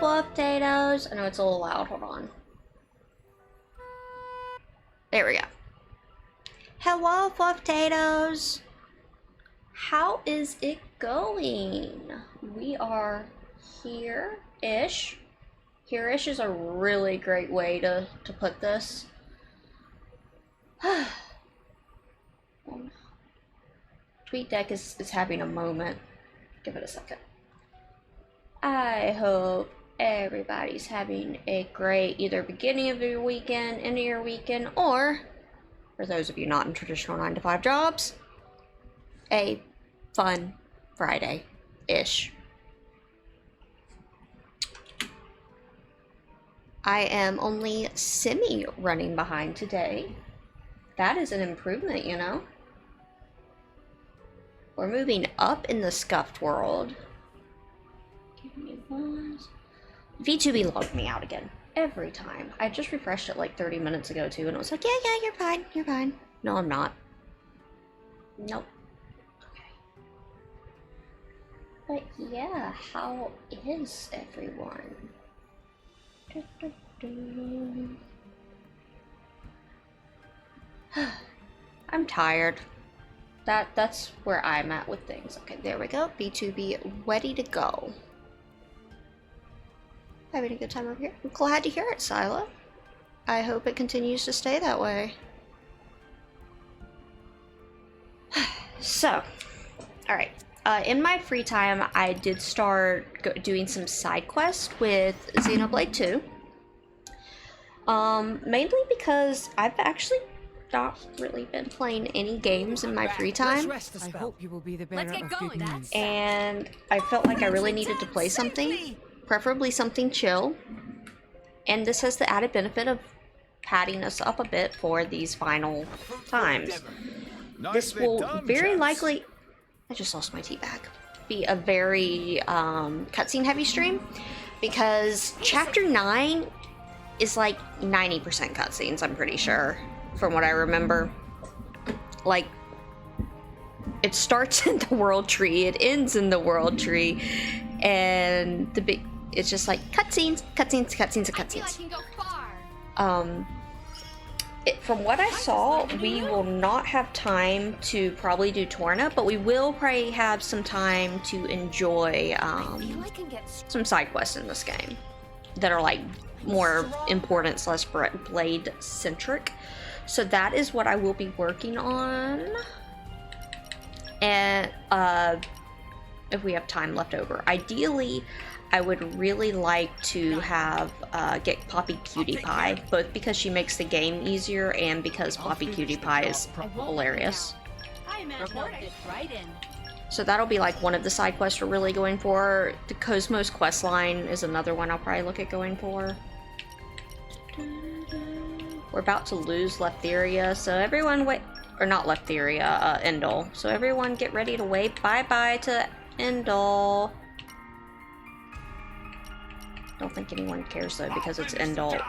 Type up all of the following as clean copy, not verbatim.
full potatoes. I know it's a little loud, hold on. There we go. Hello, full potatoes. How is it going? We are here-ish. Here-ish is a really great way to put this. TweetDeck is having a moment. Give it a second. I hope everybody's having a great either beginning of your weekend, end of your weekend, or for those of you not in traditional 9-to-5 jobs, a fun Friday-ish. I am only semi-running behind today. That is an improvement, you know? We're moving up in the scuffed world. Give me one. V2B logged me out again. Every time. I just refreshed it like 30 minutes ago too, and it was like, yeah, you're fine, you're fine. No, I'm not. Nope. Okay. But yeah, how is everyone? I'm tired. That's where I'm at with things. Okay, there we go. B2B ready to go. Having a good time over here. I'm glad to hear it, Sila. I hope it continues to stay that way. So, alright. In my free time, I did start doing some side quests with Xenoblade 2. Mainly because I've actually not really been playing any games in my free time. I hope you will be the bearer of good news. And I felt like I really needed to play something, preferably something chill. And this has the added benefit of padding us up a bit for these final times. This will very likely, I just lost my tea bag, be a very cutscene heavy stream, because chapter 9 is like 90% cutscenes, I'm pretty sure, from what I remember. Like, it starts in the world tree, it ends in the world tree, and it's just like cutscenes, cutscenes, cutscenes, and cutscenes. From what I saw, we will not have time to probably do Torna, but we will probably have some time to enjoy some side quests in this game that are like more important / blade centric. So that is what I will be working on, and if we have time left over, ideally I would really like to have get Poppy Cutie Pie, both because she makes the game easier and because Poppy Cutie Pie is hilarious. So that'll be like one of the side quests we're really going for. The Cosmos quest line is another one I'll probably look at going for. We're about to lose Leftheria, so everyone wait, or not Leftheria, Endel. So everyone get ready to wave bye-bye to Endel. Don't think anyone cares though, because it's Endel.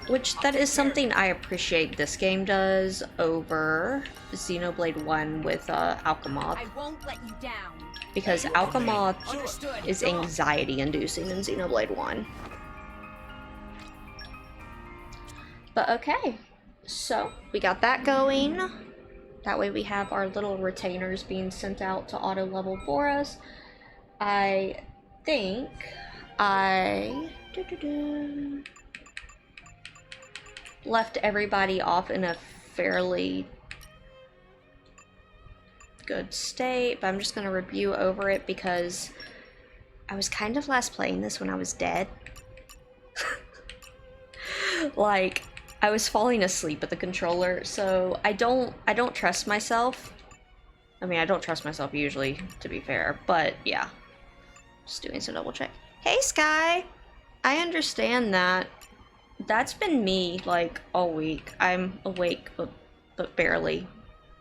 Which, that is something I appreciate this game does over Xenoblade 1 with Alchemoth. I won't let you down. Because Alchemoth is anxiety-inducing in Xenoblade 1. But okay, so we got that going. That way we have our little retainers being sent out to auto level for us. I think I left everybody off in a fairly good state, but I'm just going to review over it because I was kind of last playing this when I was dead. Like, I was falling asleep at the controller, so I don't trust myself. I mean, I don't trust myself usually, to be fair, but yeah. Just doing some double check. Hey, Sky! I understand that. That's been me, like, all week. I'm awake, but barely.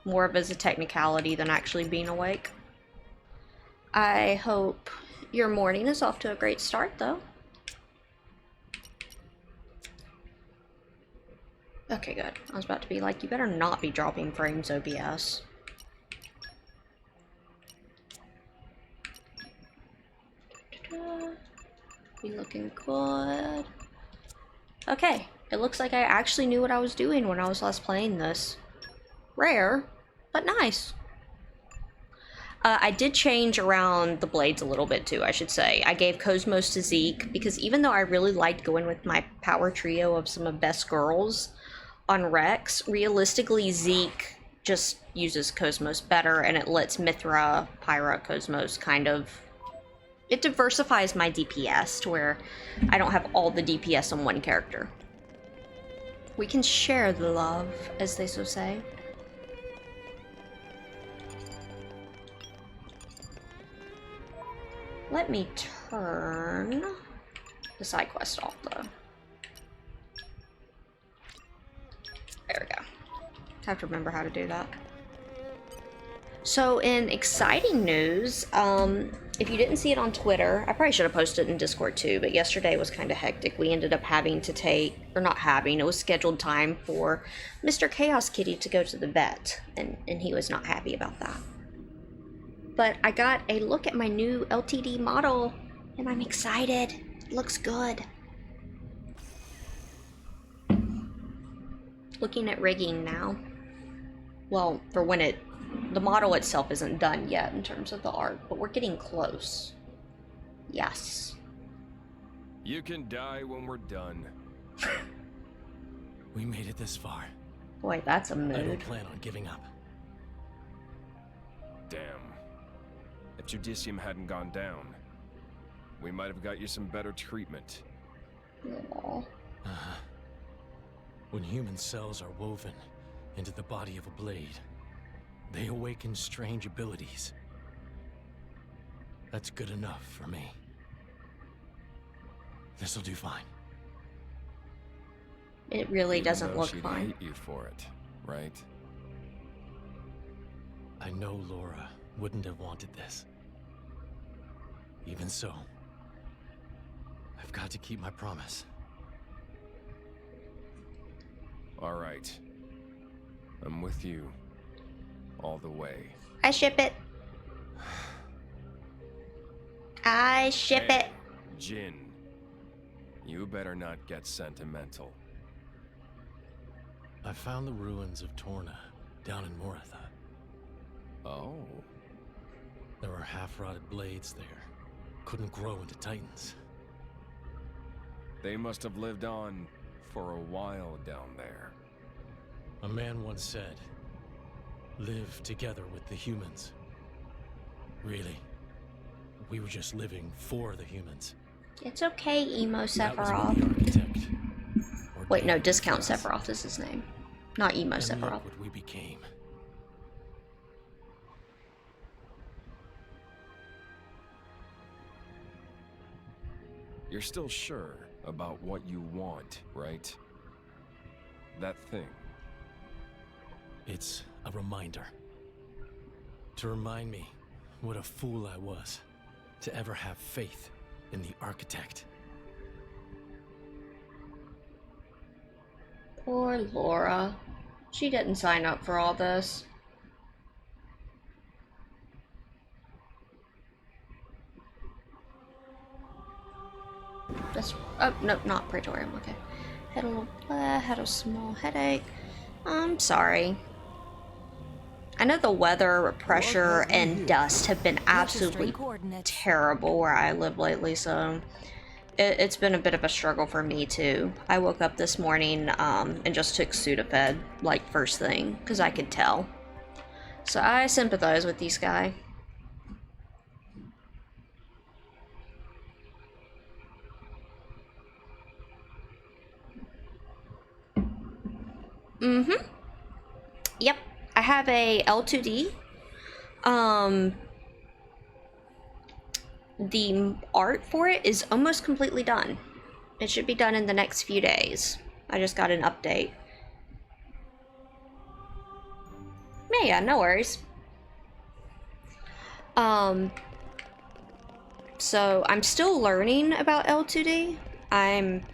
More of as a technicality than actually being awake. I hope your morning is off to a great start, though. Okay, good. I was about to be like, you better not be dropping frames, OBS. We look looking good. Okay, it looks like I actually knew what I was doing when I was last playing this. Rare, but nice. I did change around the blades a little bit too, I should say. I gave Cosmos to Zeke because even though I really liked going with my power trio of some of best girls on Rex, realistically Zeke just uses Cosmos better and it lets Mithra, Pyra, Cosmos kind of... It diversifies my DPS to where I don't have all the DPS on one character. We can share the love, as they so say. Let me turn the side quest off, though. There we go. I have to remember how to do that. So, in exciting news, if you didn't see it on Twitter, I probably should have posted it in Discord too, but yesterday was kind of hectic. We ended up having to take, or not having, it was scheduled time for Mr. Chaos Kitty to go to the vet, and he was not happy about that. But I got a look at my new LTD model, and I'm excited. It looks good. Looking at rigging now. Well, for when the model itself isn't done yet in terms of the art, but we're getting close. Yes. You can die when we're done. We made it this far. Boy, that's a mood. I don't plan on giving up. Damn. If Judicium hadn't gone down, we might have got you some better treatment. Aww. When human cells are woven into the body of a blade, they awaken strange abilities. That's good enough for me. This'll do fine. It really doesn't look she'd fine. hate you for it, right? I know Laura wouldn't have wanted this. Even so, I've got to keep my promise. All right. I'm with you. All the way. I ship it. I ship it. Jin, you better not get sentimental. I found the ruins of Torna down in Moratha. Oh. There were half-rotted blades there. Couldn't grow into titans. They must have lived on for a while down there. A man once said, live together with the humans. Really, we were just living for the humans. It's okay, Emo That was Sephiroth. what the architect Wait, no, ordained Discount for us. Sephiroth is his name. Not Emo And Sephiroth. look what we became. You're still sure about what you want, right? That thing. It's a reminder. To remind me what a fool I was to ever have faith in the architect. Poor Laura. She didn't sign up for all this. This, oh, no, not Praetorium, okay. Had a small headache. I'm sorry. I know the weather, pressure, and dust have been absolutely terrible where I live lately, so it's been a bit of a struggle for me too. I woke up this morning and just took Sudafed, like first thing, because I could tell. So I sympathize with these guys. Mm-hmm. Yep. I have a L2D. The art for it is almost completely done. It should be done in the next few days. I just got an update. Yeah, no worries. So I'm still learning about L2D. I'm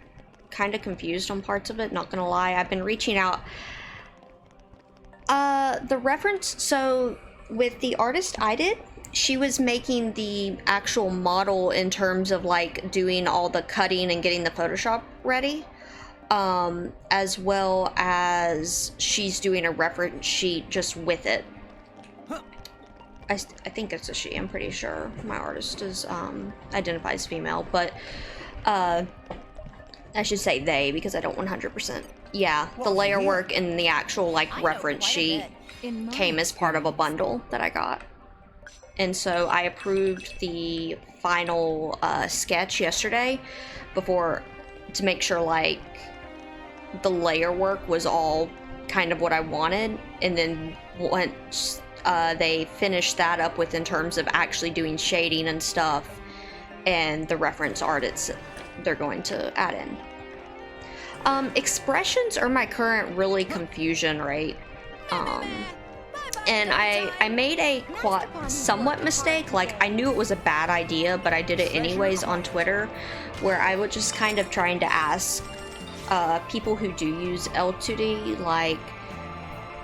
kind of confused on parts of it, not gonna lie. I've been reaching out. The reference, so with the artist I did, she was making the actual model in terms of like doing all the cutting and getting the Photoshop ready, as well as she's doing a reference sheet just with it. I think it's a she, I'm pretty sure. My artist is identifies female, but I should say they because I don't 100%. Yeah, the layer work and the actual like reference sheet came as part of a bundle that I got. And so I approved the final sketch yesterday to make sure like the layer work was all kind of what I wanted. And then once they finished that up with in terms of actually doing shading and stuff and the reference art they're going to add in. Expressions are my current really confusion, right? And I made a somewhat mistake. Like, I knew it was a bad idea, but I did it anyways on Twitter, where I would just kind of trying to ask people who do use L2D, like,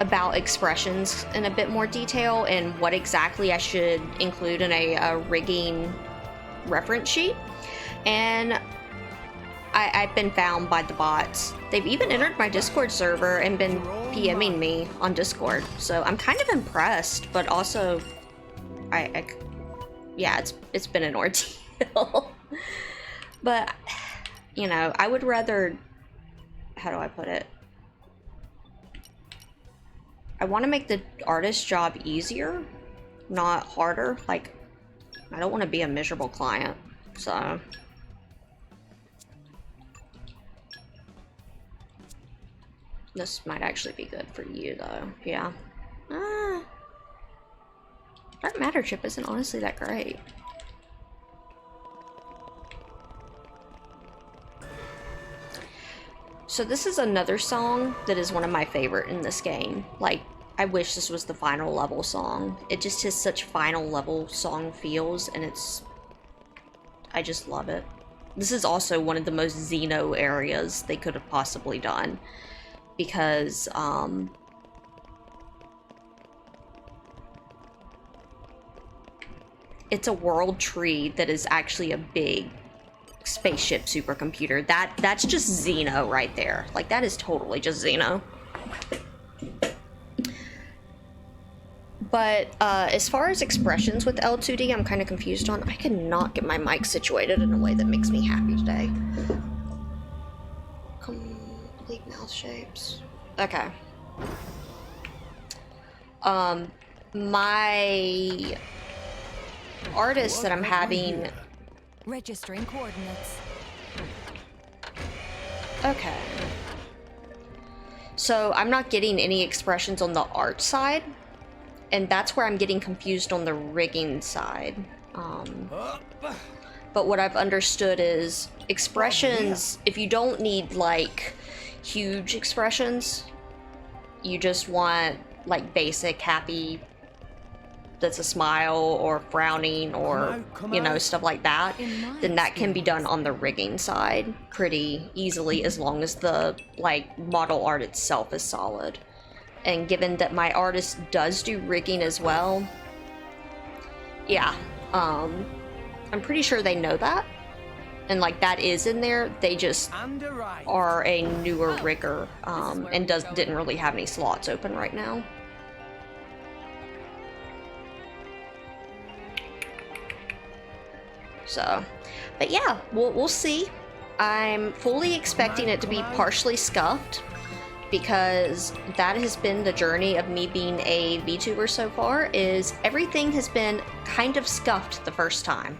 about expressions in a bit more detail and what exactly I should include in a rigging reference sheet. And I've been found by the bots. They've even entered my Discord server and been PMing me on Discord. So I'm kind of impressed, but also, yeah, it's been an ordeal. But, you know, I would rather, how do I put it? I want to make the artist's job easier, not harder. Like, I don't want to be a miserable client, so. This might actually be good for you, though. Yeah. Dark Matter chip isn't honestly that great. So this is another song that is one of my favorite in this game. Like, I wish this was the final level song. It just has such final level song feels, and I just love it. This is also one of the most Xeno areas they could have possibly done. Because, it's a world tree that is actually a big spaceship supercomputer. That's just Xeno right there. Like, that is totally just Xeno. But, as far as expressions with L2D, I'm kind of confused on. I cannot get my mic situated in a way that makes me happy today. Complete mouth shapes. Okay. My artist that I'm having. Registering coordinates. Okay. So I'm not getting any expressions on the art side, and that's where I'm getting confused on the rigging side. But what I've understood is expressions, if you don't need like huge expressions, you just want like basic happy, that's a smile or frowning or you know, stuff like that, then that can be done on the rigging side pretty easily, as long as the like model art itself is solid. And given that my artist does do rigging as well, yeah, I'm pretty sure they know that, and like that is in there. They just are a newer rigger, and didn't really have any slots open right now. So, but yeah, we'll see. I'm fully expecting it to be partially scuffed, because that has been the journey of me being a VTuber so far, is everything has been kind of scuffed the first time.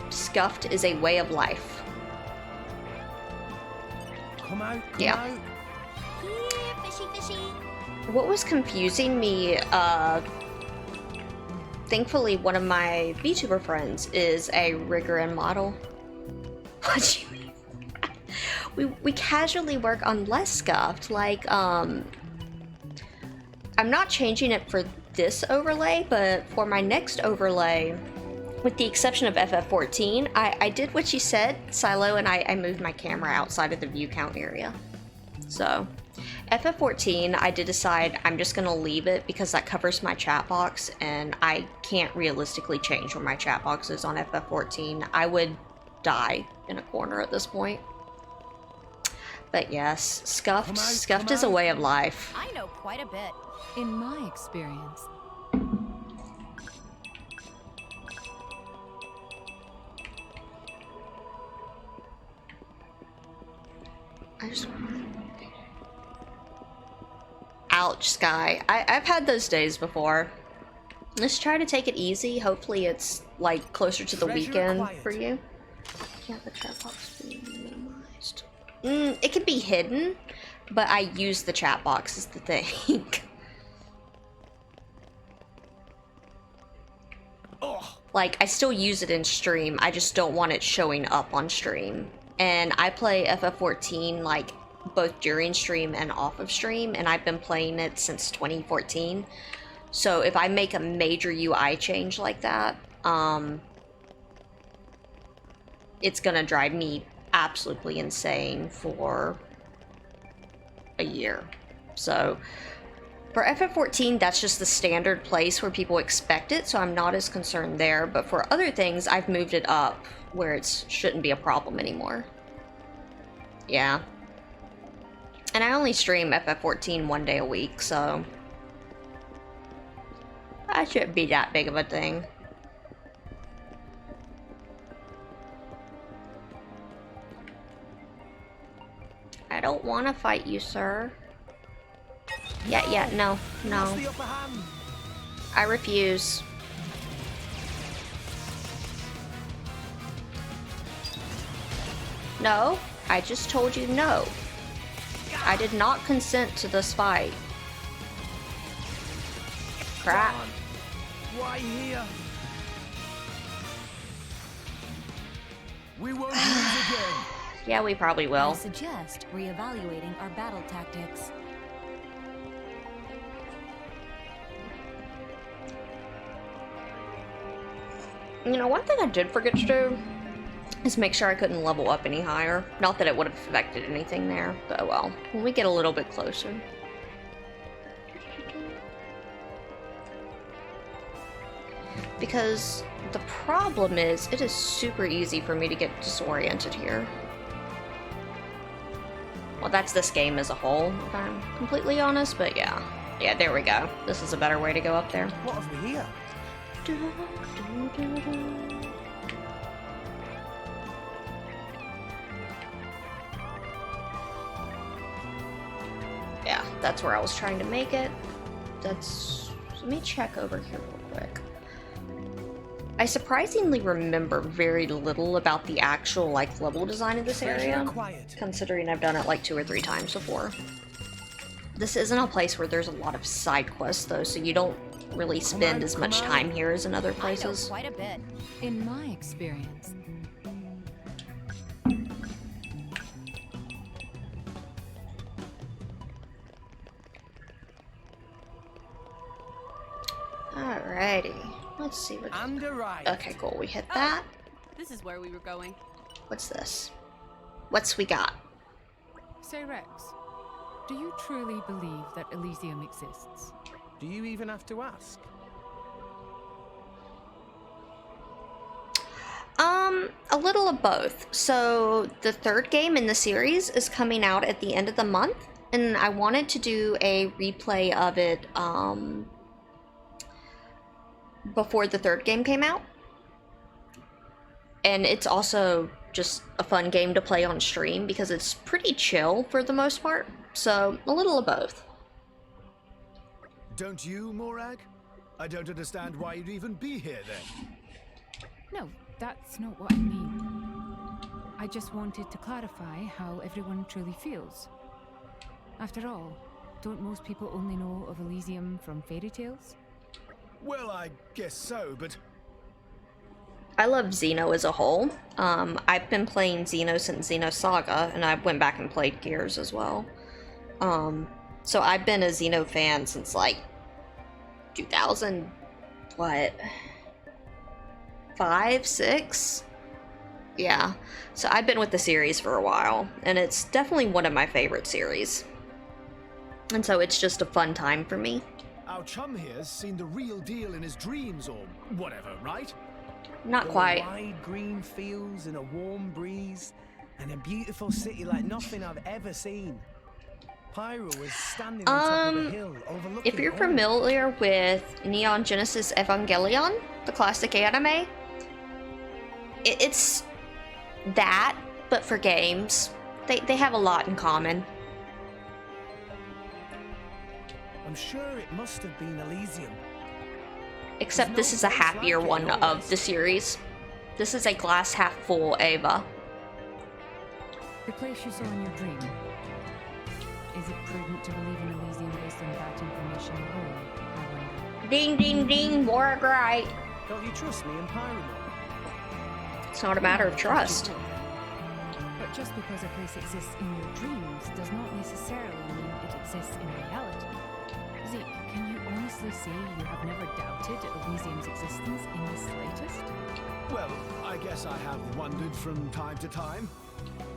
Scuffed is a way of life. Come out, yeah. Here, fishy, fishy. What was confusing me, thankfully one of my VTuber friends is a rigger and model. What do you mean? We casually work on less scuffed, like, I'm not changing it for this overlay, but for my next overlay, with the exception of FF14, I did what you said, Silo, and I moved my camera outside of the view count area. So, FF14, I did decide I'm just gonna leave it because that covers my chat box, and I can't realistically change where my chat box is on FF14. I would die in a corner at this point. But yes, scuffed is a way of life. I know quite a bit. In my experience, Ouch, Sky. I've had those days before. Let's try to take it easy. Hopefully it's, like, closer to the weekend for you. Can't the chat box be minimized? It can be hidden, but I use the chat box is the thing. Like, I still use it in stream. I just don't want it showing up on stream. And I play FF14, like, both during stream and off of stream, and I've been playing it since 2014. So if I make a major UI change like that, it's gonna drive me absolutely insane for a year. So for FF14, that's just the standard place where people expect it, so I'm not as concerned there. But for other things, I've moved it up where it shouldn't be a problem anymore. Yeah. And I only stream FF14 one day a week, so that shouldn't be that big of a thing. I don't want to fight you, sir. Yeah, no. I refuse. No, I just told you no. I did not consent to this fight. Crap. Why here? We won't lose again. Yeah, we probably I will. suggest reevaluating our battle tactics. You know, one thing I did forget to do is make sure I couldn't level up any higher. Not that it would have affected anything there, but oh well. When we get a little bit closer. Because the problem is, it is super easy for me to get disoriented here. Well, that's this game as a whole, if I'm completely honest, but yeah. Yeah, there we go. This is a better way to go up there. What have we here? Yeah, that's where I was trying to make it. That's... Let me check over here real quick. I surprisingly remember very little about the actual, like, level design of this area, considering I've done it like 2 or 3 times before. This isn't a place where there's a lot of side quests, though, so you don't really spend as much time here as in other places. I know quite a bit. in my experience, Alrighty. Let's see what... Okay, cool. We hit that. This is where we were going. What's this? What's we got? say Rex, do you truly believe that Elysium exists? Do you even have to ask? A little of both. So the 3rd game in the series is coming out at the end of the month, and I wanted to do a replay of it before the 3rd game came out. And it's also just a fun game to play on stream because it's pretty chill for the most part. So a little of both. Don't you, Morag? I don't understand why you'd even be here then. No, that's not what I mean. I just wanted to clarify how everyone truly feels. After all, don't most people only know of Elysium from fairy tales? Well, I guess so, but... I love Xeno as a whole. I've been playing Xeno since Xenosaga, and I went back and played Gears as well. So I've been a Xeno fan since, like, 2000, what? 5, 6? Yeah. So I've been with the series for a while, and it's definitely one of my favorite series. And so it's just a fun time for me. Our chum here's seen the real deal in his dreams or whatever, right? Not quite. Wide green fields and a warm breeze and a beautiful city like nothing I've ever seen. Pyro was standing on top of a hill overlooking If you're all. familiar with Neon Genesis Evangelion, the classic anime, it's that, but for games. They have a lot in common. I'm sure it must have been Elysium. Except this is a happier one of the series. This is a glass half full Ava. The place you saw in your dream. Is it prudent to believe in Elysium based on that information alone? I wonder. Ding ding ding, work right. Don't you trust me and Pyro? It's not a matter of trust. But just because a place exists in your dreams does not necessarily mean it exists in reality. Zeke, can you honestly say you have never doubted Elysium's existence in the slightest? Well, I guess I have wondered from time to time.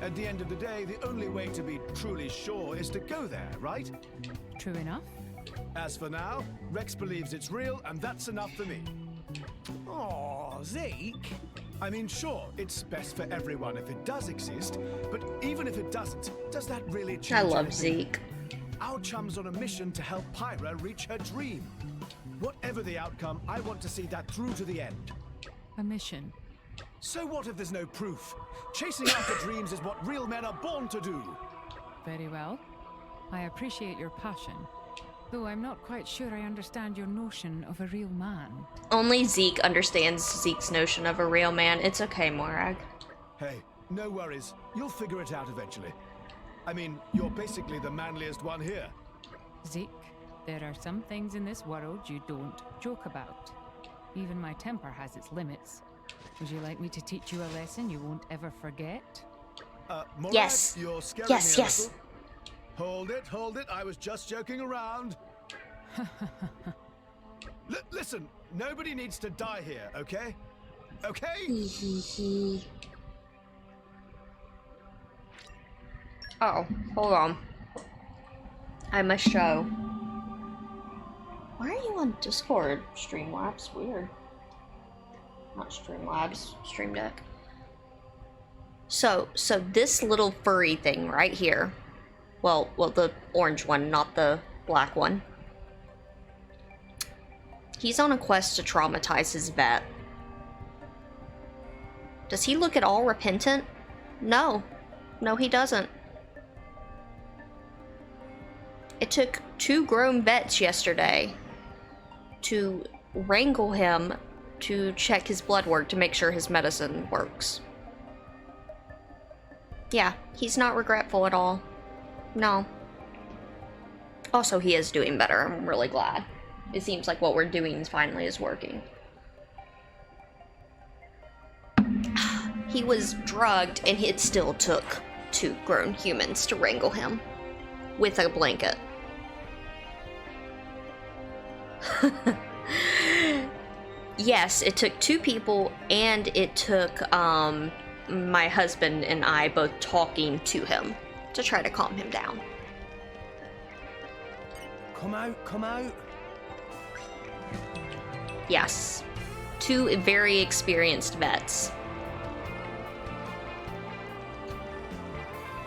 At the end of the day, the only way to be truly sure is to go there, right? True enough. As for now, Rex believes it's real, and that's enough for me. Oh, Zeke. I mean, sure, it's best for everyone if it does exist, but even if it doesn't, does that really change I love anything? Zeke. Our chum's on a mission to help Pyra reach her dream. Whatever the outcome, I want to see that through to the end. A mission. So what if there's no proof? Chasing after dreams is what real men are born to do. Very well. I appreciate your passion. Though I'm not quite sure I understand your notion of a real man. Only Zeke understands Zeke's notion of a real man. It's okay, Morag. Hey, no worries. You'll figure it out eventually. I mean, you're basically the manliest one here. Zeke, there are some things in this world you don't joke about. Even my temper has its limits. Would you like me to teach you a lesson you won't ever forget? Morag, Yes. You're scaring Yes, me a yes. little. Hold it. I was just joking around. Listen, nobody needs to die here, okay? Okay? Oh, hold on. I must show. Why are you on Discord, Streamlabs? Weird. Not Streamlabs, Stream Deck. So this little furry thing right here. Well, the orange one, not the black one. He's on a quest to traumatize his vet. Does he look at all repentant? No. No, he doesn't. It took 2 grown vets yesterday to wrangle him to check his blood work to make sure his medicine works. Yeah, he's not regretful at all. No. Also, he is doing better. I'm really glad. It seems like what we're doing finally is working. He was drugged, and it still took 2 grown humans to wrangle him with a blanket. Yes, it took 2 people, and it took my husband and I both talking to him to try to calm him down. Come out. Yes. 2 very experienced vets.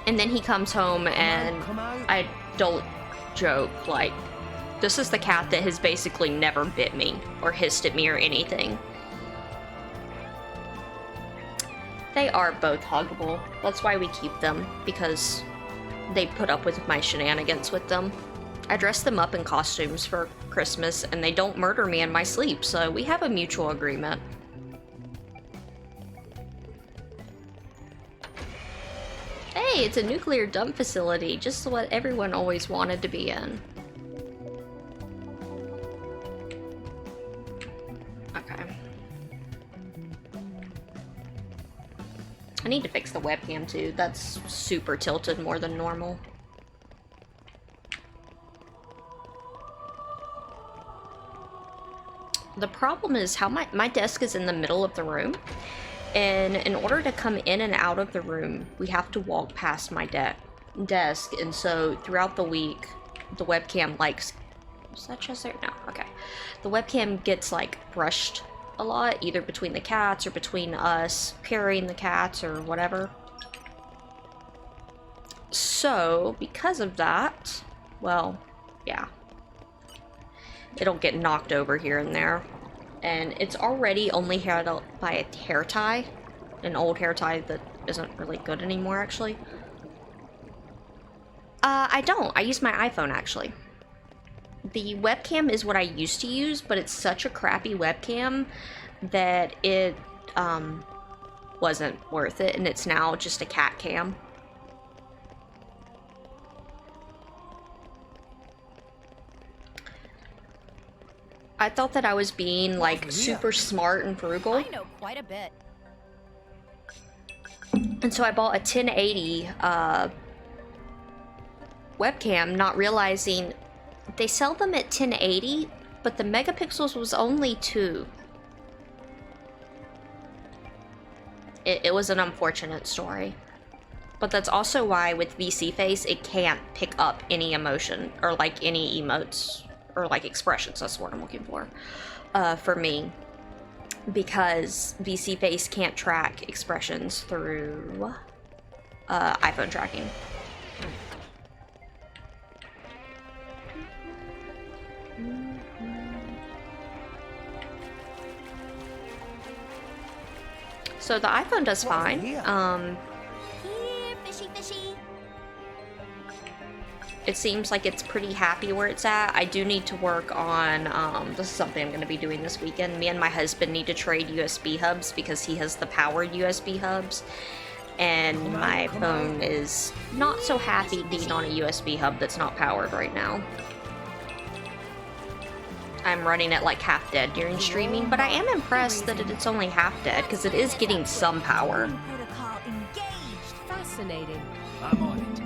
And then he comes home and Come out. I don't joke, like, this is the cat that has basically never bit me or hissed at me or anything. They are both huggable. That's why we keep them, because they put up with my shenanigans with them. I dress them up in costumes for Christmas, and they don't murder me in my sleep, so we have a mutual agreement. Hey, it's a nuclear dump facility, just what everyone always wanted to be in. Okay. I need to fix the webcam too. That's super tilted more than normal. The problem is how my desk is in the middle of the room, and in order to come in and out of the room, we have to walk past my desk, and so throughout the week, the webcam likes... Was that just there? No, okay. The webcam gets like brushed a lot, either between the cats or between us carrying the cats or whatever. So, because of that, well, yeah. It'll get knocked over here and there. And it's already only held up by a hair tie. An old hair tie that isn't really good anymore, actually. I don't. I use my iPhone, actually. The webcam is what I used to use, but it's such a crappy webcam that it wasn't worth it, and it's now just a cat cam. I thought that I was being like super smart and frugal. I know quite a bit. And so I bought a 1080 webcam, not realizing they sell them at 1080, but the megapixels was only 2. It was an unfortunate story. But that's also why with VC Face, it can't pick up any emotion, or like any emotes, or like expressions, that's what I'm looking for me. Because VC Face can't track expressions through iPhone tracking. So the iPhone does fine. Here, fishy, fishy. It seems like it's pretty happy where it's at. I do need to work on, this is something I'm going to be doing this weekend. Me and my husband need to trade USB hubs because he has the powered USB hubs. And my phone is not so happy being on a USB hub that's not powered right now. I'm running it like half dead during streaming, but I am impressed that it's only half dead because it is getting some power. Protocol engaged. Fascinating. I'm on it.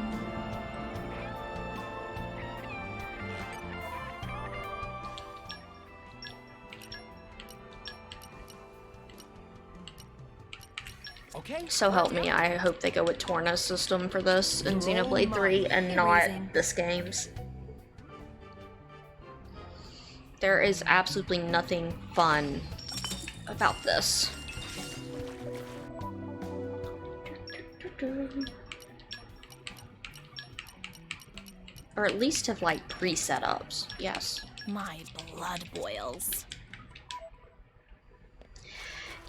Okay. So help me, I hope they go with Torna's system for this in Xenoblade 3 and not this game's. There is absolutely nothing fun about this. Or at least have like pre-setups, yes. My blood boils.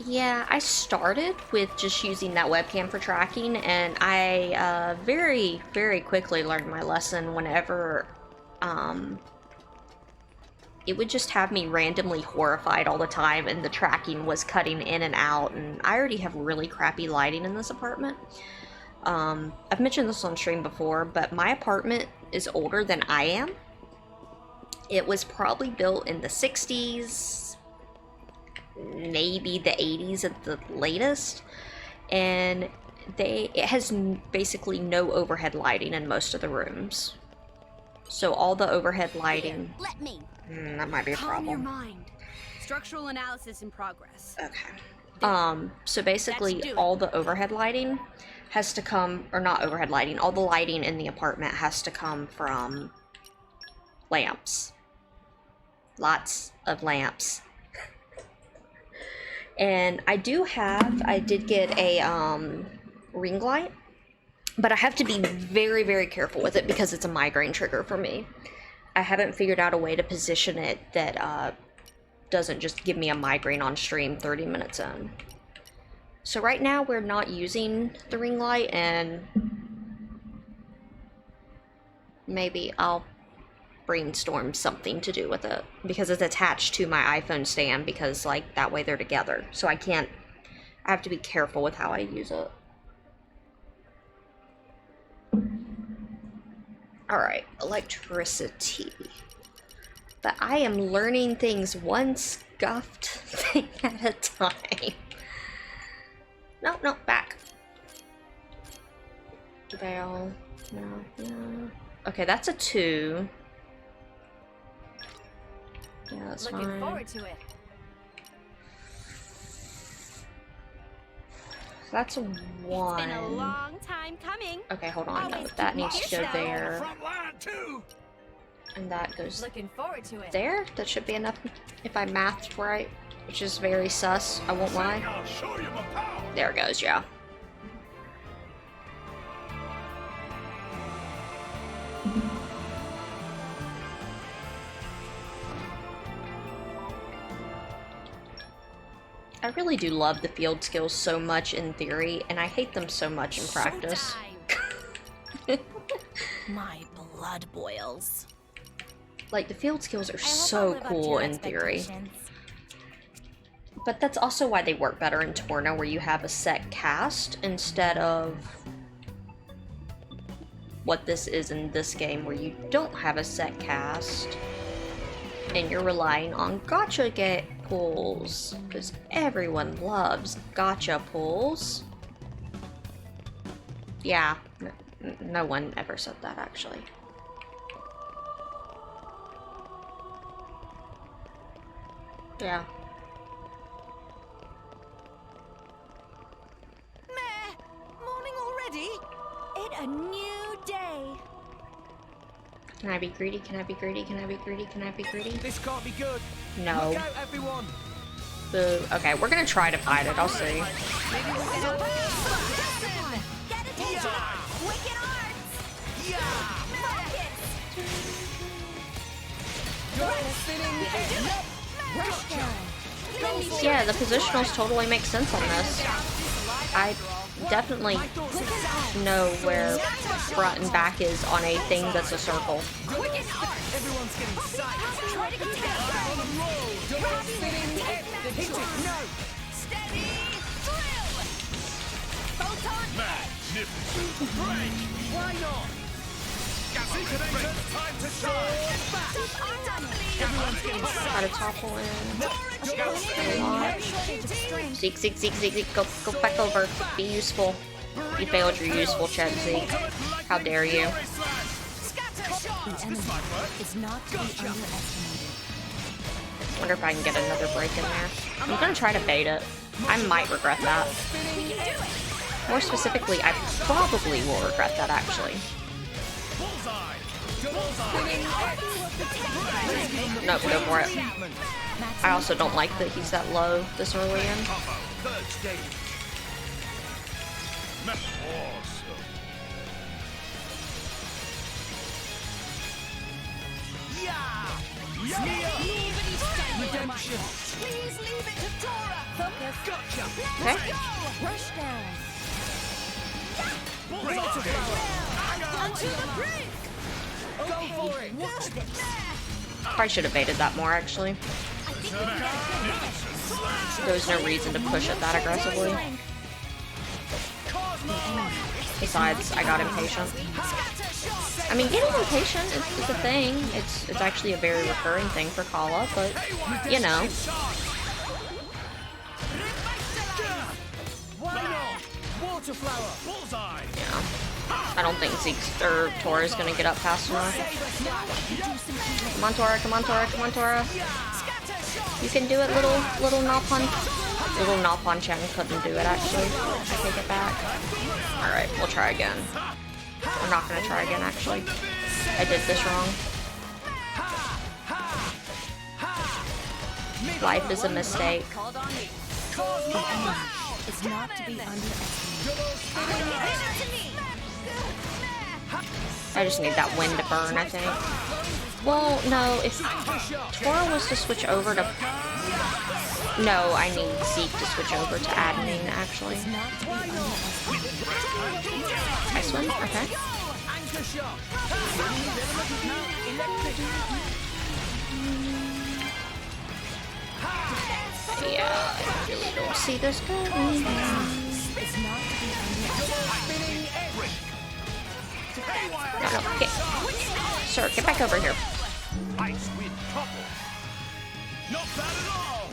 Yeah, I started with just using that webcam for tracking, and I very, very quickly learned my lesson whenever it would just have me randomly horrified all the time, and the tracking was cutting in and out, and I already have really crappy lighting in this apartment. I've mentioned this on stream before, but my apartment is older than I am. It was probably built in the 60s, maybe the 80s at the latest, and it has basically no overhead lighting in most of the rooms. So all the overhead lighting... Let me. That might be a Calm your problem. mind. Structural analysis in progress. Okay. So basically all the overhead lighting has to come, or not overhead lighting, all the lighting in the apartment has to come from lamps. Lots of lamps. And I did get a ring light, but I have to be very, very careful with it because it's a migraine trigger for me. I haven't figured out a way to position it that doesn't just give me a migraine on stream 30 minutes in. So right now we're not using the ring light, and maybe I'll brainstorm something to do with it because it's attached to my iPhone stand, because like that way they're together. So I have to be careful with how I use it. Alright, electricity. But I am learning things one scuffed thing at a time. No, back. Veil. No. Okay, that's a 2. Yeah, that's Looking fine. forward to it. That's a 1. It's been a long time coming. Okay, hold on. No, Always that keep needs to go yourself. there. Front line too. And that goes Looking forward to it. there. That should be enough if I mathed right, which is very sus, I won't lie. I'll show you my power. There it goes, yeah. I really do love the field skills so much in theory, and I hate them so much in practice. My blood boils. Like, the field skills are I hope I'll so live up to cool your in theory. expectations. But that's also why they work better in Torna, where you have a set cast instead of what this is in this game, where you don't have a set cast and you're relying on gacha pulls, because everyone loves gacha pulls. Yeah, no one ever said that actually. Yeah. Meh! Morning already? It a new day. Can I be greedy? Can I be greedy? Can I be greedy? Can I be greedy? This can't be good. No. Look out, everyone. Boo. Okay, we're gonna try to fight it. I'll see. Get attention! Wicked arts! Focus! Rush down! Yeah, the positionals totally make sense on this. I definitely know where front and back is on a thing that's a circle. Everyone's getting psyched. Try to get On a roll. Double spinning. Hit it. No. Steady! Thrill! Photon! Magnificent. Break. Why not? Detonators, time to shine. Everyone's getting psyched. Gotta topple in. Double spinning. Zeke, Zeke, Zeke, Zeke, Zeke, go back over. Be useful. You failed your useful check, Zeke. How dare you? The enemy is not to be underestimated. Wonder if I can get another break in there. I'm gonna try to bait it. I might regret that. More specifically, I probably will regret that actually. Nope, go for it. I also don't like that he's that low this early in. Third stage. Awesome. Redemption. Please leave it to Tora! Focus! Gotcha. Okay. Rush down! Onto the brink. Go for it. Watch this! Probably should have baited that more actually. There was no reason to push it that aggressively. Besides, I got impatient. I mean, getting impatient is a thing. It's actually a very recurring thing for Kala, but you know. Why not? Water flower. Bullseye. Yeah. I don't think Zeke's or Tora is gonna get up fast enough. Come on, Tora, come on, Tora, come on, Tora. You can do it, little Nalpon. Little Nalpon-chan couldn't do it, actually. I take it back. Alright, we'll try again. We're not gonna try again, actually. I did this wrong. Life is a mistake. It's not to be underestimated. I just need that wind to burn, I think. Well, no, if Tora was to switch over to... No, I need Zeke to switch over to admin, actually. I swim? Okay. Yeah, I really don't see this going. No, get... Sir, get back over here. Ice with couple. Not bad at all.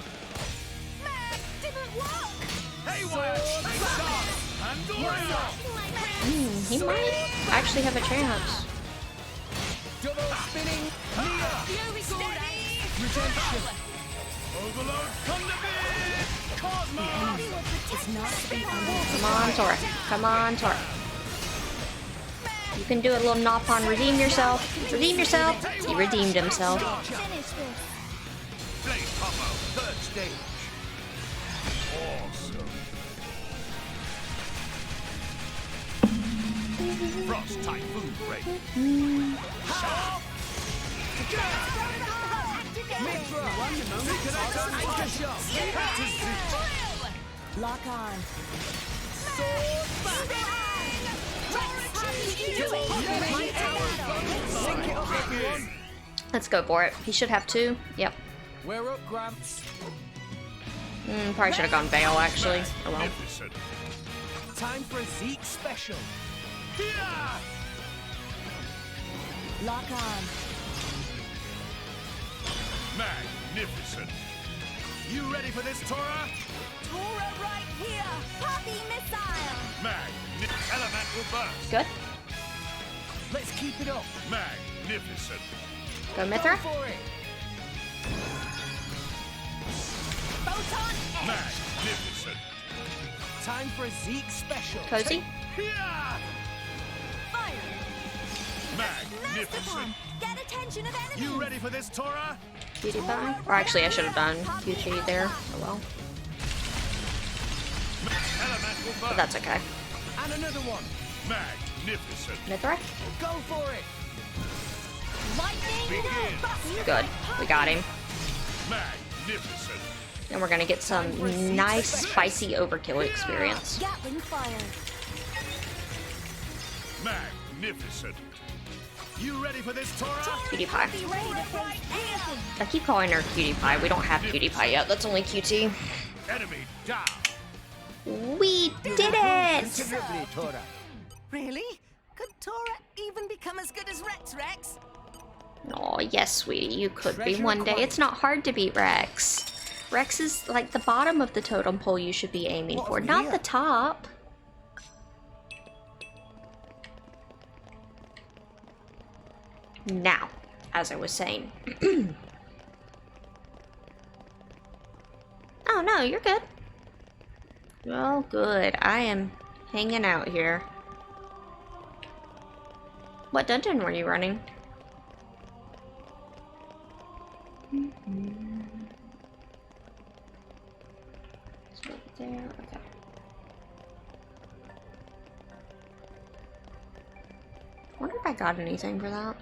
Didn't work! Haywire. He might actually have a chance. Double spinning. Redemption. Overload. Come to bid. Cosmo. It's not to be underestimated. Come on, Tora. Come on, Tora. You can do a little nop on redeem yourself. Redeem yourself. He redeemed himself. Finish this. Flame Combo, third stage. Awesome. Frost Typhoon Break. Lock on. Let's go for it. He should have 2. Yep. We're up, Gramps. Probably should have gone Veil, actually. Oh well. Magnificent. Time for a Zeke special. Lock on. Magnificent. You ready for this, Tora? Tora right here. Poppy missile. Elemental burst. Good. Let's keep it up. Magnificent. Go Mithra. For it. Photon edge. Magnificent. Time for a Zeke special. Cozy. Fire. Magnificent. Masterpon. Get attention of enemies. You ready for this, Tora? Cutie pie. Or actually, I should have done QG there. Oh well. Elemental burst. But that's okay. And another one. Magnificent. Mithra. Go for it. Lightning. Begin. Buster. Good. We got him. Magnificent. And we're gonna get some nice spicy overkill experience. Gatling fire. Magnificent. You ready for this, Tora? Cutie pie. Be ready to face anything. I keep calling her Cutie Pie. We don't have Cutie Pie yet. That's only QT. Enemy down. We did it! Considerably, Tora. Really? Could Tora even become as good as Rex? Oh, yes, sweetie. You could be Treasure one day. acquired. It's not hard to beat Rex. Rex is like the bottom of the totem pole you should be aiming What for, have we not here? the top. Now, as I was saying. Oh, no, you're good. Oh, good. I am hanging out here. What dungeon were you running? It's right there. Okay. Wonder if I got anything for that.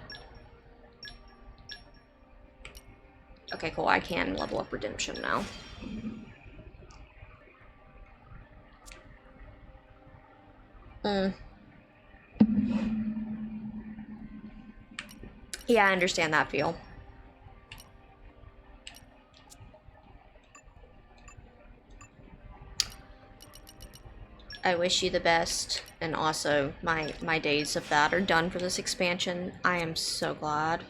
Okay, cool. I can level up Redemption now. Yeah, I understand that feel. I wish you the best, and also my days of that are done for this expansion. I am so glad.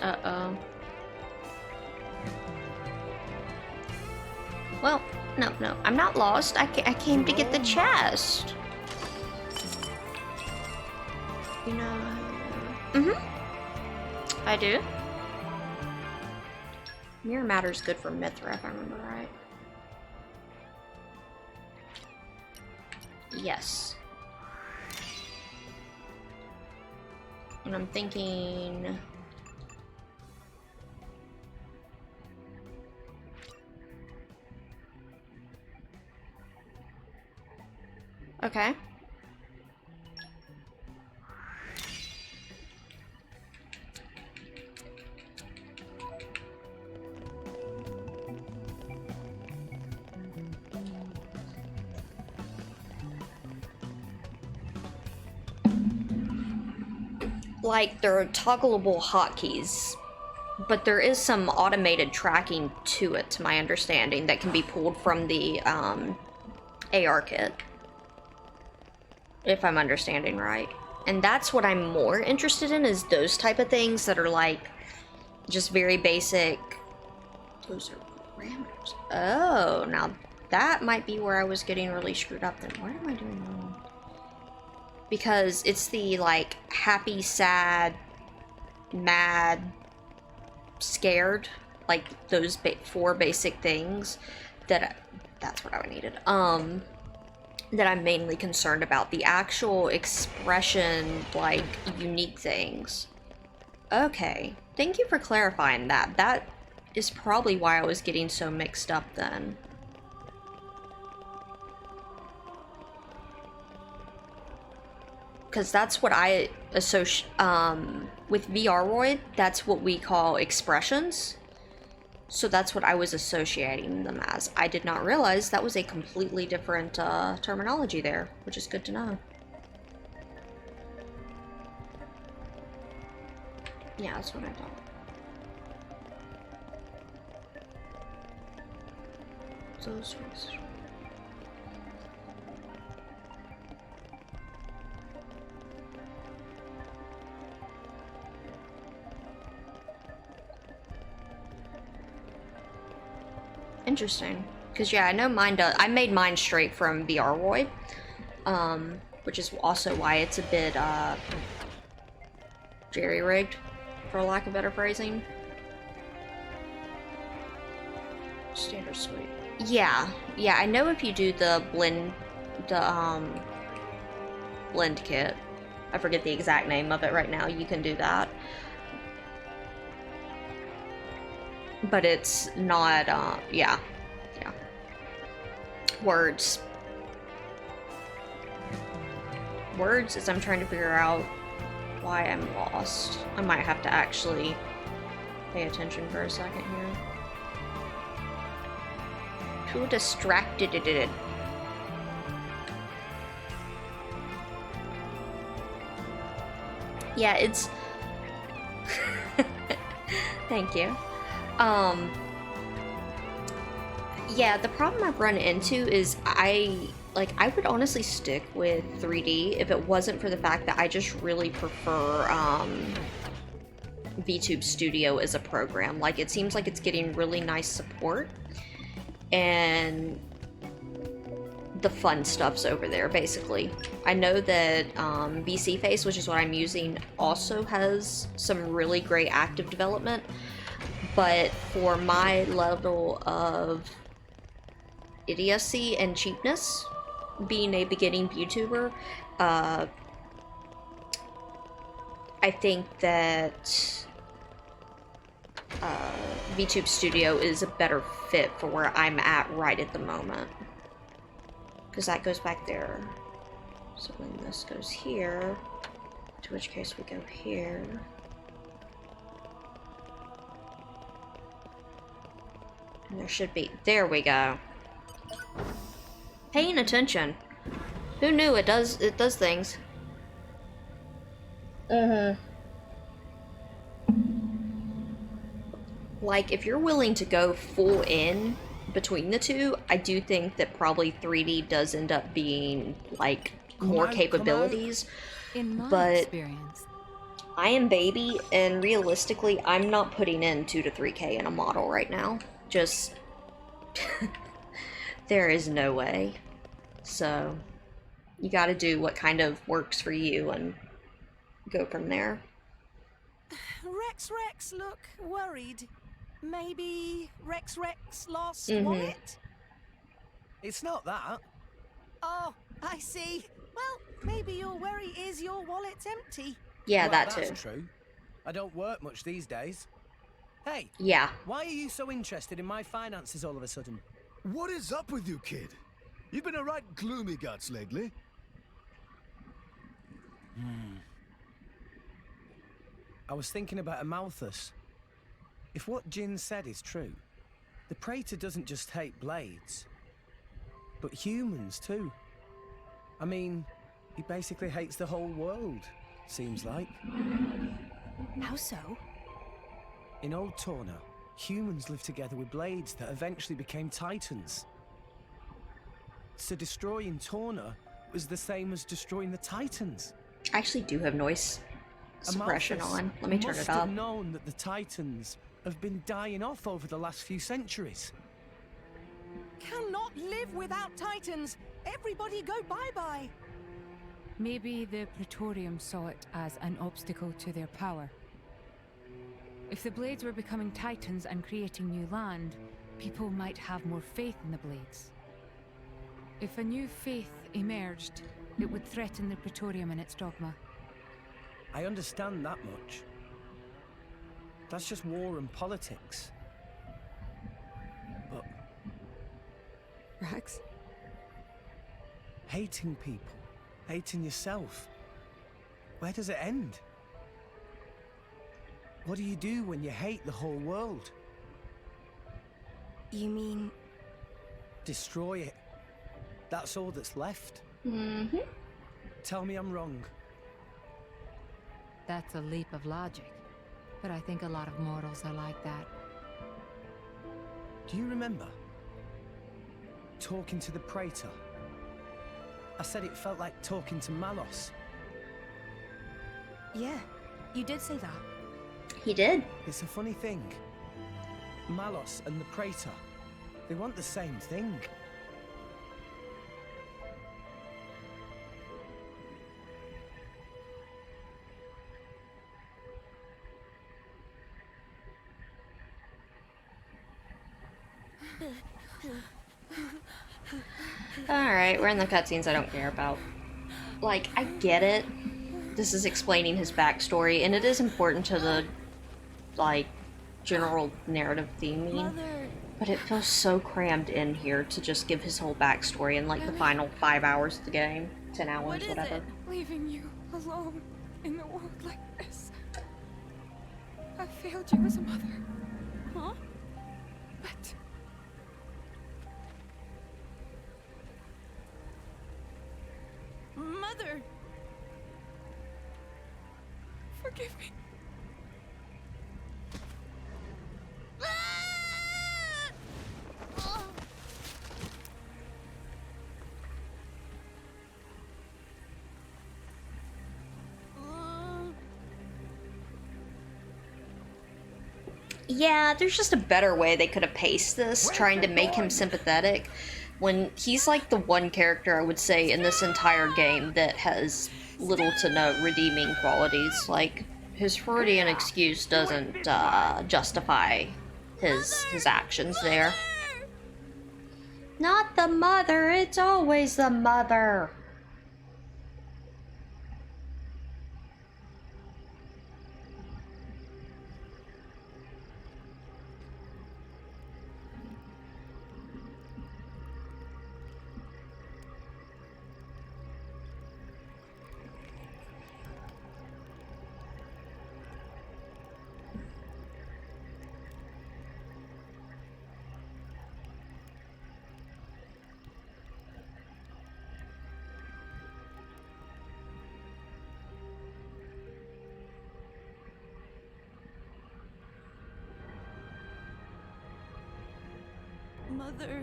Uh-oh. Well, no, I'm not lost. I came to get the chest. You know... I do. Mirror Matter's good for Mithra, if I remember right. Yes. And I'm thinking... Okay. Like, there are toggleable hotkeys, but there is some automated tracking to it, to my understanding, that can be pulled from the AR kit. If I'm understanding right. And that's what I'm more interested in, is those type of things that are like just very basic Those are parameters. Oh, now that might be where I was getting really screwed up then. What am I doing wrong? Because it's the, like, happy, sad, mad, scared, like, those four basic things that that's what I needed. That I'm mainly concerned about. The actual expression, like, unique things. Okay. Thank you for clarifying that. That is probably why I was getting so mixed up then. Because that's what I associate, with VRroid, that's what we call expressions. So that's what I was associating them as. I did not realize that was a completely different terminology there, which is good to know. Yeah, that's what I thought. Those ones. Interesting. Because, yeah, I know mine does. I made mine straight from VRroid, which is also why it's a bit, jerry-rigged, for lack of better phrasing. Standard sweep. Yeah, I know if you do the blend kit, I forget the exact name of it right now, you can do that. But it's not, yeah. Words as I'm trying to figure out why I'm lost. I might have to actually pay attention for a second here. Too distracted. Yeah, it's... Thank you. Yeah, the problem I've run into is I would honestly stick with 3D if it wasn't for the fact that I just really prefer VTube Studio as a program. Like, it seems like it's getting really nice support, and the fun stuff's over there, basically. I know that VC Face, which is what I'm using, also has some really great active development, but for my level of idiocy and cheapness, being a beginning YouTuber, I think that VTube Studio is a better fit for where I'm at right at the moment. Because that goes back there. So then this goes here, to which case we go here. And there should be, there we go. Paying attention. Who knew it does things. Like, if you're willing to go full in between the two, I do think that probably 3D does end up being, like, more capabilities. In my but experience, I am baby, and realistically, I'm not putting in 2 to 3K in a model right now. Just... there is no way. So, you gotta do what kind of works for you and go from there. Rex, look worried. Maybe Rex lost wallet? It's not that. Oh, I see. Well, maybe your worry is your wallet's empty. Yeah, Well, that that's too. true. I don't work much these days. Hey, Yeah. why are you so interested in my finances all of a sudden? What is up with you, kid? You've been a right gloomy guts lately. I was thinking about Amalthus. If what Jin said is true, the Praetor doesn't just hate blades, but humans too. I mean, he basically hates the whole world, seems like. How so? In Old Torna, humans lived together with blades that eventually became titans. So destroying Torna was the same as destroying the titans. I actually do have noise suppression Amalthus on. Let me turn must it up. have known that the titans have been dying off over the last few centuries. Cannot live without Titans. Everybody go bye-bye. Maybe the Praetorium saw it as an obstacle to their power. If the Blades were becoming Titans and creating new land, people might have more faith in the Blades. If a new faith emerged, it would threaten the Praetorium and its dogma. I understand that much. That's just war and politics. But Rax? hating people, hating yourself, where does it end? What do you do when you hate the whole world? You mean... Destroy it. That's all that's left. Mm-hmm. Tell me I'm wrong. That's a leap of logic. But I think a lot of mortals are like that. Do you remember? Talking to the Praetor. I said it felt like talking to Malos. Yeah, you did say that. He did. It's a funny thing. Malos and the Praetor, they want the same thing. Alright, we're in the cutscenes I don't care about. Like, I get it. This is explaining his backstory, and it is important to the, like, general narrative theming. But it feels so crammed in here to just give his whole backstory in, like, the final 5 hours of the game. 10 hours, whatever. Leaving you alone in the world like this. I failed you as a mother. Huh? But Mother! forgive me. Yeah, there's just a better way they could have paced this, trying to make him sympathetic, when he's like the one character I would say in this entire game that has little to no redeeming qualities. Like, his Freudian excuse doesn't justify his actions there. Not the mother, it's always the mother. Mother.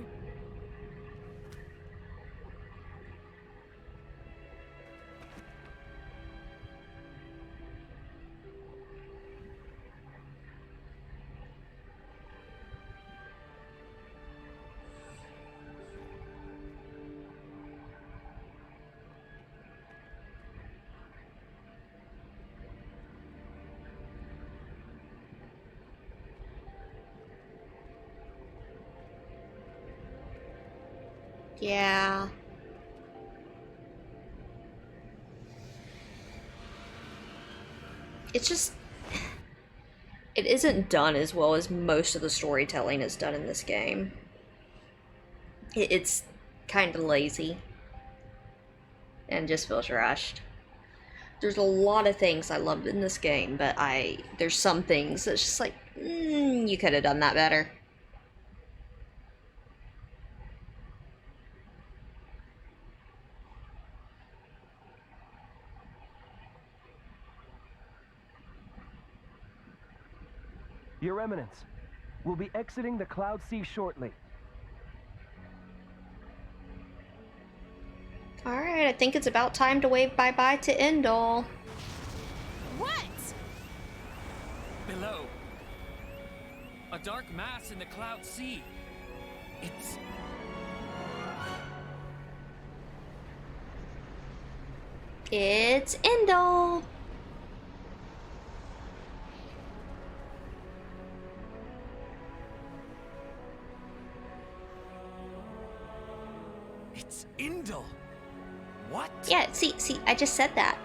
Yeah. It's just... it isn't done as well as most of the storytelling is done in this game. It's kind of lazy. And just feels rushed. There's a lot of things I loved in this game, but there's some things that's just like, you could have done that better. Your Eminence, we'll be exiting the Cloud Sea shortly. Alright, I think it's about time to wave bye-bye to Endol. What? Below. A dark mass in the cloud sea. It's... It's Indol. It's Indol. What? Yeah, see, I just said that.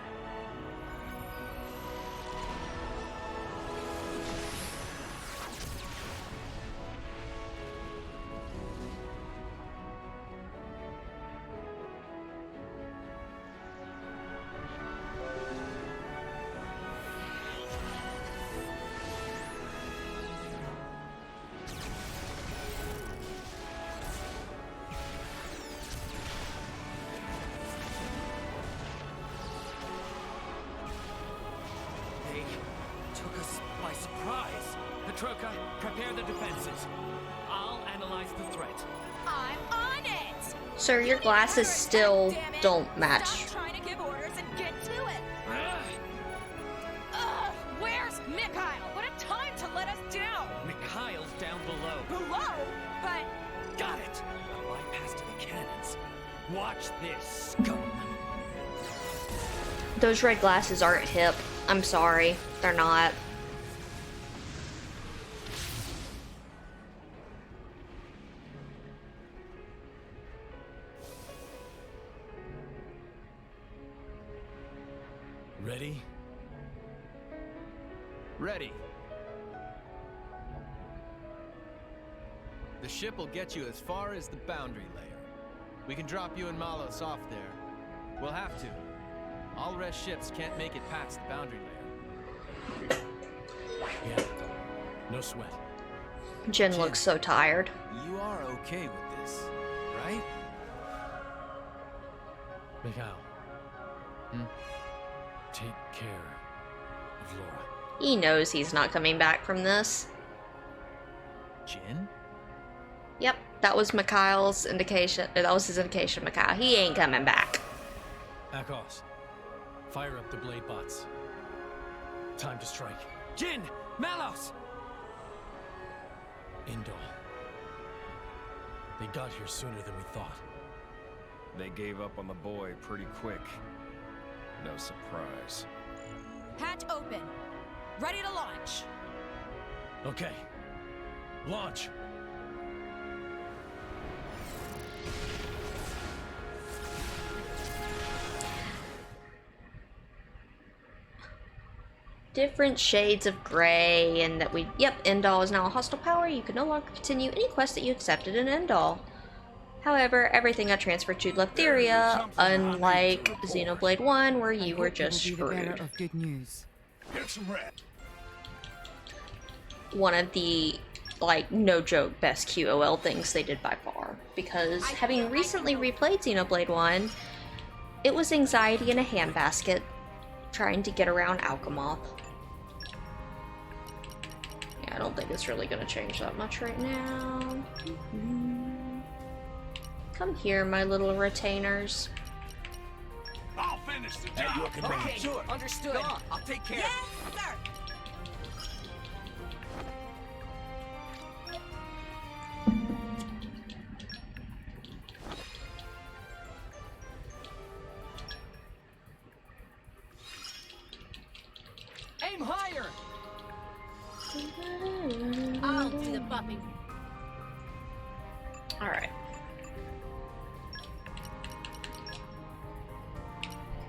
Took us by surprise. Petroka, prepare the defenses. I'll analyze the threat. I'm on it! Sir, your glasses still don't match. Stop trying to give orders and get to it! Where's Mikhail? What a time to let us down! Mikhail's down below. Below? But... Got it! A bypass to the cannons. Watch this, scum. Those red glasses aren't hip. I'm sorry. They're not. Ready? Ready. The ship will get you as far as the boundary layer. We can drop you and Malos off there. We'll have to. All rest ships can't make it past the boundary layer. Yeah. No sweat. Jin looks so tired. You are okay with this, right? Mikhail. Take care of Laura. He knows he's not coming back from this. Jin? Yep, that was Mikhail's indication. That was his indication, Mikhail. He ain't coming back. Akos, fire up the blade bots. Time to strike. Jin! Malos! Indol. They got here sooner than we thought. They gave up on the boy pretty quick. No surprise. Hatch open. Ready to launch. Okay. Launch! Different shades of gray, and that we... Yep, Indol is now a hostile power. You can no longer continue any quest that you accepted in Indol. However, everything got transferred to Letheria, unlike Xenoblade 1, where you were just screwed. Of good news. One of the, like, no joke, best QOL things they did by far. Because having recently replayed Xenoblade 1, it was anxiety in a handbasket trying to get around Alchemoth. Yeah, I don't think it's really going to change that much right now. Come here, my little retainers. I'll finish the job. Okay, sure. Understood. Go on. I'll take care. Yes, sir! Aim higher! I'll do the bumping. Alright.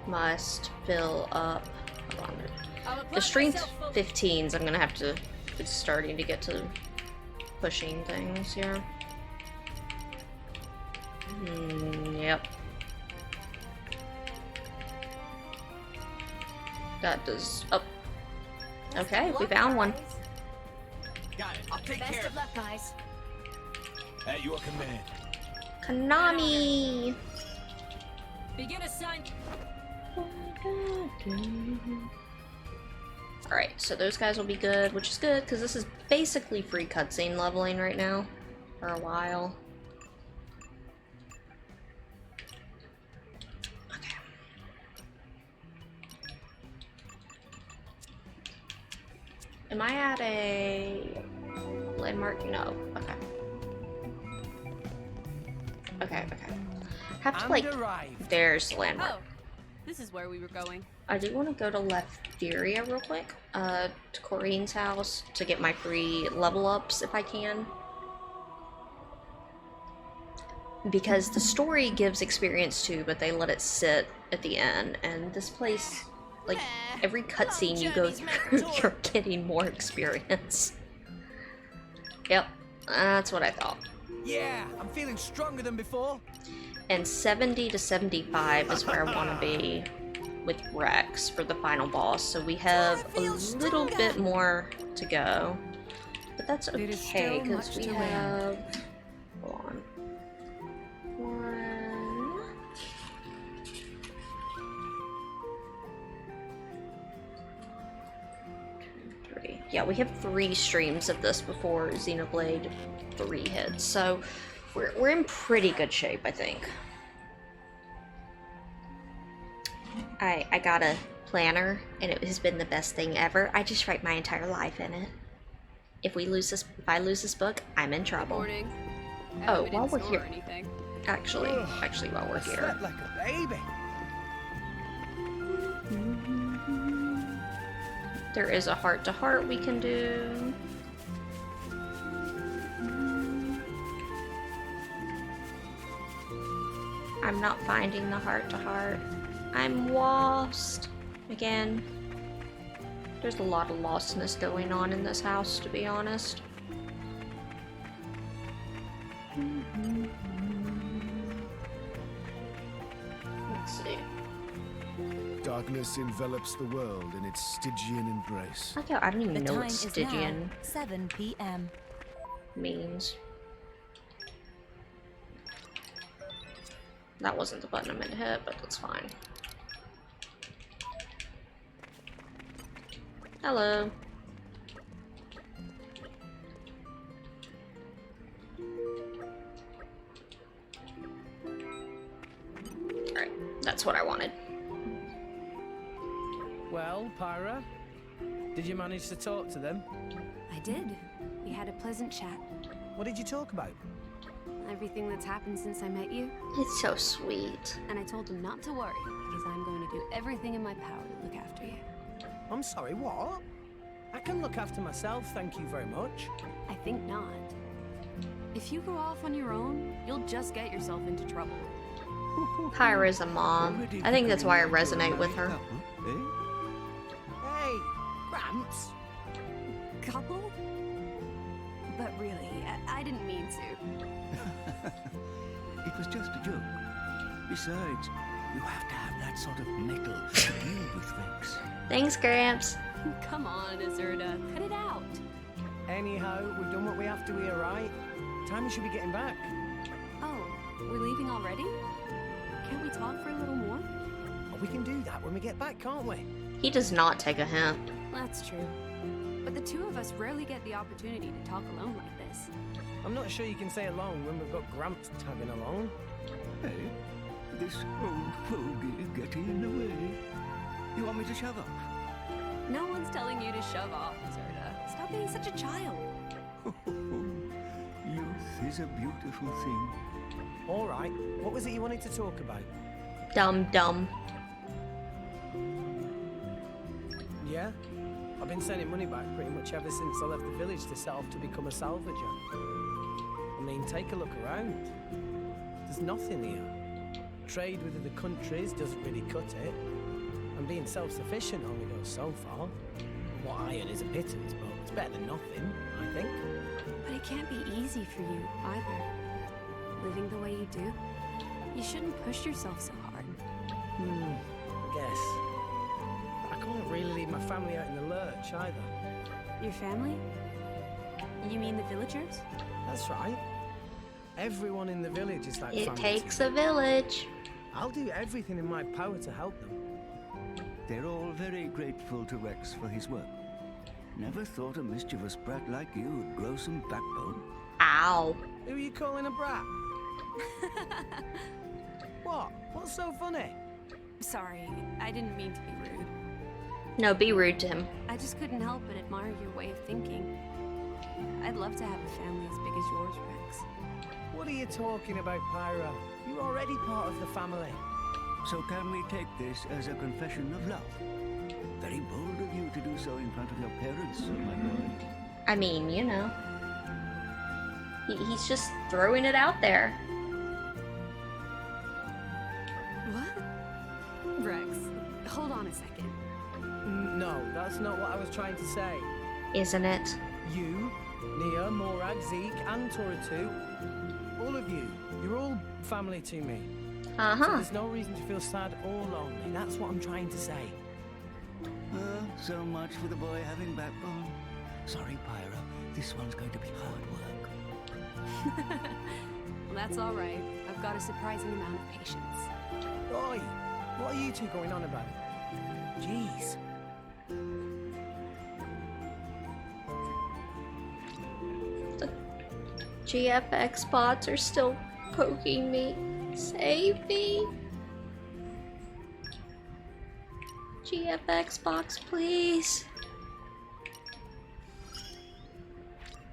Must fill up. Hold on. The strength 15s, I'm gonna have to. It's starting to get to pushing things here. Yep. That does. Oh. Okay, we found one. Got it. I'll take care. Best of luck, guys. At your command. Konami! Begin assign. Alright, so those guys will be good, which is good, because this is basically free cutscene leveling right now. For a while. Okay. Am I at a landmark? No. Okay. Okay. Have to like. There's the landmark. Oh, this is where we were going. I do want to go to Leftheria real quick. To Corinne's house to get my free level ups if I can. Because the story gives experience too, but they let it sit at the end. And this place, like, every cutscene you go through, you're getting more experience. Yep, that's what I thought. Yeah, I'm feeling stronger than before. And 70 to 75 is where I want to be with Rex for the final boss. So we have a little bit more to go. But that's okay, because we have... Hold on. 1... 2, 3. Yeah, we have 3 streams of this before Xenoblade 3 hits. So we're in pretty good shape, I think. I got a planner, and it has been the best thing ever. I just write my entire life in it. If I lose this book, I'm in trouble. Morning. Oh, while we're here, actually, while we're here, Slept like a baby. there is a heart-to-heart we can do. I'm not finding the heart-to-heart. I'm lost again. There's a lot of lostness going on in this house, to be honest. Let's see. Darkness envelops the world in its Stygian embrace. I don't even know what Stygian 7 p.m. means. That wasn't the button I meant to hit, but that's fine. Hello. Alright, that's what I wanted. Well, Pyra, did you manage to talk to them? I did. We had a pleasant chat. What did you talk about? Everything that's happened since I met you. It's so sweet. And I told him not to worry, because I'm going to do everything in my power to look after you. I'm sorry, what? I can look after myself, thank you very much. I think not. If you go off on your own, you'll just get yourself into trouble. Pyra's a mom. I think that's why I resonate with her. Hey, Gramps. Couple? But really, I didn't mean to. It was just a joke. Besides, you have to have that sort of metal to deal with Rex. Thanks, Gramps. Come on, Azurda, cut it out. Anyhow, we've done what we have to here, right? Time we should be getting back. Oh, we're leaving already? Can't we talk for a little more? Oh, we can do that when we get back, can't we? He does not take a hint. That's true. But the two of us rarely get the opportunity to talk alone like this. I'm not sure you can say alone when we've got Gramps tagging along. Hey, this old fogey is getting in the way. You want me to shove off? No one's telling you to shove off, Azurda. Stop being such a child. Youth is a beautiful thing. All right, what was it you wanted to talk about? Dumb. Yeah? I've been sending money back pretty much ever since I left the village to set off to become a salvager. I mean, take a look around. There's nothing here. Trade with other countries doesn't really cut it. And being self-sufficient only goes so far. What I earn is a pittance, but it's better than nothing, I think. But it can't be easy for you, either. Living the way you do. You shouldn't push yourself so hard. I guess. I can't really leave my family out in the lurch, either. Your family? You mean the villagers? That's right. Everyone in the village is like family. It takes a village. I'll do everything in my power to help them. They're all very grateful to Rex for his work. Never thought a mischievous brat like you would grow some backbone. Ow. Who are you calling a brat? What? What's so funny? Sorry, I didn't mean to be rude. No, be rude to him. I just couldn't help but admire your way of thinking. I'd love to have a family as big as yours, Rex. What are you talking about, Pyro? You're already part of the family. So can we take this as a confession of love? Very bold of you to do so in front of your parents, my boy. I mean, you know. He's just throwing it out there. What? Rex, hold on a second. No, that's not what I was trying to say. Isn't it? You, Nia, Morag, Zeke, and Tora2, all of you, you're all family to me. So there's no reason to feel sad or lonely. That's what I'm trying to say. So much for the boy having backbone. Sorry, Pyro. This one's going to be hard work. Well, that's all right. I've got a surprising amount of patience. Oi! What are you two going on about? Jeez. The GFX bots are still poking me. Save me. GFX box, please.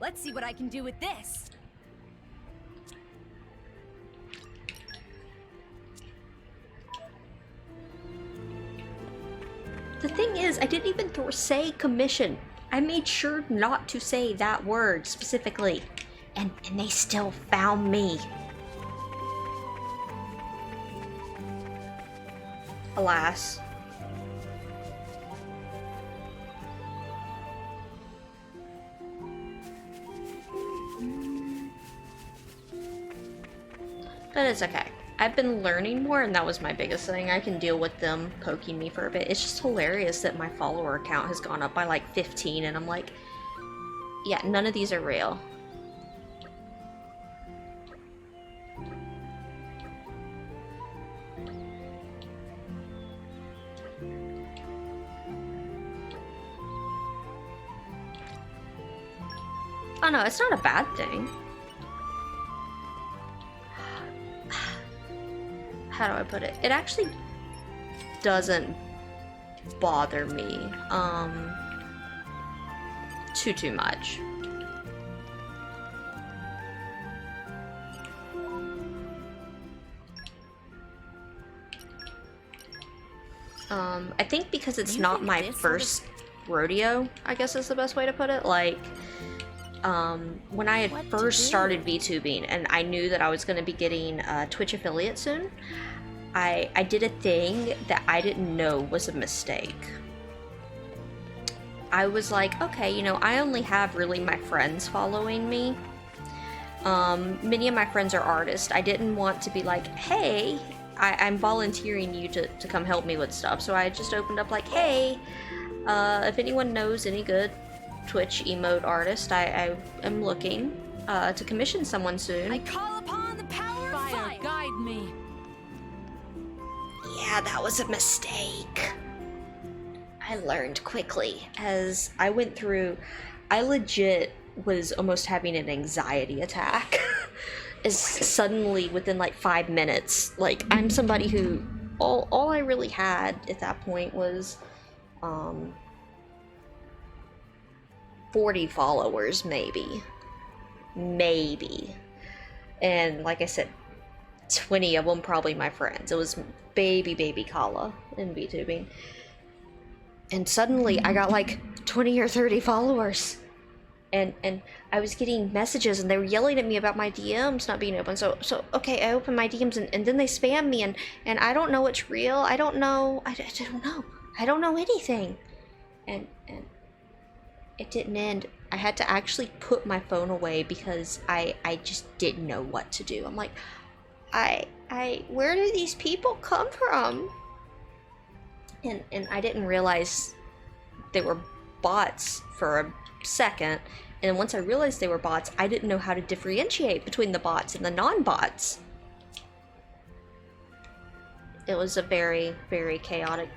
Let's see what I can do with this. The thing is, I didn't even say commission. I made sure not to say that word specifically. And they still found me. Alas. But it's okay. I've been learning more, and that was my biggest thing. I can deal with them poking me for a bit. It's just hilarious that my follower count has gone up by like 15, and I'm like, yeah, none of these are real. Oh no, it's not a bad thing. How do I put it? It actually doesn't bother me too much. I think because it's not my first rodeo, I guess is the best way to put it. Like, when I had first started VTubing and I knew that I was going to be getting a Twitch affiliate soon, I did a thing that I didn't know was a mistake. I was like, okay, you know, I only have really my friends following me. Many of my friends are artists. I didn't want to be like, hey, I'm volunteering you to come help me with stuff. So I just opened up like, hey, if anyone knows any good Twitch emote artist, I am looking to commission someone soon. I call upon the power of fire. Guide me. Yeah, that was a mistake. I learned quickly as I went through. I legit was almost having an anxiety attack. Is suddenly within like 5 minutes. Like, I'm somebody who all I really had at that point was 40 followers, maybe. And like I said, 20 of them probably my friends. It was baby Kala in VTubing. And suddenly I got like 20 or 30 followers. And I was getting messages and they were yelling at me about my DMs not being open. So okay, I opened my DMs and then they spam me and I don't know what's real. I don't know. I don't know anything. And it didn't end. I had to actually put my phone away because I just didn't know what to do. I'm like, where do these people come from? And I didn't realize they were bots for a second. And then once I realized they were bots, I didn't know how to differentiate between the bots and the non-bots. It was a very, very chaotic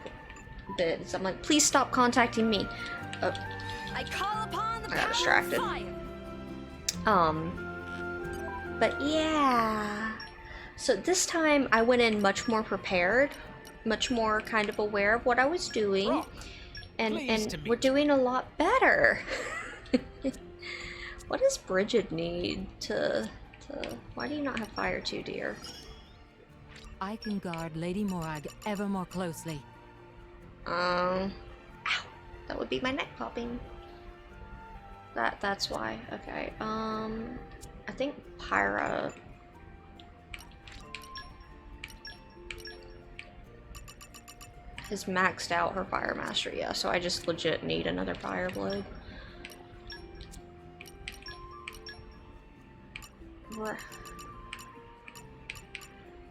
bit. So I'm like, please stop contacting me. I call upon the I got distracted. But yeah. So this time I went in much more prepared, much more kind of aware of what I was doing, and we're doing a lot better. What does Bridget need to... Why do you not have fire too, dear? I can guard Lady Morag ever more closely. Ow. That would be my neck popping. That's why. Okay. I think Pyra... has maxed out her fire mastery, yeah, so I just legit need another fire blade.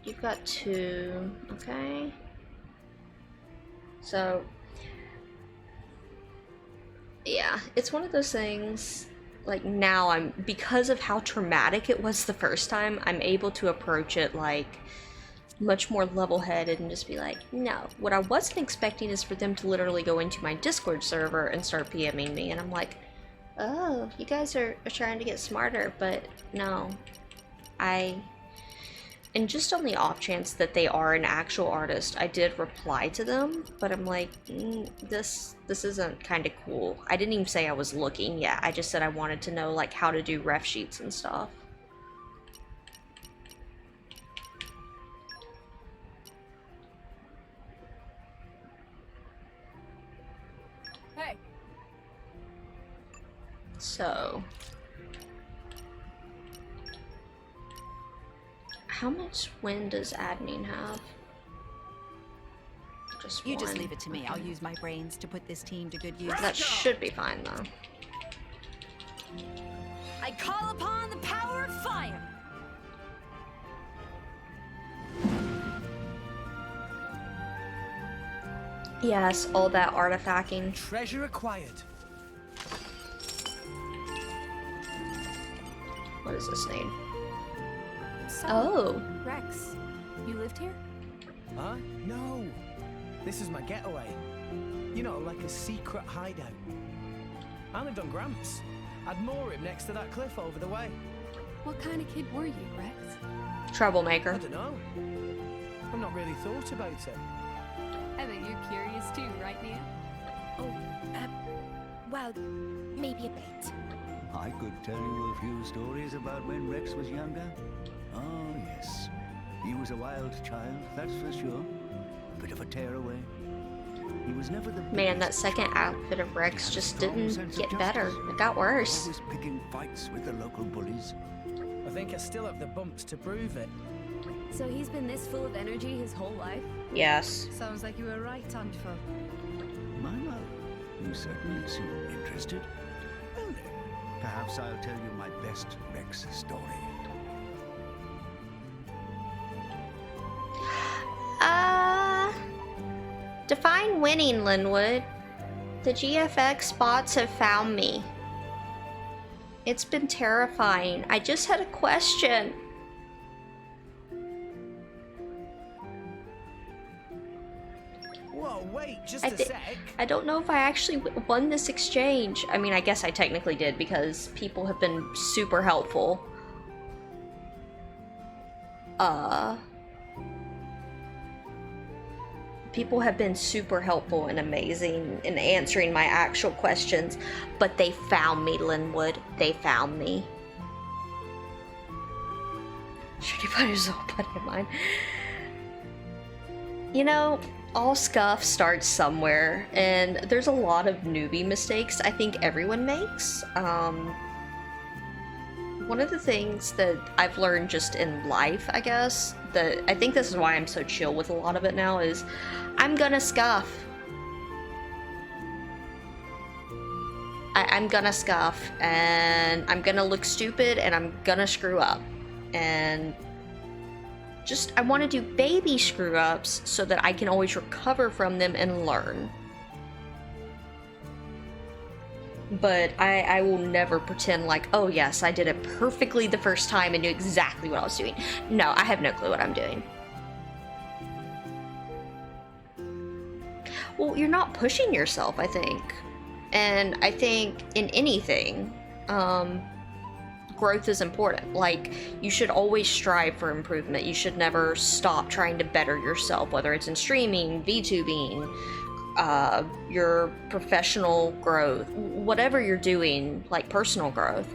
You've got 2, okay. So, yeah, it's one of those things, like now because of how traumatic it was the first time, I'm able to approach it like much more level-headed and just be like, no. What I wasn't expecting is for them to literally go into my Discord server and start PMing me, and I'm like, oh, you guys are trying to get smarter, but no. And just on the off chance that they are an actual artist, I did reply to them, but I'm like, this isn't kind of cool. I didn't even say I was looking yet, I just said I wanted to know like how to do ref sheets and stuff. Hey. So, how much wind does Adnine have? Just You one. just leave it to me. Okay. I'll use my brains to put this team to good use. That should be fine though. I call upon the power of fire. Yes, all that artifacting. Treasure acquired. What is this name? So, Oh. Rex, you lived here? Huh? No. This is my getaway. You know, like a secret hideout. I lived on Gramps. I'd moor him next to that cliff over the way. What kind of kid were you, Rex? Troublemaker. I don't know. I've not really thought about it. I bet you're curious too, right, Nia? Oh, well, maybe a bit. I could tell you a few stories about when Rex was younger. Oh, yes. He was a wild child, that's for sure. A bit of a tearaway. He was never the Man, that second outfit of Rex just didn't get better. It got worse. Always picking fights with the local bullies. I think I still have the bumps to prove it. So he's been this full of energy his whole life? Yes. Sounds like you were right, Antful. My love, you certainly seem interested. Well then, perhaps I'll tell you my best Rex story. Define winning, Linwood. The GFX bots have found me. It's been terrifying. I just had a question. Whoa, wait, just a sec. I don't know if I actually won this exchange. I mean, I guess I technically did because people have been super helpful. People have been super helpful and amazing in answering my actual questions, but they found me, Linwood. They found me. Shitty Butters all put in mine. You know, all scuff starts somewhere, and there's a lot of newbie mistakes I think everyone makes. One of the things that I've learned just in life, I guess, that I think this is why I'm so chill with a lot of it now, is I'm gonna scuff. I'm gonna scuff, and I'm gonna look stupid, and I'm gonna screw up. And just, I want to do baby screw-ups so that I can always recover from them and learn. But I will never pretend like, oh yes, I did it perfectly the first time and knew exactly what I was doing. No, I have no clue what I'm doing. Well, you're not pushing yourself, I think. And I think in anything, growth is important. Like, you should always strive for improvement. You should never stop trying to better yourself, whether it's in streaming, VTubing, your professional growth, whatever you're doing, like personal growth.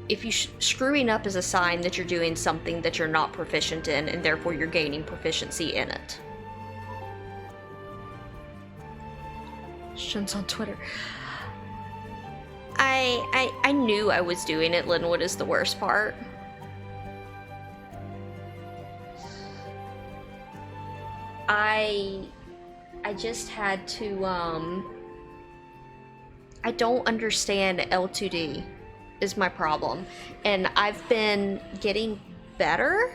if you screwing up is a sign that you're doing something that you're not proficient in, and therefore you're gaining proficiency in it. Shun's on Twitter. I knew I was doing it. Linwood is the worst part. I just had to, I don't understand L2D is my problem. And I've been getting better.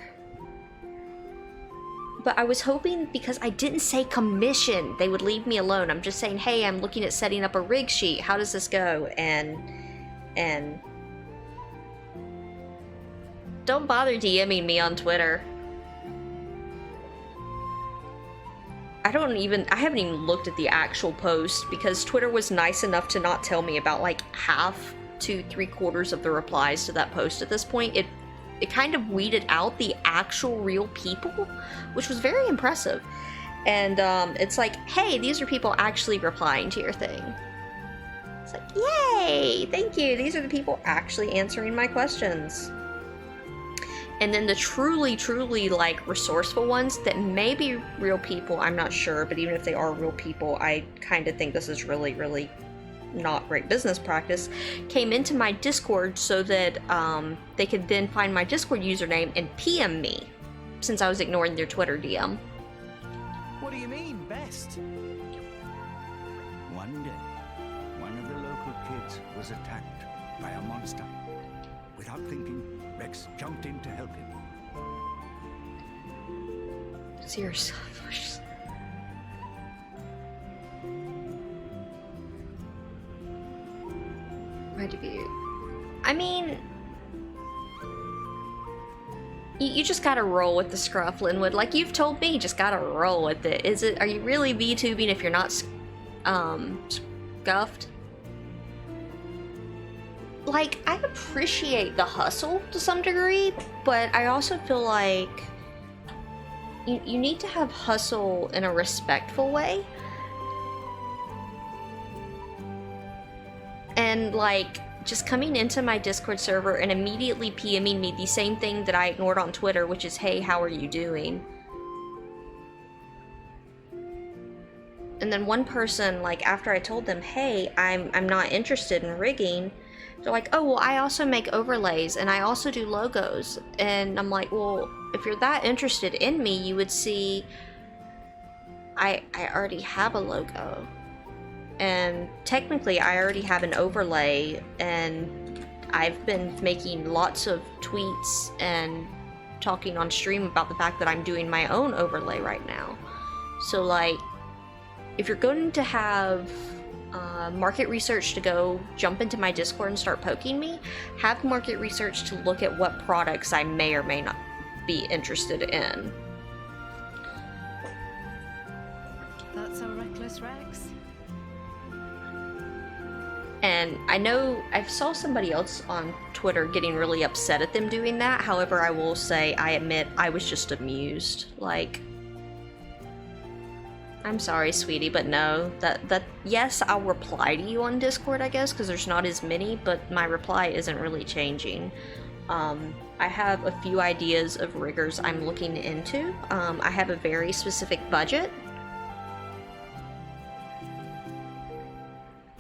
But I was hoping, because I didn't say commission, they would leave me alone. I'm just saying, hey, I'm looking at setting up a rig sheet. How does this go? And don't bother DMing me on Twitter. I haven't even looked at the actual post, because Twitter was nice enough to not tell me about like half to 3/4 of the replies to that post at this point. It kind of weeded out the actual real people, which was very impressive. And it's like, hey, these are people actually replying to your thing. It's like, yay, thank you. These are the people actually answering my questions. And then the truly, truly like resourceful ones that may be real people, I'm not sure, but even if they are real people, I kind of think this is really, really not great business practice, came into my Discord so that they could then find my Discord username and PM me, since I was ignoring their Twitter DM. What do you mean, best? One day, one of the local kids was attacked by a monster. Without thinking, Rex jumped in to help him. Seriously. My debut. I mean, you just gotta roll with the scruff, Linwood. Like you've told me, just gotta roll with it. Are you really VTubing if you're not scuffed? Like, I appreciate the hustle to some degree, but I also feel like you need to have hustle in a respectful way. And like, just coming into my Discord server and immediately PMing me the same thing that I ignored on Twitter, which is, hey, how are you doing? And then one person, like, after I told them, hey, I'm not interested in rigging, they're like, oh, well, I also make overlays and I also do logos. And I'm like, well, if you're that interested in me, you would see I already have a logo. And technically I already have an overlay, and I've been making lots of tweets and talking on stream about the fact that I'm doing my own overlay right now. So like, if you're going to have market research to go jump into my Discord and start poking me, have market research to look at what products I may or may not be interested in. That's a reckless Rex. And I know I saw somebody else on Twitter getting really upset at them doing that. However, I will say, I admit, I was just amused. Like, I'm sorry, sweetie, but no. Yes, I'll reply to you on Discord, I guess, because there's not as many, but my reply isn't really changing. I have a few ideas of riggers I'm looking into. I have a very specific budget.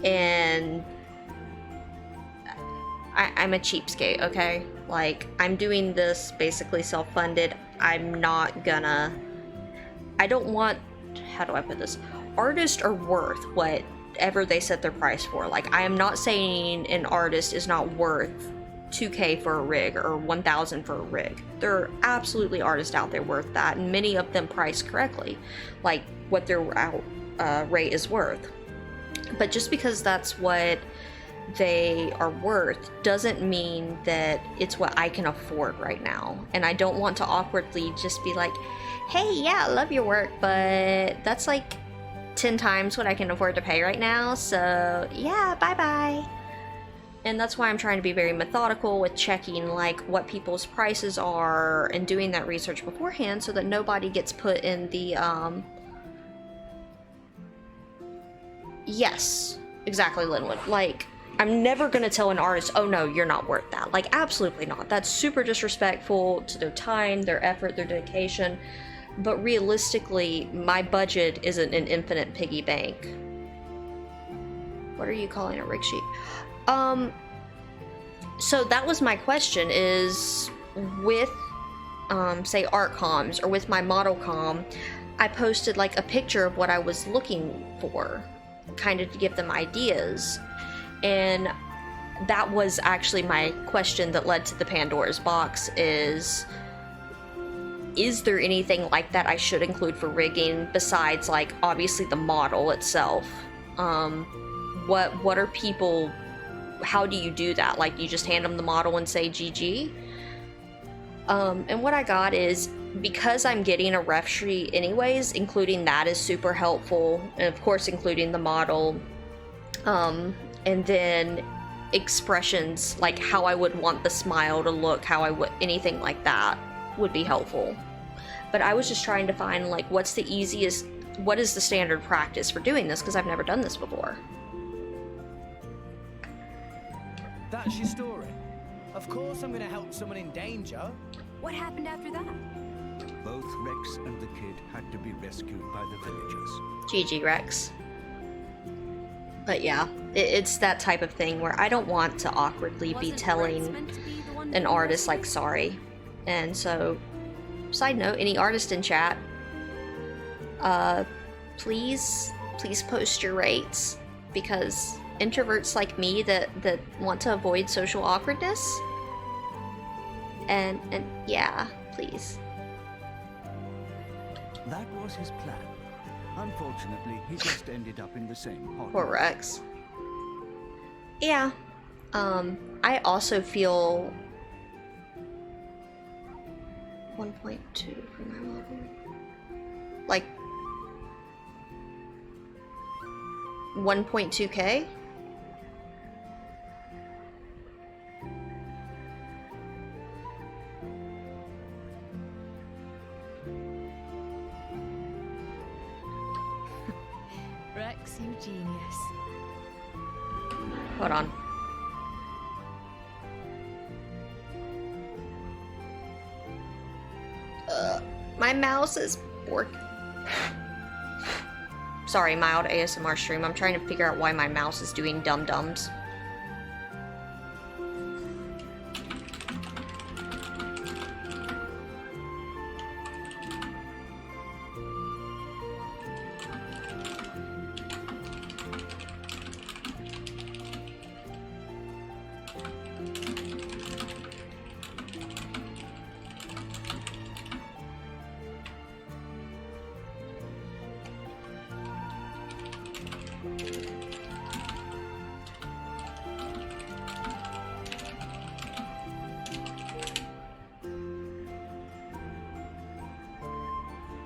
And I'm a cheapskate, okay? Like, I'm doing this basically self-funded. I'm not gonna... I don't want... How do I put this? Artists are worth whatever they set their price for. Like, I am not saying an artist is not worth $2K for a rig or $1,000 for a rig. There are absolutely artists out there worth that, and many of them price correctly, like what their rate is worth. But just because that's what they are worth doesn't mean that it's what I can afford right now. And I don't want to awkwardly just be like, hey, yeah, I love your work, but that's like 10 times what I can afford to pay right now, so yeah, bye-bye. And that's why I'm trying to be very methodical with checking like what people's prices are and doing that research beforehand so that nobody gets put in the yes, exactly, Linwood. Like, I'm never going to tell an artist, oh no, you're not worth that. Like, absolutely not. That's super disrespectful to their time, their effort, their dedication. But realistically, my budget isn't an infinite piggy bank. What are you calling a rig sheet? So that was my question, is with, say, art comms or with my model comm, I posted like a picture of what I was looking for, kind of to give them ideas. And that was actually my question that led to the Pandora's box, is there anything like that I should include for rigging besides, like, obviously the model itself? What are people, how do you do that? Like, you just hand them the model and say GG? And what I got is, because I'm getting a ref sheet anyways, including that is super helpful, and of course including the model, and then expressions, like how I would want the smile to look, how I would, anything like that would be helpful. But I was just trying to find, like, what's the easiest, what is the standard practice for doing this, because I've never done this before. That's your story? Of course I'm gonna help someone in danger. What happened after that? Both Rex and the kid had to be rescued by the villagers. GG, Rex. But yeah, it's that type of thing where I don't want to awkwardly be telling an artist, like, sorry. And so, side note, any artist in chat, please post your rates, because introverts like me that want to avoid social awkwardness, and yeah, please. That was his plan. Unfortunately, he just ended up in the same pot. Poor Rex. Yeah. I also feel 1.2 for my model. Like 1.2K? Rex, you genius. Hold on. My mouse is working. Sorry, mild ASMR stream. I'm trying to figure out why my mouse is doing dum-dums.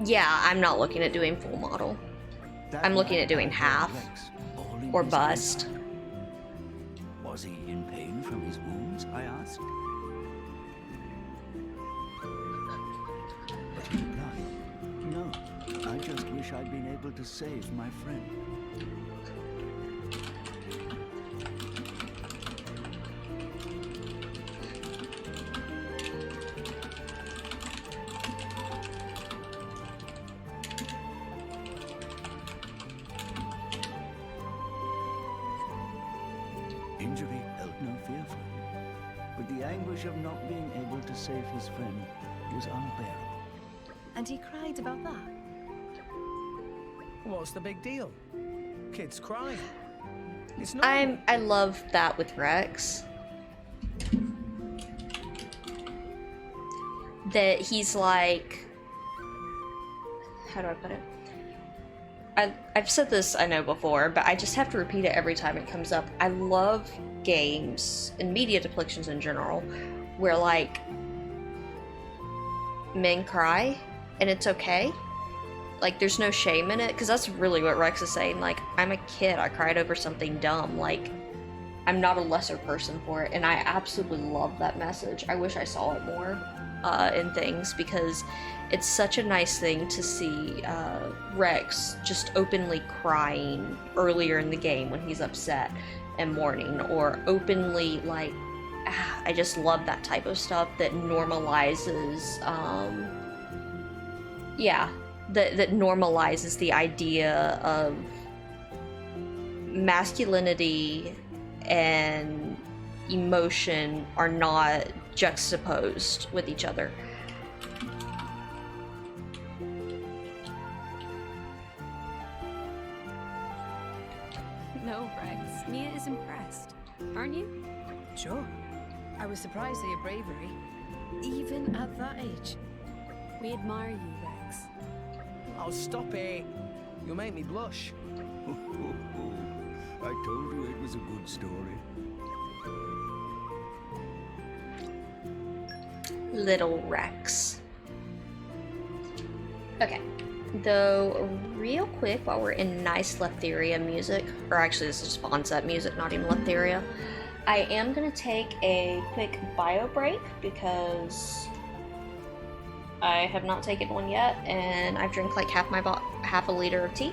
Yeah, I'm not looking at doing full model. I'm looking at doing half or bust. Was he in pain from his wounds? I asked. But he replied, no, I just wish I'd been able to save my friend. Injury held no fear for him, but the anguish of not being able to save his friend was unbearable. And he cried about that? What's the big deal? Kids cry. It's not. I love that with Rex. That he's like, how do I put it? I've said this, I know, before, but I just have to repeat it every time it comes up. I love games and media depictions in general where, like, men cry and it's okay. Like, there's no shame in it, because that's really what Rex is saying. Like, I'm a kid, I cried over something dumb. Like, I'm not a lesser person for it, and I absolutely love that message. I wish I saw it more in things, because it's such a nice thing to see Rex just openly crying earlier in the game when he's upset. and mourning, or openly, like, I just love that type of stuff that normalizes, yeah, that normalizes the idea of masculinity and emotion are not juxtaposed with each other. No, Rex. Mia is impressed. Aren't you? Sure. I was surprised at your bravery, even at that age. We admire you, Rex. Oh, stop it. You'll make me blush. I told you it was a good story. Little Rex. Okay. Though, real quick, while we're in nice Letheria music, or actually this is Onset music, not even Letheria, I am going to take a quick bio break because I have not taken one yet, and I've drank like half a liter of tea.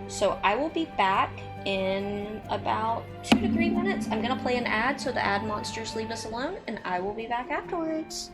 So I will be back in about 2 to 3 minutes. I'm going to play an ad so the ad monsters leave us alone, and I will be back afterwards.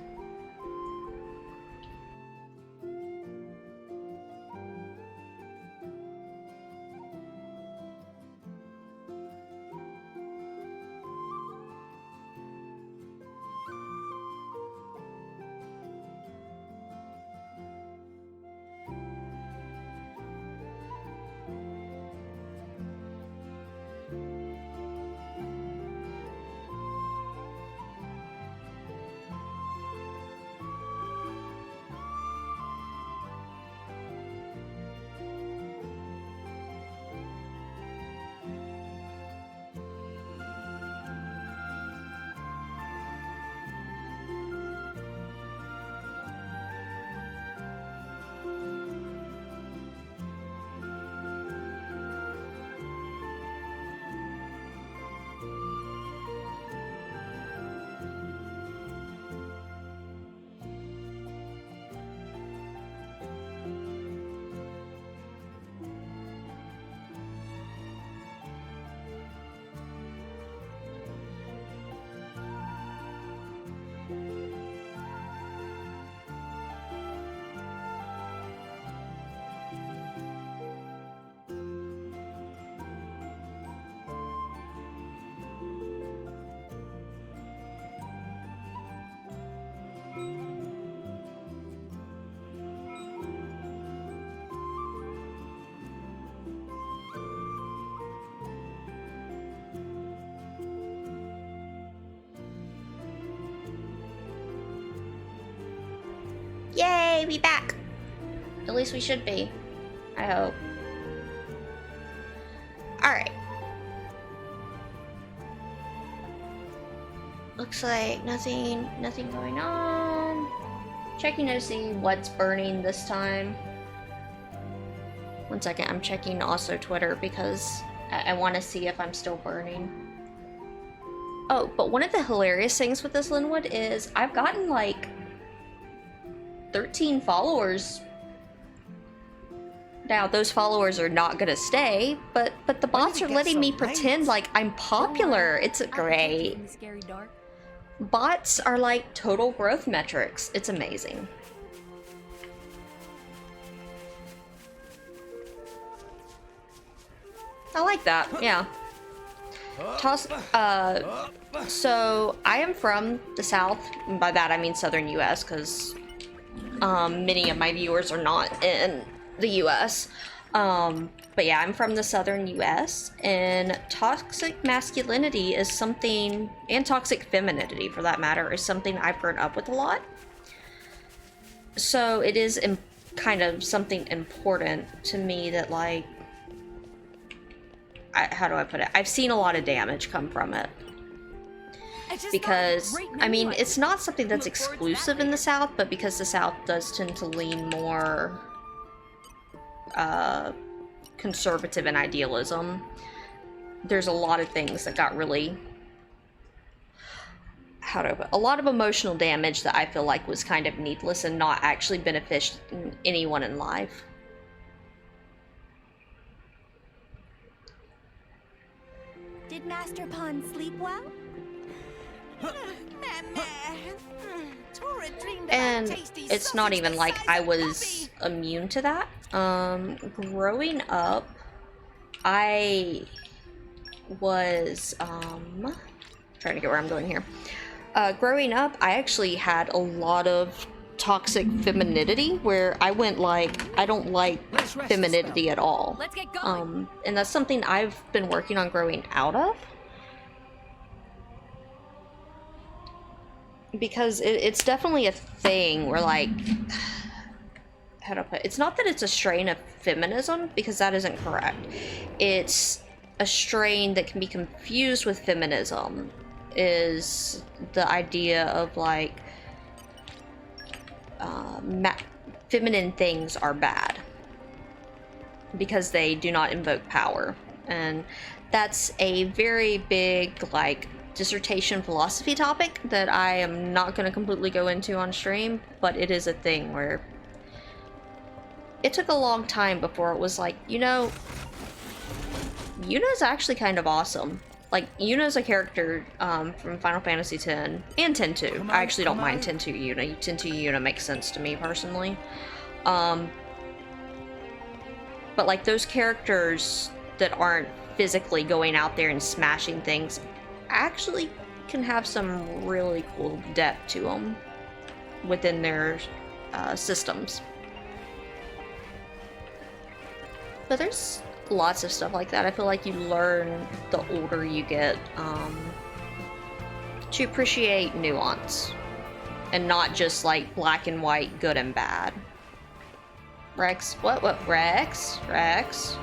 Yay, we back! At least we should be. I hope. Alright. Looks like nothing going on. Checking to see what's burning this time. 1 second, I'm checking also Twitter because I want to see if I'm still burning. Oh, but one of the hilarious things with this Linwood is I've gotten like 13 followers. Now, those followers are not gonna stay, but the bots are letting me pretend like I'm popular. It's great. Bots are like total growth metrics. It's amazing. I like that, yeah. So I am from the South, and by that I mean Southern US, because many of my viewers are not in the US. But yeah, I'm from the Southern US, and toxic masculinity is something, and toxic femininity for that matter, is something I've grown up with a lot. So it is kind of something important to me that, like, how do I put it? I've seen a lot of damage come from it. Because, I mean, it's not something that's exclusive in the South, but because the South does tend to lean more conservative in idealism, there's a lot of things that got really, how do I put it? A lot of emotional damage that I feel like was kind of needless and not actually beneficial to anyone in life. Did Master Pond sleep well? Tora dreamed about And tasty it's not sausage even the like size I of was immune to that. Growing up, I was, trying to get where I'm going here. Growing up, I actually had a lot of toxic femininity where I went like, I don't like femininity at all. Let's get going. And that's something I've been working on growing out of. Because it's definitely a thing where, like, how do I put it? It's not that it's a strain of feminism, because that isn't correct. It's a strain that can be confused with feminism, is the idea of, like, feminine things are bad because they do not invoke power. And that's a very big, like, dissertation philosophy topic that I am not going to completely go into on stream, but it is a thing where it took a long time before it was like, you know, Yuna's actually kind of awesome. Like, Yuna's a character from Final Fantasy X and X-2. I actually don't mind X-2 Yuna. X-2 Yuna makes sense to me personally. But like, those characters that aren't physically going out there and smashing things actually can have some really cool depth to them within their systems. But there's lots of stuff like that. I feel like you learn the older you get to appreciate nuance and not just like black and white, good and bad. Rex, what, Rex? Rex?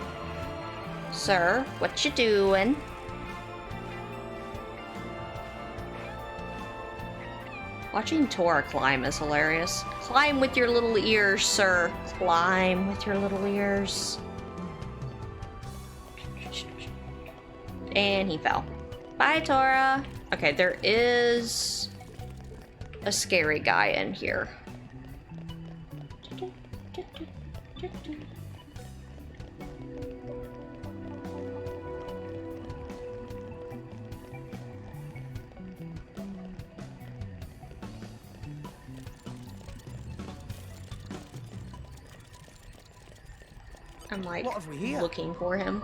Sir, what you doing? Watching Tora climb is hilarious. Climb with your little ears, sir. Climb with your little ears. And he fell. Bye, Tora. Okay, there is a scary guy in here. I'm like looking for him.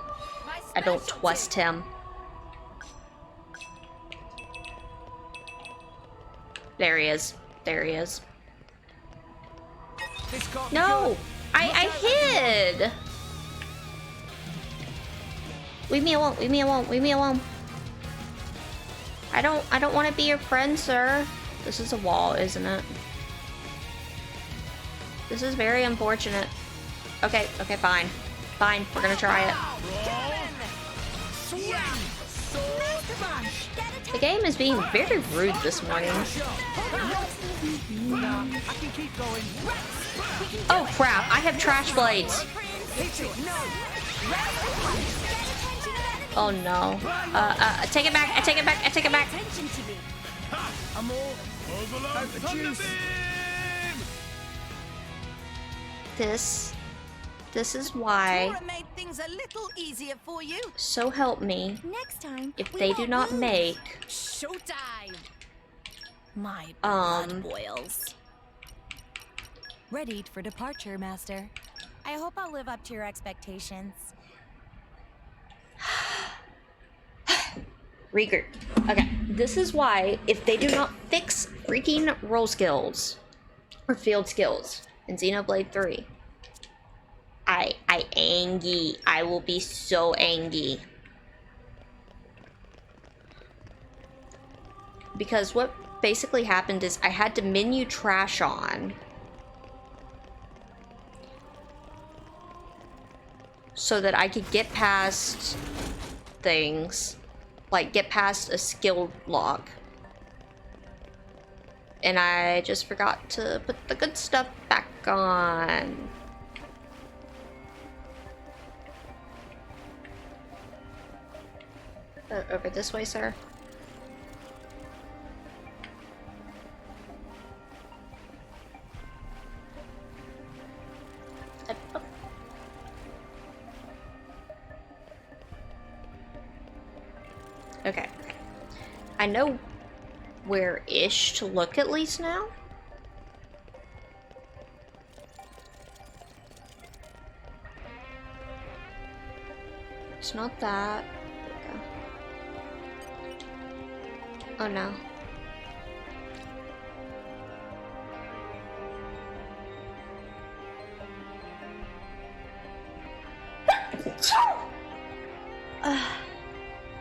I don't trust him. There he is. There he is. No! I hid! Leave me alone, leave me alone, leave me alone. I don't want to be your friend, sir. This is a wall, isn't it? This is very unfortunate. Okay, okay, fine. Fine, we're gonna try it. The game is being very rude this morning. Oh crap, I have trash blades. Oh no. Take it back, I take it back, I take it back. I'm all overload the juice. This is why. Tora made things a little easier for you. So help me. Next time, if they do not make showtime. My blood boils. Ready for departure, Master. I hope I'll live up to your expectations. Rieger. Okay, this is why if they do not fix freaking roll skills or field skills in Xenoblade 3, I angry. I will be so angry. Because what basically happened is I had to menu trash on so that I could get past things, like get past a skill lock. And I just forgot to put the good stuff back on. Over this way, sir. Okay. I know where-ish to look at least now. It's not that. Oh no.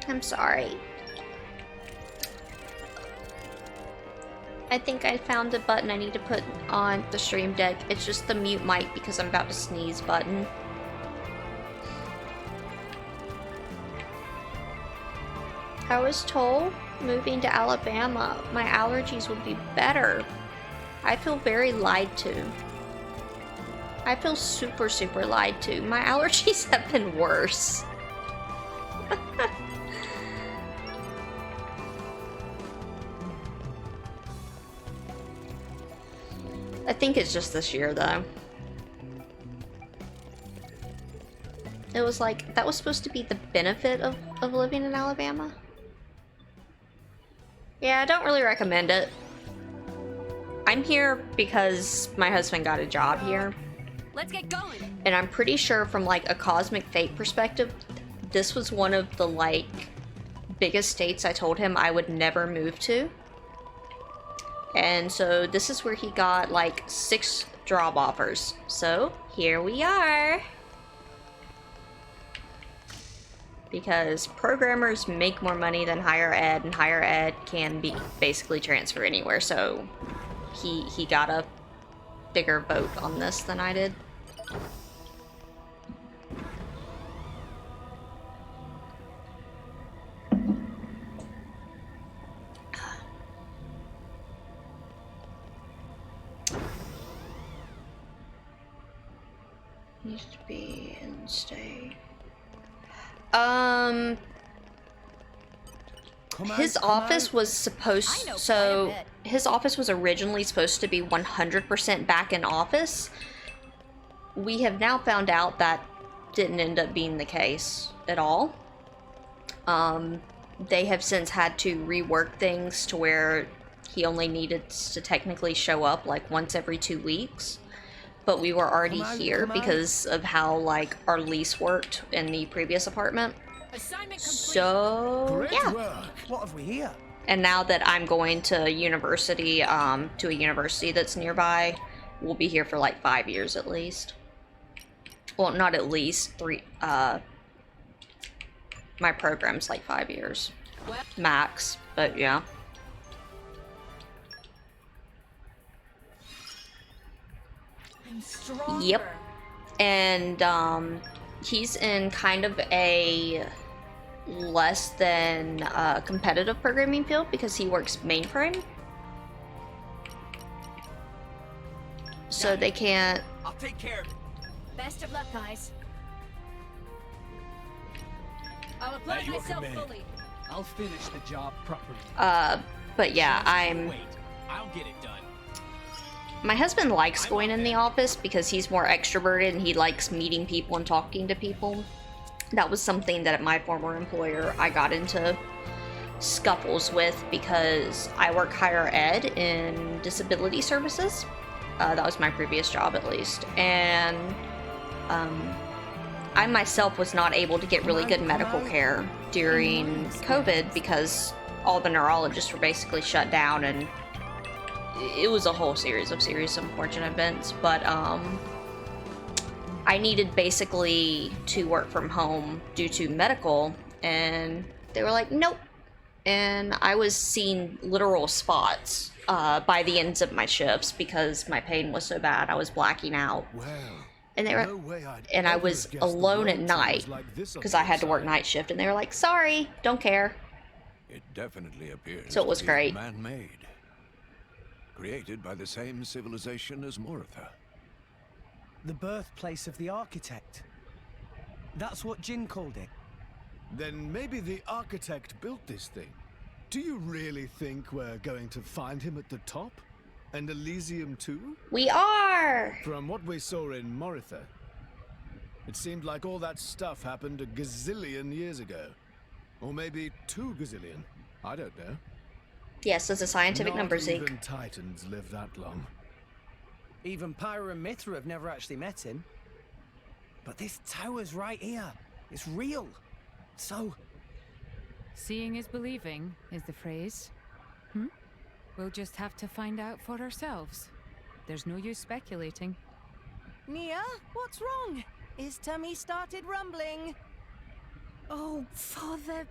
I'm sorry. I think I found a button I need to put on the stream deck. It's just the mute mic because I'm about to sneeze button. I was told moving to Alabama, my allergies would be better. I feel very lied to. I feel super, super lied to. My allergies have been worse. I think it's just this year, though. It was like, that was supposed to be the benefit of living in Alabama. Yeah, I don't really recommend it. I'm here because my husband got a job here. Let's get going. And I'm pretty sure from like a cosmic fate perspective, this was one of the like biggest states I told him I would never move to. And so this is where he got like 6 job offers. So here we are. Because programmers make more money than higher ed, and higher ed can be basically transfer anywhere. So he got a bigger vote on this than I did. Needs to be in state. His office was supposed, so his office was originally supposed to be 100% back in office. We have now found out that didn't end up being the case at all. They have since had to rework things to where he only needed to technically show up like once every 2 weeks. But we were already here because of how like our lease worked in the previous apartment. So yeah. What have we here? And now that I'm going to university, to a university that's nearby, we'll be here for like 5 years at least. Well, not at least 3. My program's like 5 years max, but yeah. Yep. And he's in kind of a less than competitive programming field because he works mainframe. So they can't. I'll take care of it. Best of luck, guys. I'll apply myself fully. I'll finish the job properly. But yeah, Wait, I'll get it done. My husband likes going in the office because he's more extroverted and he likes meeting people and talking to people. That was something that at my former employer I got into scuffles with because I work higher ed in disability services. That was my previous job at least. And I myself was not able to get really good medical care during COVID because all the neurologists were basically shut down, and it was a whole series of serious unfortunate events. But I needed basically to work from home due to medical, and they were like, nope. And I was seeing literal spots by the ends of my shifts because my pain was so bad. I was blacking out. And they were, and I was alone at night because I had to work night shift, and they were like, sorry, don't care. It definitely appears so it was to be great. Man-made, created by the same civilization as Moritha. The birthplace of the architect. That's what Jin called it. Then maybe the architect built this thing. Do you really think we're going to find him at the top? And Elysium too? We are! From what we saw in Moritha, it seemed like all that stuff happened a gazillion years ago. Or maybe 2 gazillion. I don't know. Yes, there's a scientific number, Zeke. Not even Titans live that long. Even Pyra and Mithra have never actually met him. But this tower's right here. It's real. So... Seeing is believing, is the phrase. We'll just have to find out for ourselves. There's no use speculating. Nia, what's wrong? His tummy started rumbling. Oh, Father.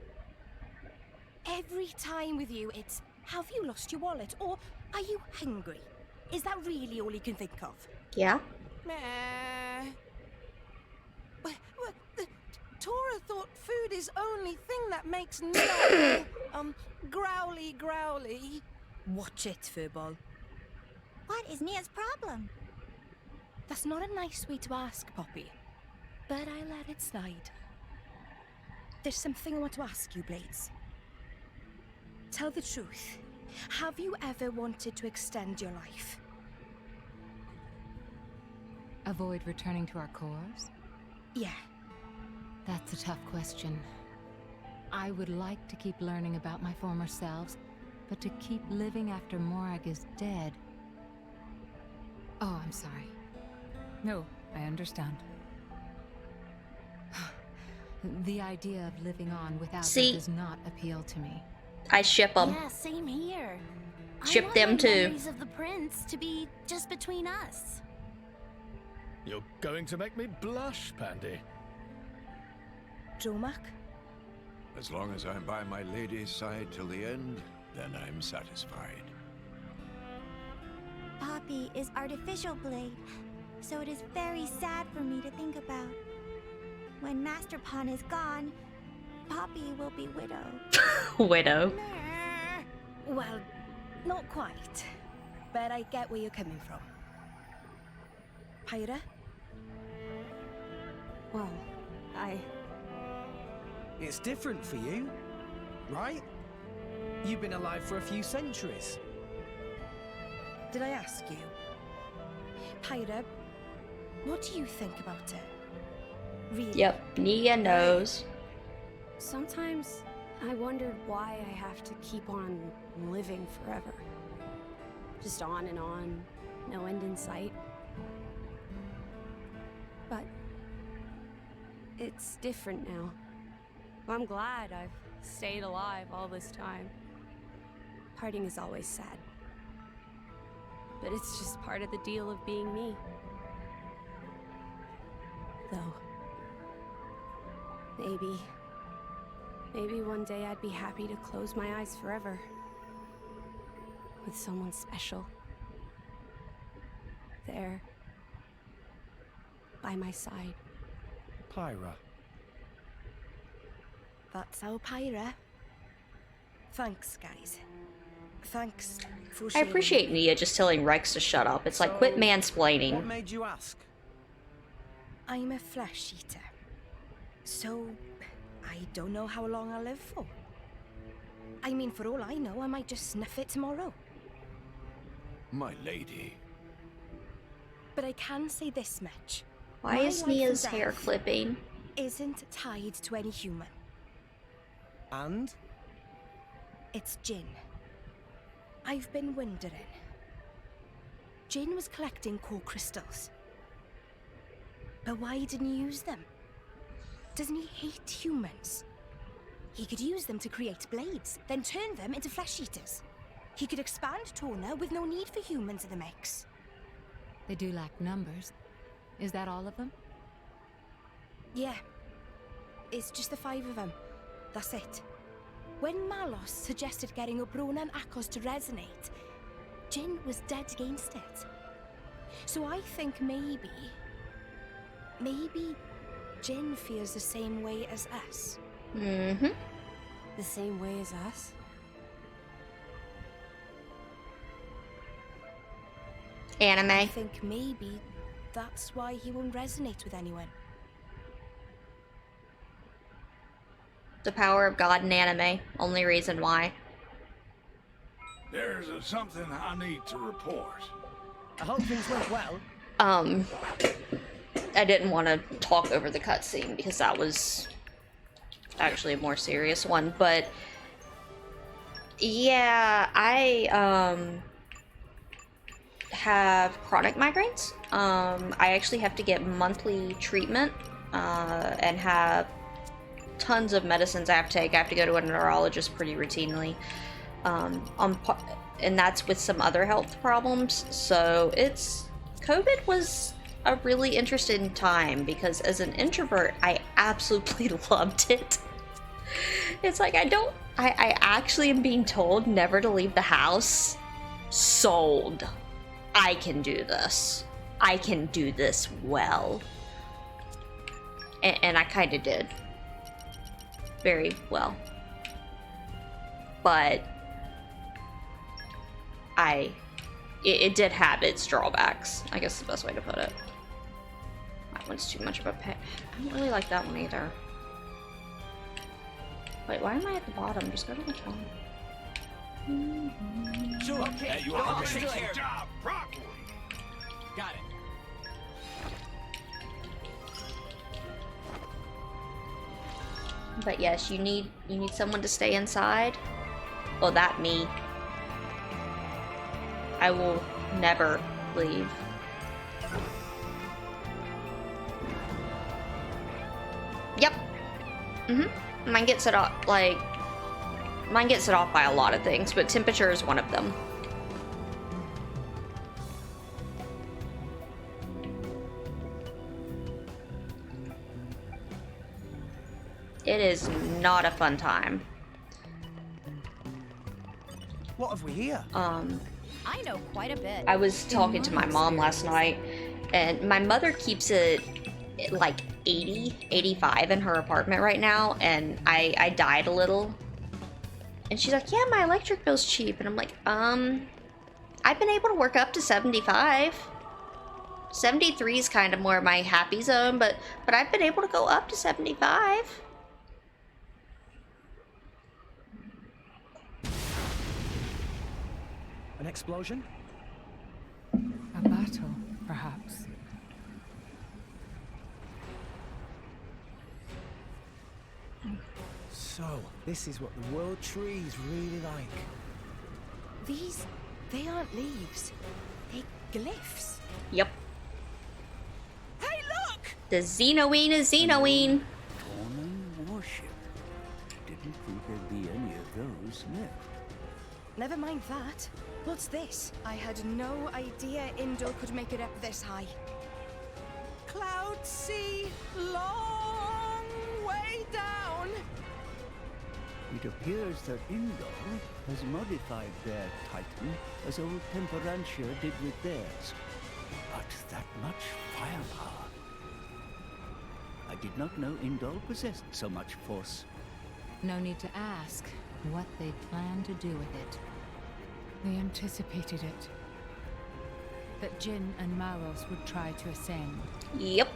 Every time with you, it's, have you lost your wallet? Or are you hungry? Is that really all you can think of? Yeah. Meh. Tora thought food is only thing that makes Nia growly. Watch it, Furball. What is Nia's problem? That's not a nice way to ask, Poppy. But I let it slide. There's something I want to ask you, Blades. Tell the truth. Have you ever wanted to extend your life? Avoid returning to our cores? Yeah. That's a tough question. I would like to keep learning about my former selves, but to keep living after Morag is dead... Oh, I'm sorry. No, I understand. The idea of living on without See? it does not appeal to me. I ship them. Yeah, same here. Ship I want them my too. memories of the prince to be just between us. You're going to make me blush, Pandy. Jomak? As long as I'm by my lady's side till the end, then I'm satisfied. Poppy is artificial blade, so it is very sad for me to think about. When Master Pawn is gone, Poppy will be widow. Widow. Well, not quite. But I get where you're coming from. Pyra? Well, It's different for you, right? You've been alive for a few centuries. Did I ask you? Pyra, what do you think about it? Really? Yep, Nia knows. Sometimes I wondered why I have to keep on living forever. Just on and on, no end in sight. But it's different now. I'm glad I've stayed alive all this time. Parting is always sad. But it's just part of the deal of being me. Though, maybe one day I'd be happy to close my eyes forever. With someone special. There. By my side. Pyra. That's how Pyra. Thanks, guys. Thanks for I sharing. appreciate Nia just telling Rex to shut up. It's like, quit mansplaining. What made you ask? I'm a flesh eater. So, I don't know how long I'll live for. I mean, for all I know, I might just snuff it tomorrow. My lady. But I can say this much. Why My is life Nia's and hair death clipping? Isn't tied to any human. And? It's Jin. I've been wondering. Jin was collecting core crystals. But why didn't he use them? Doesn't he hate humans? He could use them to create blades, then turn them into flesh eaters. He could expand Torna with no need for humans in the mix. They do lack numbers. Is that all of them? Yeah. It's just the 5 of them. That's it. When Malos suggested getting Obrona and Akos to resonate, Jin was dead against it. So I think maybe Jin feels the same way as us. Mm-hmm. The same way as us? Anime. I think maybe that's why he won't resonate with anyone. The power of God in anime. Only reason why. There's something I need to report. I hope things went well. I didn't want to talk over the cutscene because that was actually a more serious one, but yeah, I have chronic migraines. I actually have to get monthly treatment and have tons of medicines I have to take. I have to go to a neurologist pretty routinely. And that's with some other health problems. So COVID was a really interesting time because as an introvert, I absolutely loved it. It's like I actually am being told never to leave the house. Sold. I can do this. I can do this well. And I kind of did. Very well. But it did have its drawbacks, I guess is the best way to put it. That one's too much of a pain. I don't really like that one either. Wait, why am I at the bottom? Just go to the top. Sure. Okay, you are a great job, properly. Got it. But yes, you need someone to stay inside. Well, that me. I will never leave. Yep. Mine gets it off, like, mine gets it off by a lot of things, but temperature is one of them. It is not a fun time. What have we here? I know quite a bit. I was talking to my mom last night, and my mother keeps it like 80, 85 in her apartment right now, and I died a little. And she's like, yeah, my electric bill's cheap. And I'm like, I've been able to work up to 75. 73 is kind of more my happy zone, but I've been able to go up to 75. An explosion? A battle, perhaps. So, this is what the world trees really like. These, they aren't leaves. They're glyphs. Yep. Hey, look! The Xenoine is Xenoine. Tormen warship. Didn't think there'd be any of those left. Never mind that. What's this? I had no idea Indor could make it up this high. Cloud sea, long way down. It appears that Indor has modified their Titan as old Temperantia did with theirs. But that much firepower. I did not know Indor possessed so much force. No need to ask what they plan to do with it. They anticipated it. That Jin and Malos would try to ascend. Yep.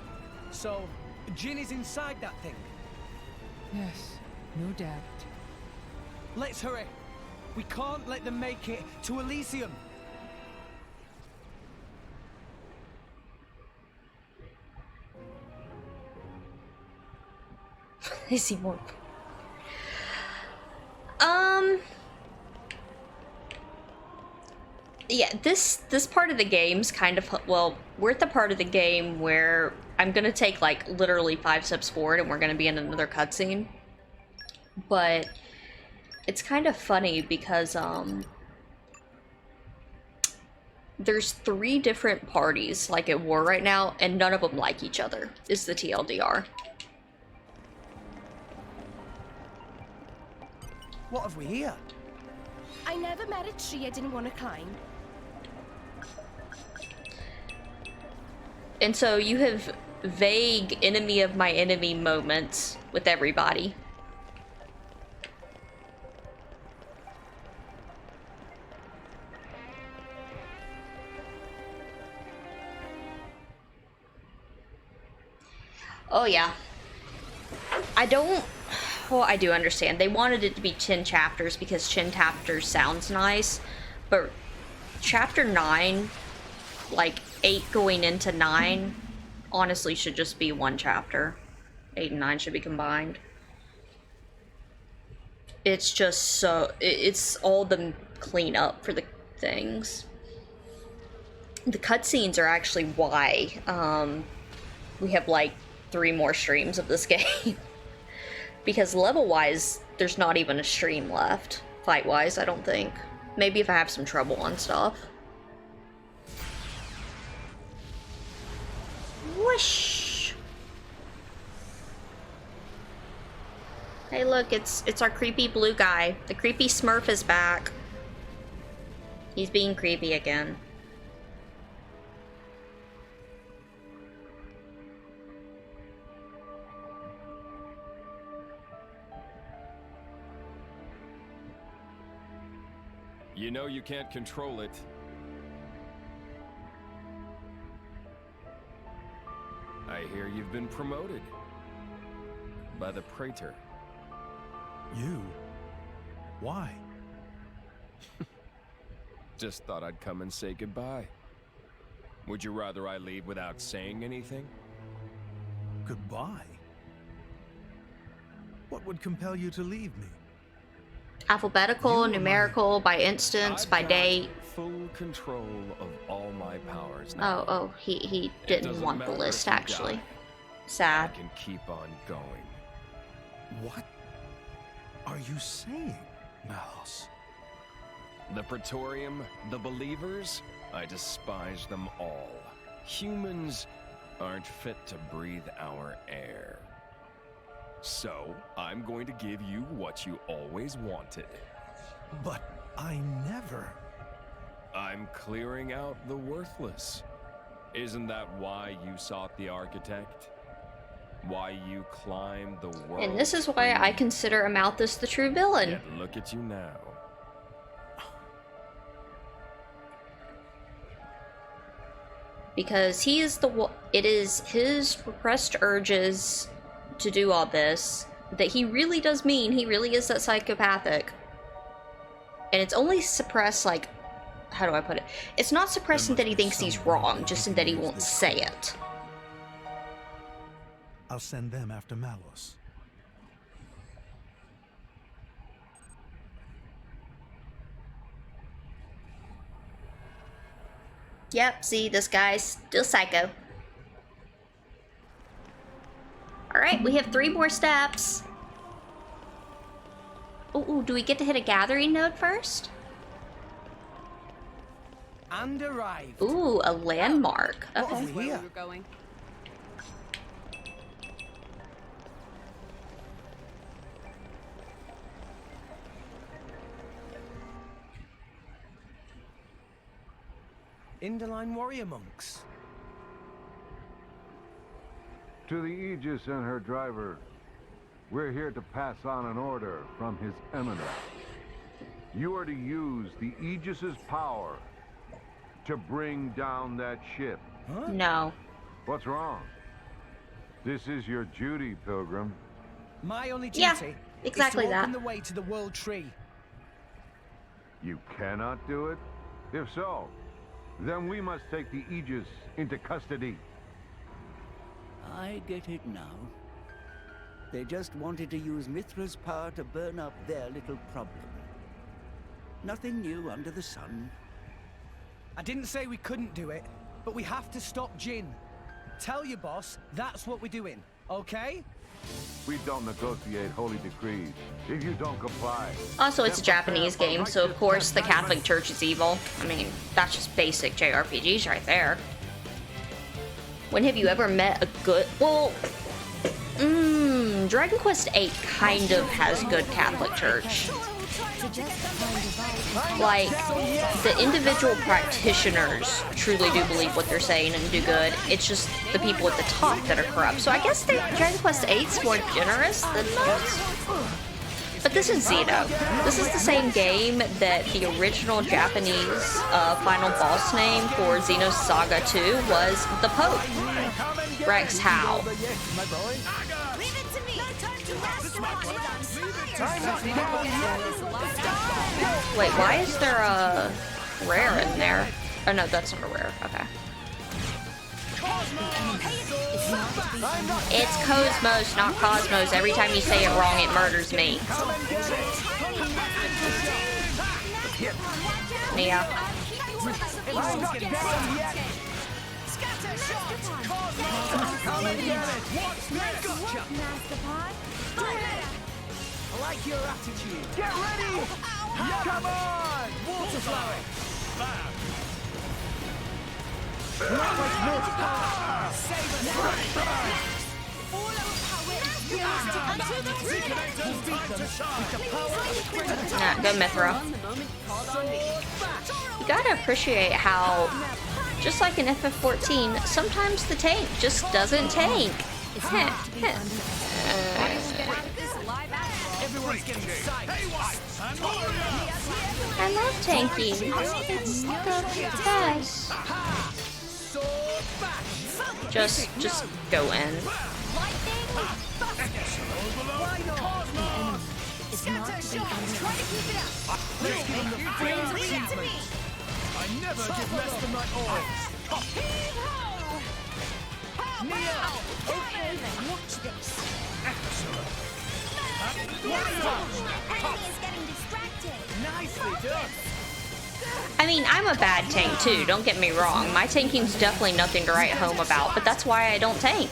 So, Jin is inside that thing? Yes, no doubt. Let's hurry. We can't let them make it to Elysium. I see more. Yeah, this part of the game's kind of, well, we're at the part of the game where I'm gonna take like literally 5 steps forward and we're gonna be in another cutscene. But it's kind of funny because there's 3 different parties like at war right now, and none of them like each other, is the TLDR. What have we here? I never met a tree I didn't want to climb. And so you have vague enemy of my enemy moments with everybody. Oh yeah. Well, I do understand. They wanted it to be 10 chapters because 10 chapters sounds nice, but chapter 9, like 8 going into 9, honestly should just be 1 chapter. 8 and 9 should be combined. It's just so... It's all the cleanup for the things. The cutscenes are actually why we have like 3 more streams of this game. Because level-wise, there's not even a stream left. Fight-wise, I don't think. Maybe if I have some trouble on stuff. Whoosh! Hey look, it's our creepy blue guy. The creepy Smurf is back. He's being creepy again. You know you can't control it. I hear you've been promoted. By the Praetor. You? Why? Just thought I'd come and say goodbye. Would you rather I leave without saying anything? Goodbye? What would compel you to leave me? Alphabetical, numerical, by instance, by date. Full control of all my powers now. Oh, he didn't want the list, actually. Sad. I can keep on going. What are you saying, Malos? The Praetorium, the Believers, I despise them all. Humans aren't fit to breathe our air. So, I'm going to give you what you always wanted. But I never... I'm clearing out the worthless. Isn't that why you sought the Architect? Why you climbed the world? And this is why I consider Amalthus the true villain. Yet look at you now. Because he is it is his repressed urges to do all this that he really does mean. He really is that psychopathic. And it's only suppressed, like, how do I put it? It's not suppressed in that he thinks he's wrong, just in that he won't say it. I'll send them after Malos. Yep, see, this guy's still psycho. Alright, we have 3 more steps. Ooh, do we get to hit a gathering node first? And arrived. Ooh, a landmark. Okay. Where we were going. Inderline warrior monks. To the Aegis and her driver, we're here to pass on an order from His Eminence. You are to use the Aegis's power to bring down that ship. Huh? No. What's wrong? This is your duty, Pilgrim. My only duty Yeah, exactly is to open that. the way to the World Tree. You cannot do it? If so, then we must take the Aegis into custody. I get it now. They just wanted to use Mithra's power to burn up their little problem. Nothing new under the sun. I didn't say we couldn't do it, but we have to stop Jin. Tell your boss that's what we're doing, okay? We don't negotiate holy decrees. If you don't comply... Also, it's a Japanese game, so of course the Catholic Church is evil. I mean, that's just basic JRPGs right there. When have you ever met a good... Well... Dragon Quest VIII kind of has good Catholic Church. Like, the individual practitioners truly do believe what they're saying and do good. It's just the people at the top that are corrupt. So I guess Dragon Quest VIII's more generous than most. But this is Xeno. This is the same game that the original Japanese final boss name for Xenosaga 2 was the Pope, Rex Hao. Wait, why is there a rare in there? Oh no, that's not a rare. Okay. It's Cosmos, not Cosmos. Every time you say it wrong, it murders me. Nia. I'm not down yet. Scatter shots. Come and get it. What's this? Masterpod. I like your attitude. Get ready. Come on. Water flowing. Nah, go Mithra. You gotta appreciate how, just like in FF14, sometimes the tank just doesn't tank. I love tanking. It's the best. Just go in. I never give less than my all. Okay, then watch this. Enemy is getting distracted. Nicely done. I mean, I'm a bad tank too, don't get me wrong. My tanking's definitely nothing to write home about, but that's why I don't tank.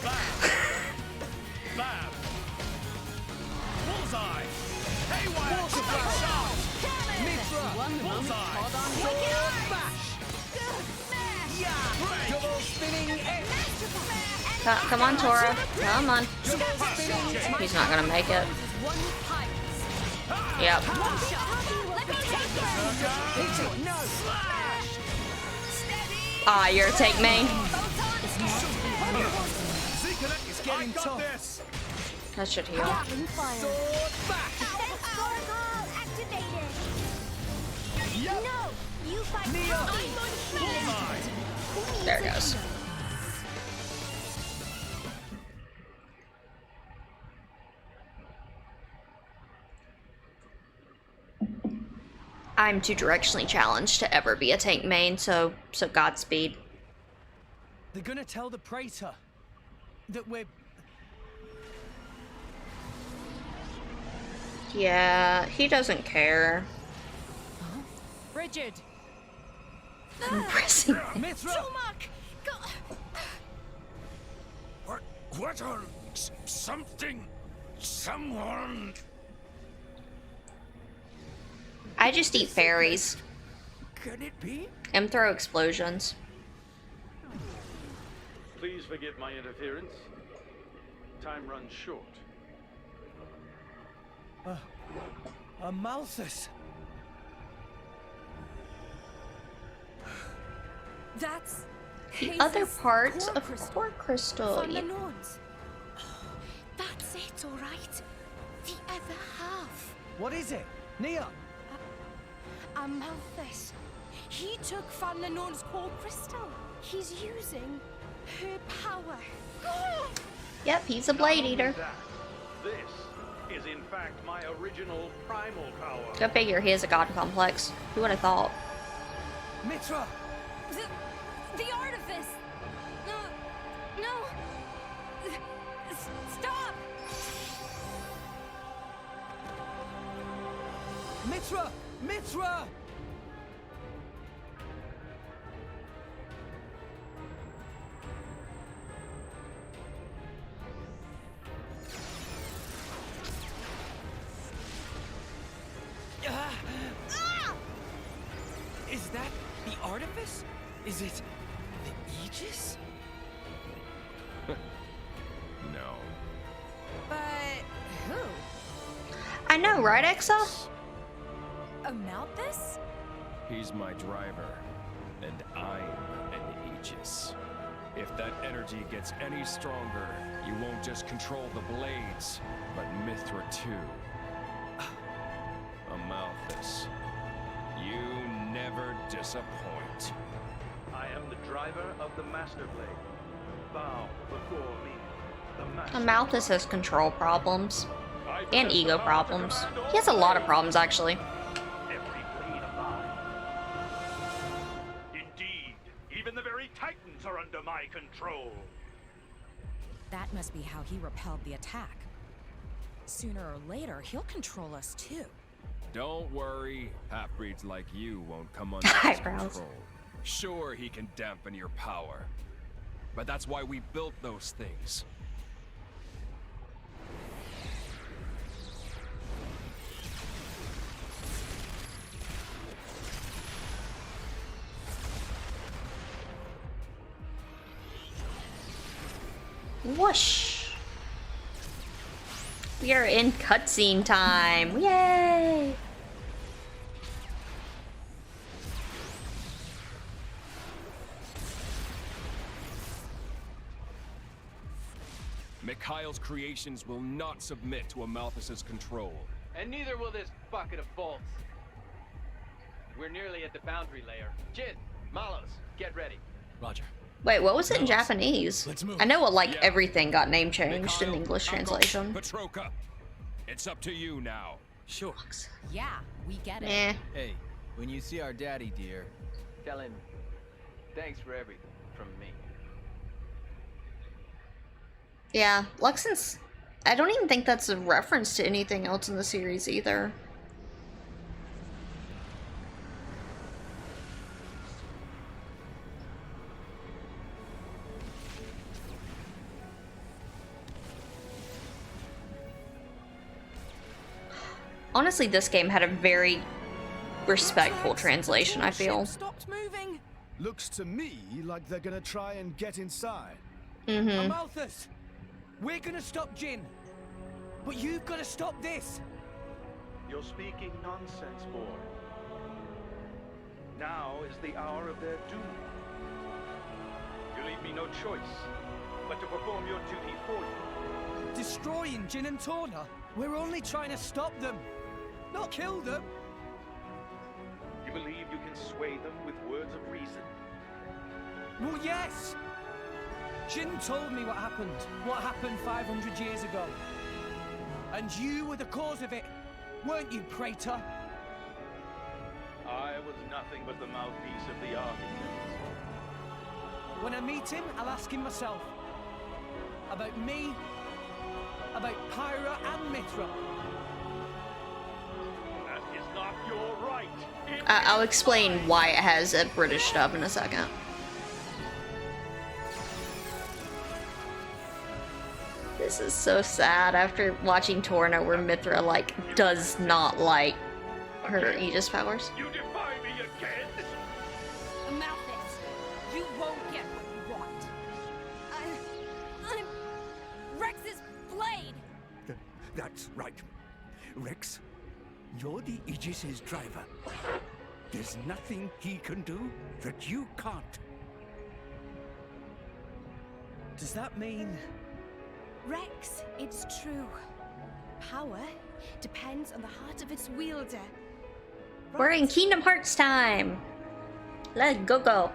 Come on, Tora. Come on. He's not gonna make it. Yep. Ah, you're a take main. That should heal. There it goes. I'm too directionally challenged to ever be a tank main, so Godspeed. They're gonna tell the Praetor that we're... Yeah, he doesn't care. Rigid. I'm pressing. What are someone? I just eat fairies. Can it be? And throw explosions. Please forgive my interference. Time runs short. A Malthus. That's the other parts of core crystal. Yeah. That's it, all right. The other half. What is it, Nia? Malthus. He took Van Lanon's core crystal. He's using her power. Yep, he's a blade eater. This is in fact my original primal power. Go figure, he has a god complex. Who would have thought? Mitra! The artifice! No! Stop! Mitra! Mitra! Is that the artifice? Is it the Aegis? No. But who? I know, right, Exa? Malthus? He's my driver, and I'm an Aegis. If that energy gets any stronger, you won't just control the blades, but Mithra too. Amalthus, you never disappoint. I am the driver of the Master Blade. Bow before me. The Master. Amalthus has control problems. And ego problems. He has a lot of problems, actually. Indeed, even the very Titans are under my control. That must be how he repelled the attack. Sooner or later, he'll control us too. Don't worry, half-breeds like you won't come under his Eyebrows. control. Sure, he can dampen your power, but that's why we built those things. Whoosh! We are in cutscene time! Yay! Mikhail's creations will not submit to Amalthus's control. And neither will this bucket of bolts. We're nearly at the boundary layer. Jin, Malos, get ready. Roger. Wait, what was it in Japanese? Let's move. I know like Yeah. everything got name changed in Mikhail, the English Uncle, translation. Petroka, it's up to you now. Sure. Yeah, we get it. Eh. Hey, when you see our daddy, dear, tell him thanks for everything from me. Yeah, Luxon's... I don't even think that's a reference to anything else in the series either. Honestly, this game had a very respectful translation, I feel. Stopped moving. Looks to me like they're gonna try and get inside. Mm-hmm. Amalthus! We're gonna stop Jin. But you've gotta stop this. You're speaking nonsense, boy. Now is the hour of their doom. You leave me no choice but to perform your duty for you. Destroying Jin and Torna? We're only trying to stop them, not kill them. You believe you can sway them with words of reason? Well, yes. Jin told me what happened 500 years ago. And you were the cause of it, weren't you, Praetor? I was nothing but the mouthpiece of the architect. When I meet him, I'll ask him myself. About me, about Pyra and Mithra. That is not your right. I'll explain why it has a British dub in a second. This is so sad after watching Torna where Mithra, like, does not like her Aegis powers. You defy me again? Amalthus, you won't get what you want. I'm Rex's blade. That's right. Rex, you're the Aegis's driver. There's nothing he can do that you can't. Does that mean... Rex, it's true. Power depends on the heart of its wielder. We're in Kingdom Hearts time! Let's go.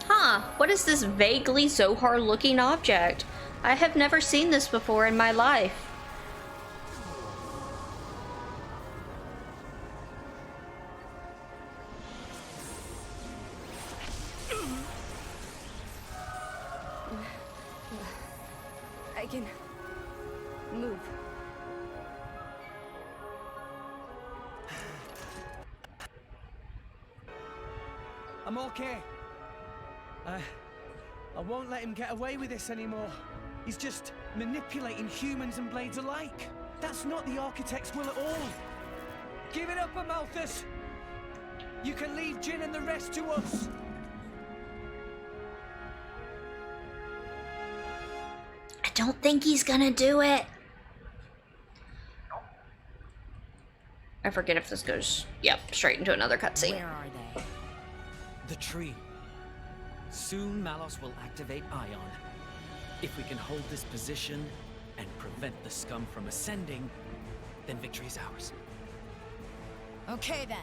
Huh, what is this vaguely Zohar-looking object? I have never seen this before in my life. I can move. I'm okay. I won't let him get away with this anymore. He's just manipulating humans and blades alike. That's not the Architect's will at all. Give it up, Amalthus! You can leave Jin and the rest to us. I don't think he's gonna do it. I forget if this goes, yep, straight into another cutscene. Where are they? The tree. Soon Malos will activate Ion. If we can hold this position and prevent the scum from ascending, then victory is ours. Okay then.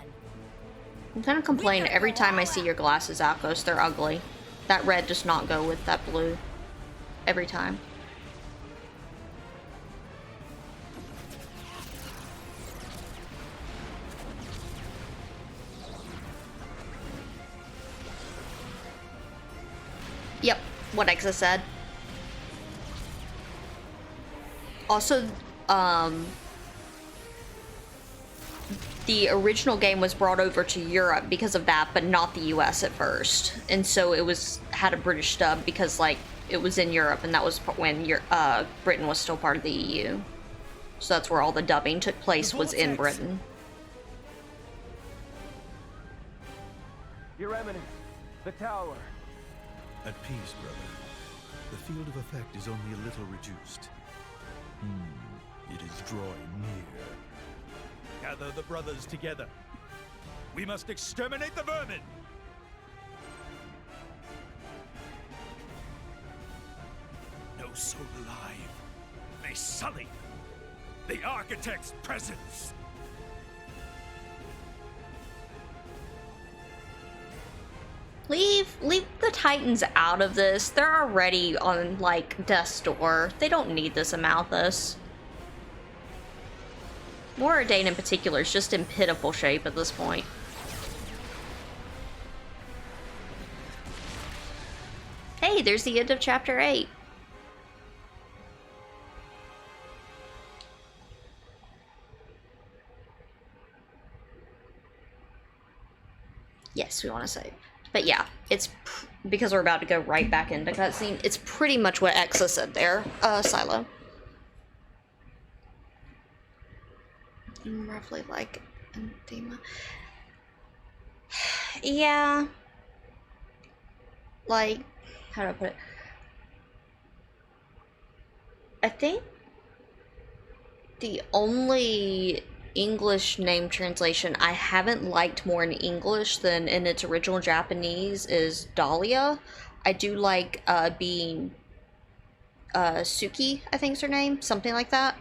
I'm gonna complain every time I see your glasses, Akos. They're ugly. That red does not go with that blue. Every time. what Exa said. Also, the original game was brought over to Europe because of that, but not the US at first. And so it had a British dub because, like, it was in Europe, and that was when Britain was still part of the EU. So that's where all the dubbing took place, was in Britain. Your Eminence, the tower. At peace, brother. The field of effect is only a little reduced. It is drawing near. Gather the brothers together. We must exterminate the vermin! No soul alive may sully the Architect's presence! Leave the Titans out of this. They're already on, like, death's door. They don't need this Amalthus. Moradane in particular is just in pitiful shape at this point. Hey, there's the end of chapter 8. Yes, we want to save. But yeah, it's because we're about to go right back into cutscene. It's pretty much what Exa said there, Silo. Roughly like Anthema. Yeah. Like, how do I put it? I think the only English name translation I haven't liked more in English than in its original Japanese is Dahlia. I do like being Suki, I think is her name, something like that.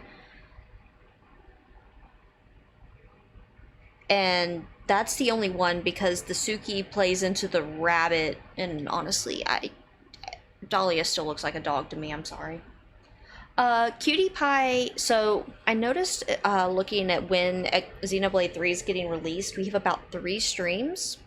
And that's the only one because the Suki plays into the rabbit, and honestly, Dahlia still looks like a dog to me, I'm sorry. Cutie Pie, so I noticed looking at when Xenoblade 3 is getting released, we have about 3 streams,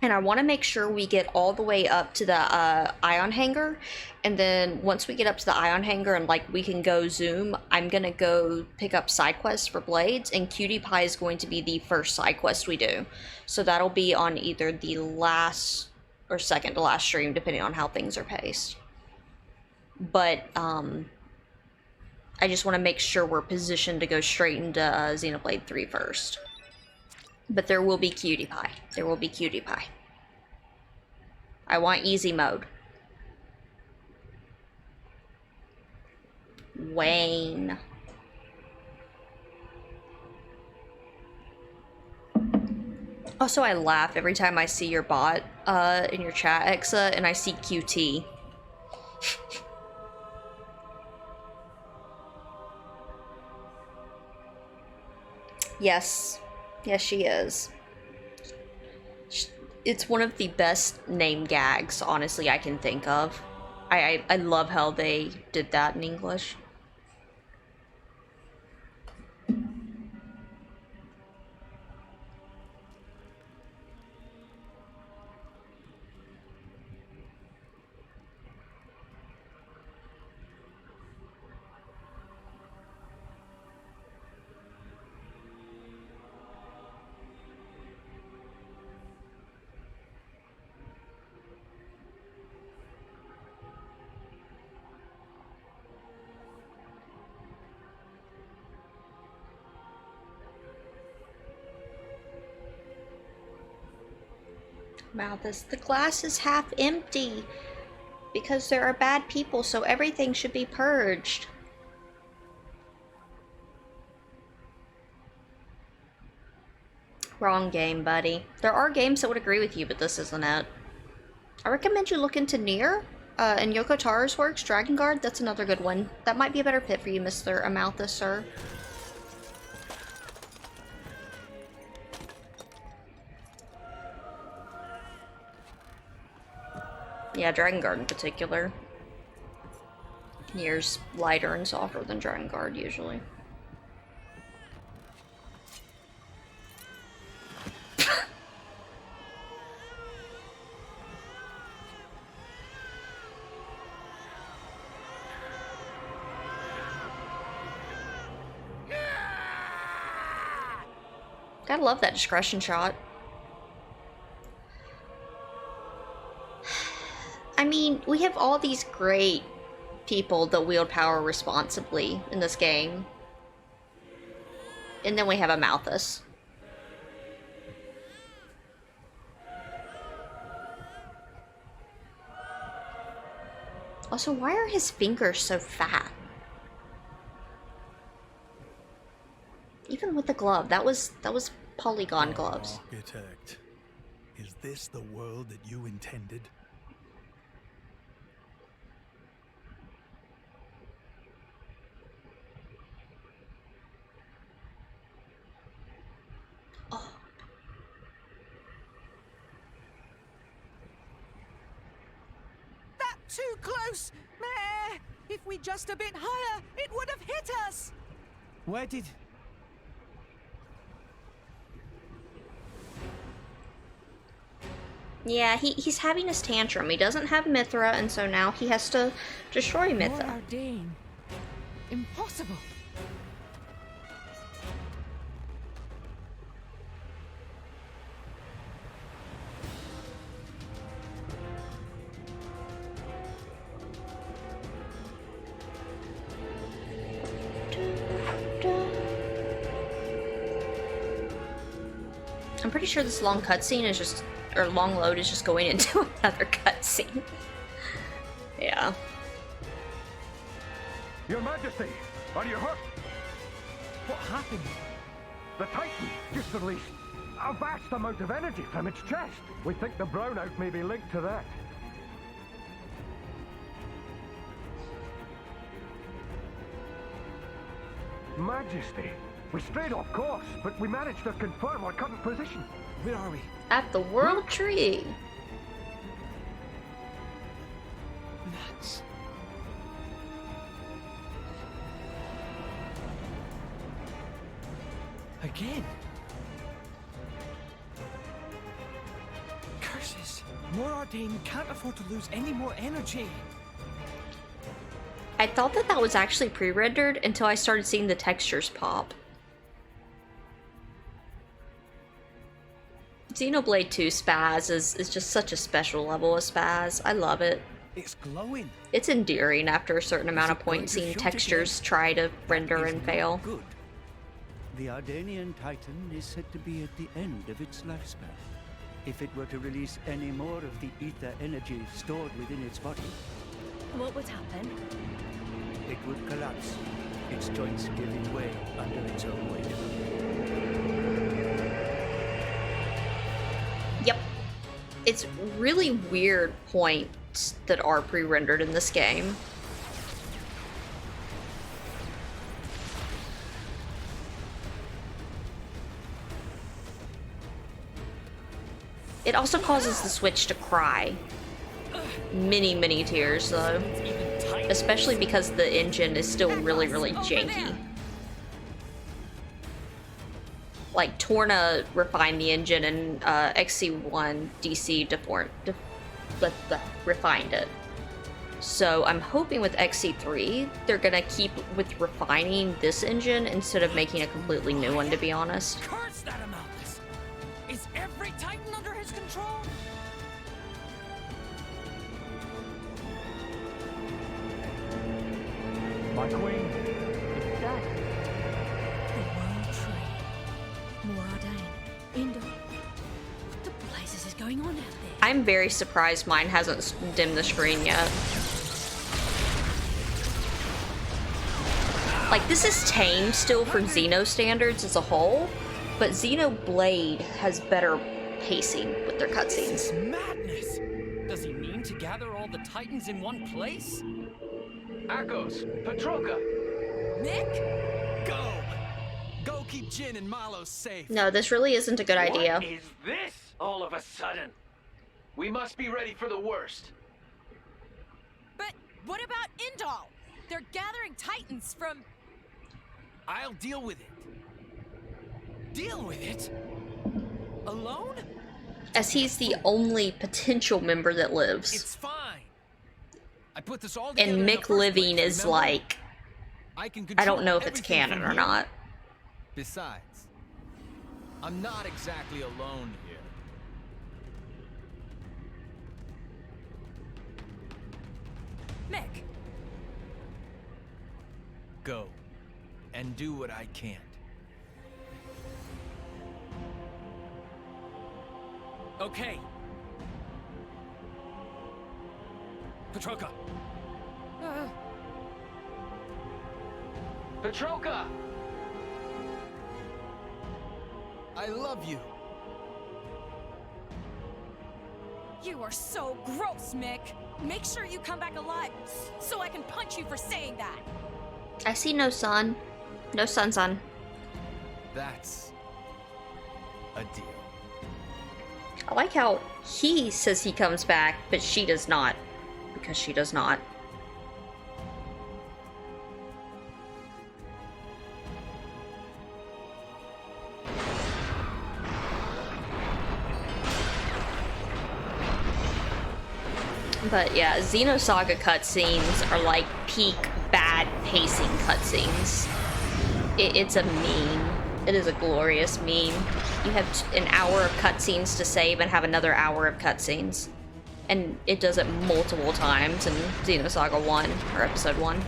and I want to make sure we get all the way up to the Ion Hangar, and then once we get up to the Ion Hangar and, like, we can go zoom, I'm going to go pick up side quests for Blades, and Cutie Pie is going to be the first side quest we do. So that'll be on either the last or second to last stream, depending on how things are paced. But, I just want to make sure we're positioned to go straight into Xenoblade 3 first. But there will be Cutie Pie. There will be Cutie Pie. I want easy mode. Wayne. Also, I laugh every time I see your bot in your chat, Exa, and I see QT. Yes. Yes, she is. It's one of the best name gags, honestly, I can think of. I love how they did that in English. Malthus, the glass is half empty because there are bad people, so everything should be purged. Wrong game, buddy. There are games that would agree with you, but this isn't it. I recommend you look into Nier and Yoko Taro's works, Dragon Guard. That's another good one. That might be a better pit for you, Mr. Amalthus, sir. Yeah, Dragon Guard in particular. Nier's lighter and softer than Dragon Guard usually. Gotta love that discretion shot. I mean, we have all these great people that wield power responsibly in this game. And then we have a Malthus. Also, why are his fingers so fat? Even with the glove, that was polygon gloves. Architect, is this the world that you intended? That too close! Meh! If we just a bit higher, it would have hit us! Where did... Yeah, he's having his tantrum. He doesn't have Mithra, and so now he has to destroy Mithra. More Ardain. Impossible. I'm pretty sure this long cutscene is just, or long load is just going into another cutscene. Yeah. Your Majesty, are you hurt? What happened? The Titan just released a vast amount of energy from its chest. We think the brownout may be linked to that. Majesty, we strayed off course, but we managed to confirm our current position. Where are we? At the World Tree. Nuts. Again? Curses! More Ardain can't afford to lose any more energy. I thought that was actually pre-rendered until I started seeing the textures pop. Xenoblade 2 Spaz is just such a special level of Spaz. I love it. It's glowing. It's endearing after a certain amount of points seeing textures try to render and fail. Good. The Ardanian Titan is said to be at the end of its lifespan. If it were to release any more of the ether energy stored within its body, What would happen? it would collapse, its joints giving way under its own weight. Yep. It's really weird points that are pre-rendered in this game. It also causes the Switch to cry. Many, many tears, though. Especially because the engine is still really, really janky. Like, Torna refined the engine, and XC1 DC refined it. So I'm hoping with XC3, they're gonna keep with refining this engine instead of making a completely new one, to be honest. Curse that Amalthus! Is every Titan under his control? My queen. The World Tree. More Ardain. Indor. What the blazes is going on out there? I'm very surprised mine hasn't dimmed the screen yet. Like, this is tame still for Xeno standards as a whole, but Xenoblade has better pacing with their cutscenes. Madness! Does he mean to gather all the Titans in one place? Akos, Petroka. Nick? Go! Go keep Jin and Malo safe. No, this really isn't a good idea. What is this all of a sudden? We must be ready for the worst. But what about Indal? They're gathering Titans from... I'll deal with it. Deal with it? Alone? As he's the only potential member that lives. It's fine. I put this all together And in the Mick first living place, is remember? like... I don't know if it's everything canon from or here. not. Besides, I'm not exactly alone here. Mick! Go. And do what I can't. Okay. Petroka! Petroka! I love you. You are so gross, Mick! Make sure you come back alive, so I can punch you for saying that! I see no sun. No sun. That's a deal. I like how he says he comes back, but she does not. Because she does not. But yeah, Xenosaga cutscenes are like peak bad pacing cutscenes. It's a meme. It is a glorious meme. You have an hour of cutscenes to save and have another hour of cutscenes. And it does it multiple times in Xenosaga 1, or Episode 1.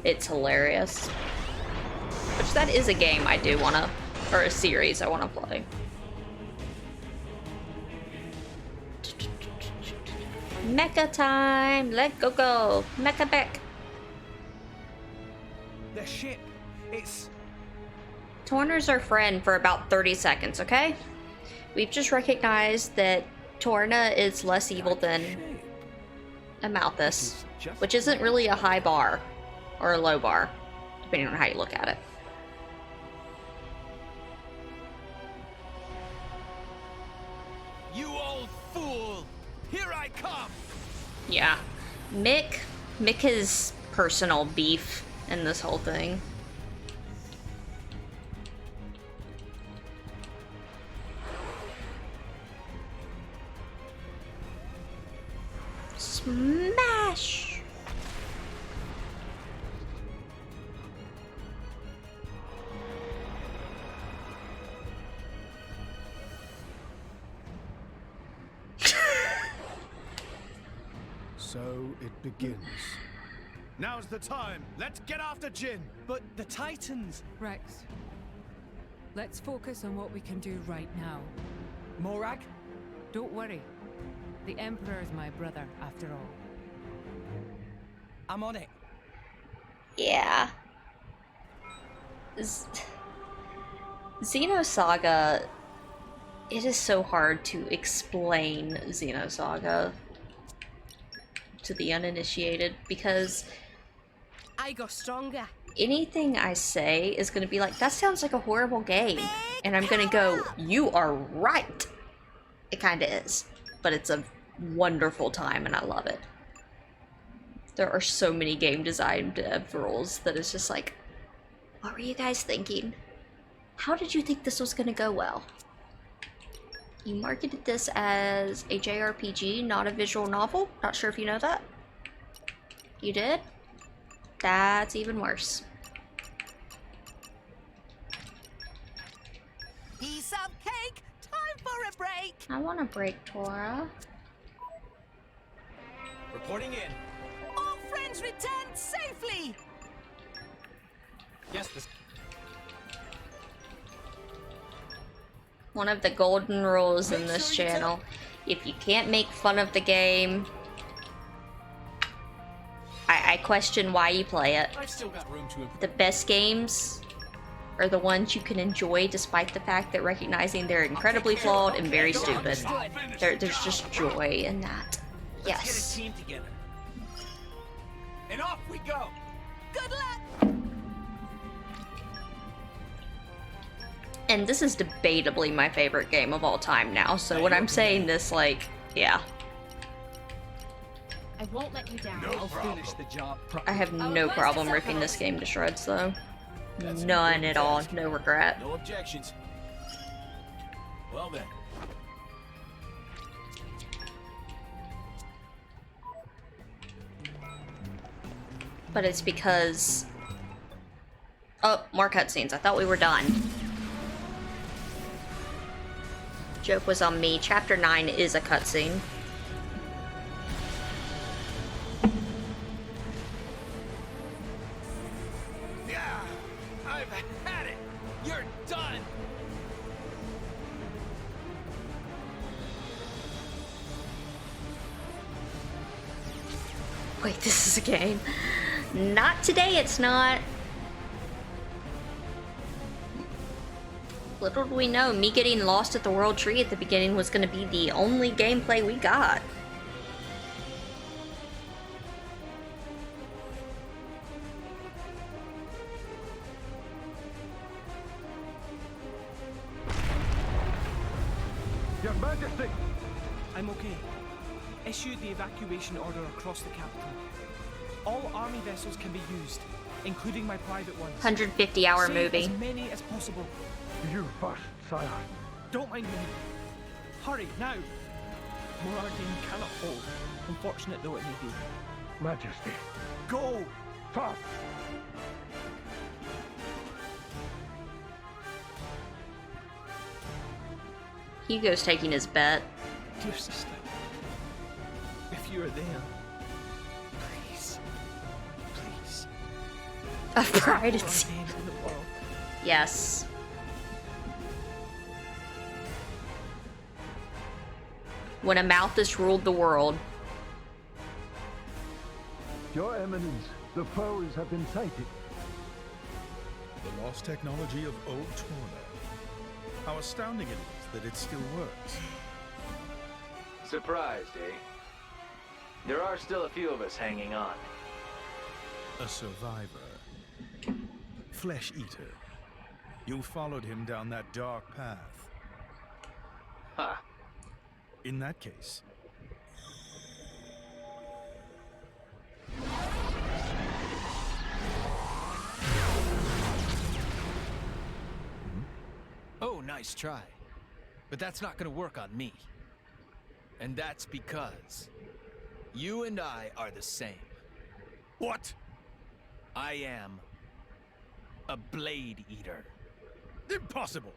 It's hilarious. Which that is a game I do wanna, or a series I wanna play. Mecha time! Let go! Mecha back! The ship, it's... Torna's our friend for about 30 seconds, okay? We've just recognized that Torna is less evil than Amalthus, which isn't really a high bar, or a low bar, depending on how you look at it. You old fool! Here I come! Yeah. Mick has personal beef in this whole thing. Smash! So it begins. Now's the time. Let's get after Jin. But the Titans... Rex, let's focus on what we can do right now. Morag? Don't worry. The Emperor is my brother, after all. I'm on it. Yeah. Xenosaga... It is so hard to explain Xenosaga to the uninitiated, because I got stronger. anything I say is going to be like, that sounds like a horrible game. And I'm going to go, you are right. It kind of is. But it's a wonderful time and I love it. There are so many game design dev rules that it's just like, what were you guys thinking? How did you think this was going to go well? You marketed this as a JRPG, not a visual novel. Not sure if you know that. You did? That's even worse. Piece of cake! Time for a break! I want a break, Tora. Reporting in. All friends returned safely! Yes, this... One of the golden rules in this channel. If you can't make fun of the game, I question why you play it. I've still got room to improve. The best games are the ones you can enjoy despite the fact that recognizing they're incredibly flawed and very stupid. There's just joy in that. Yes. Let's get a team together. And off we go! Good luck! And this is debatably my favorite game of all time now, so when I'm saying this, like, yeah. I won't let you down. I'll finish the job I have no problem ripping this game to shreds, though. None at all. No regret. No objections. Well then. But it's because... Oh, more cutscenes. I thought we were done. Joke was on me. Chapter 9 is a cutscene. Yeah, I've had it. You're done. Wait, this is a game. Not today, it's not. Little did we know, me getting lost at the World Tree at the beginning was going to be the only gameplay we got. Your Majesty! I'm okay. Issue the evacuation order across the capital. All army vessels can be used, including my private ones. 150-hour Save movie. as many as possible. You first, sire. Don't mind me. Hurry, now! Morardin cannot hold, unfortunate though it may be. Majesty. Go! Fast! Hugo's taking his bet. Dear sister, if you are there, please, please. Of pride and Morardin in the world. Yes. When a Malthus ruled the world. Your Eminence, the foes have been sighted. The lost technology of old Torna. How astounding it is that it still works. Surprised, eh? There are still a few of us hanging on. A survivor. Flesh eater. You followed him down that dark path. Huh. In that case, Oh, nice try. But that's not gonna work on me. And that's because you and I are the same. What? I am a Blade Eater. Impossible!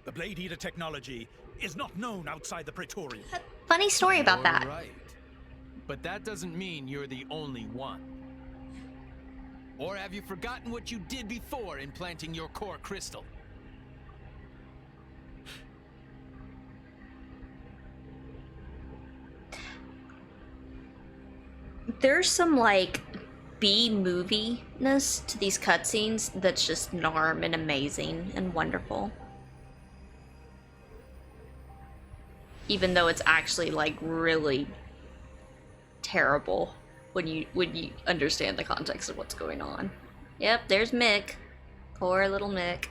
The Blade Eater technology is not known outside the Praetorium. Funny story about that. You're right. But that doesn't mean you're the only one. Or have you forgotten what you did before implanting your core crystal? There's some like B-movie-ness to these cutscenes that's just narm and amazing and wonderful. Even though it's actually like really terrible when you understand the context of what's going on. Yep, there's Mick. Poor little Mick.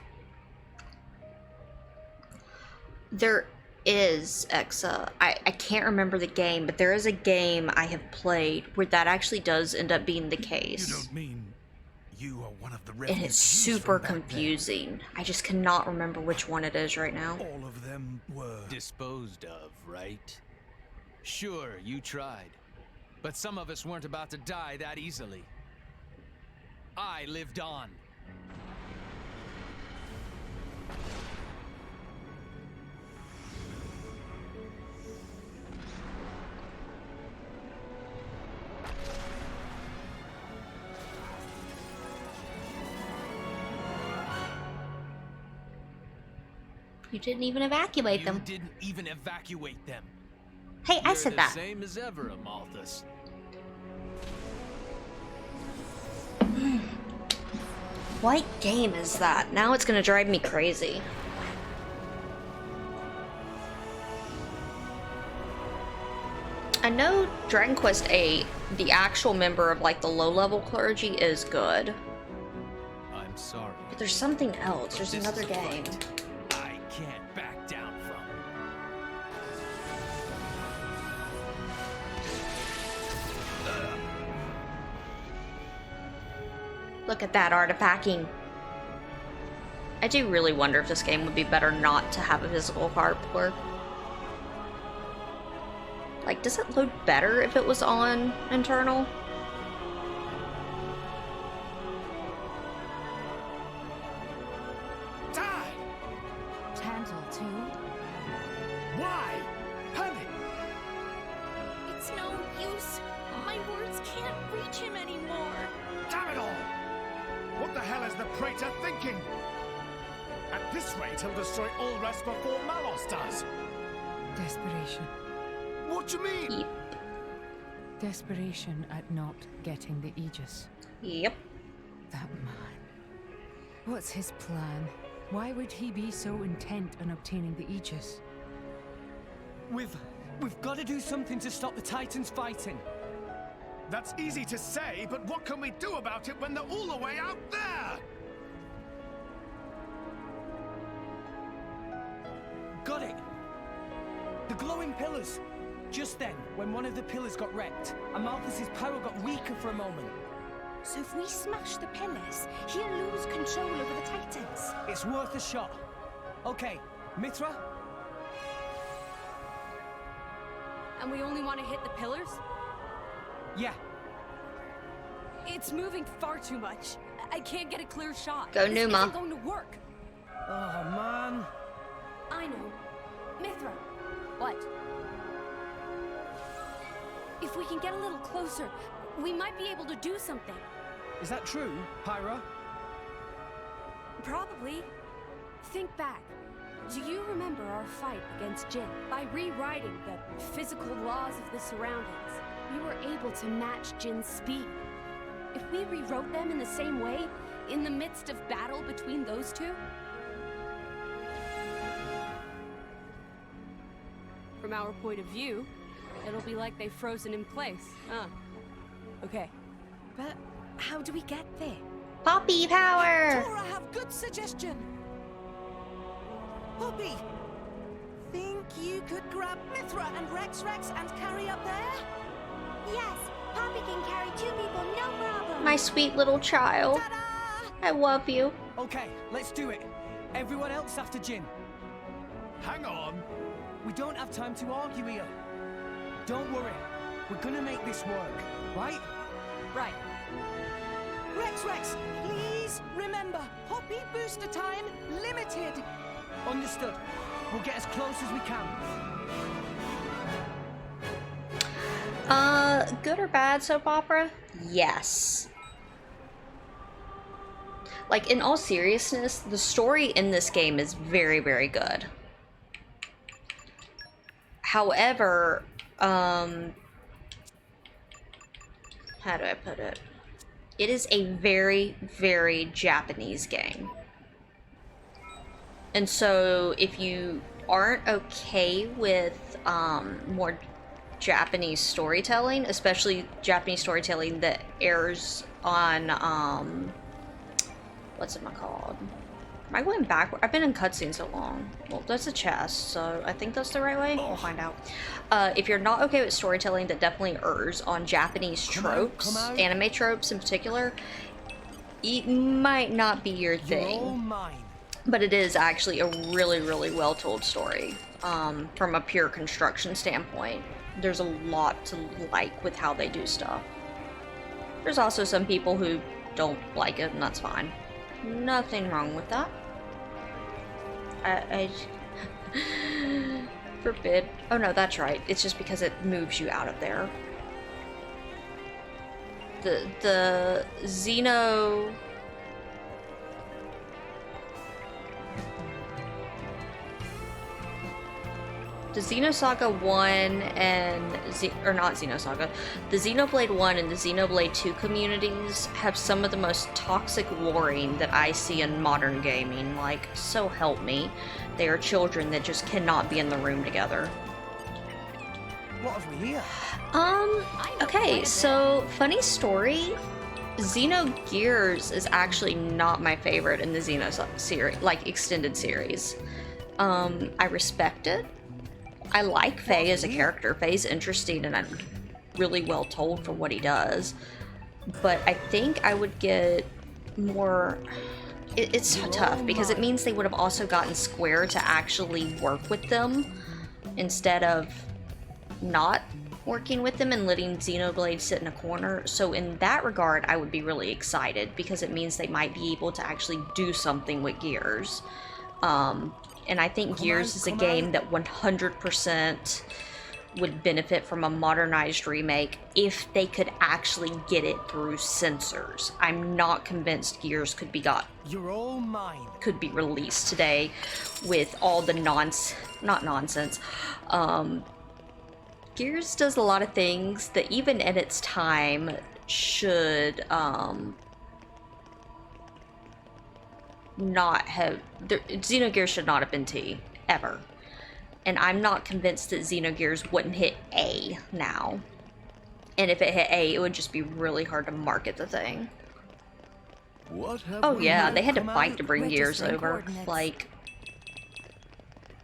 There is Exa. I can't remember the game, but there is a game I have played where that actually does end up being the case. You don't mean you are one of the It refugees is super from back then? confusing. I just cannot remember which one it is right now. All of them were disposed of, right? Sure, you tried. But some of us weren't about to die that easily. I lived on. You didn't even evacuate them. You didn't even evacuate them. Hey, I said that. Same as ever, Amalthus. What game is that? Now it's gonna drive me crazy. I know Dragon Quest VIII, the actual member of like the low-level clergy is good. I'm sorry. But there's something else. There's This another is a game. fight I can't back down from. Look at that artifacting. I do really wonder if this game would be better not to have a physical artwork. Like, does it load better if it was on internal? Tantal too. Praetor thinking? At this rate, he'll destroy all rest before Malos does. Desperation. What do you mean? Desperation at not getting the Aegis. Yep. That man. What's his plan? Why would he be so intent on obtaining the Aegis? We've got to do something to stop the Titans fighting. That's easy to say, but what can we do about it when they're all the way out there? Got it! The glowing pillars! Just then, when one of the pillars got wrecked, Amalthus's power got weaker for a moment. So if we smash the pillars, he'll lose control over the Titans. It's worth a shot. Okay, Mithra? And we only want to hit the pillars? Yeah. It's moving far too much. I can't get a clear shot. Go This Numa. isn't going to work. Oh, man. I know. Mithra. What? If we can get a little closer, we might be able to do something. Is that true, Pyra? Probably. Think back. Do you remember our fight against Jin? By rewriting the physical laws of the surroundings, we were able to match Jin's speed. If we rewrote them in the same way, in the midst of battle between those two, from our point of view, it'll be like they've frozen in place, huh? Okay. But how do we get there? Poppy power! Tora, have good suggestion. Poppy, think you could grab Mithra and Rex and carry up there? Yes, Poppy can carry 2 people, no problem. My sweet little child. I love you. Okay, let's do it. Everyone else after Jin. Hang on. We don't have time to argue here. Don't worry. We're gonna make this work, right? Right. Rex, please remember, Poppy booster time limited. Understood. We'll get as close as we can. Good or bad soap opera? Yes. Like, in all seriousness, the story in this game is very, very good. However, how do I put it? It is a very, very Japanese game. And so, if you aren't okay with more Japanese storytelling, especially Japanese storytelling that airs on, what's it called? Am I going backward? I've been in cutscenes so long. Well, that's a chest, so I think that's the right way. We'll find out. If you're not okay with storytelling that definitely errs on Japanese tropes, anime tropes in particular, it might not be your thing. You're all mine. But it is actually a really, really well-told story from a pure construction standpoint. There's a lot to like with how they do stuff. There's also some people who don't like it, and that's fine. Nothing wrong with that. I forbid. Oh no, that's right. It's just because it moves you out of there. The Xeno... The Xenosaga 1 and... or not Xenosaga. The Xenoblade 1 and the Xenoblade 2 communities have some of the most toxic warring that I see in modern gaming. Like, so help me. They are children that just cannot be in the room together. What have we here? Okay, so, funny story. Xenogears is actually not my favorite in the Xeno series, like, extended series. I respect it. I like Faye as a character. Faye's interesting and really well told for what he does. But I think I would get more... It's tough because it means they would have also gotten Square to actually work with them instead of not working with them and letting Xenoblade sit in a corner. So in that regard, I would be really excited because it means they might be able to actually do something with Gears. And I think Gears is a game that 100% would benefit from a modernized remake if they could actually get it through censors. I'm not convinced Gears could be You're all mine. Could be released today with all the not nonsense. Gears does a lot of things that even at its time should not have Xenogears should not have been T ever. And I'm not convinced that Xenogears wouldn't hit A now. And if it hit A, it would just be really hard to market the thing. Oh yeah, they had to fight to bring Gears over. Like,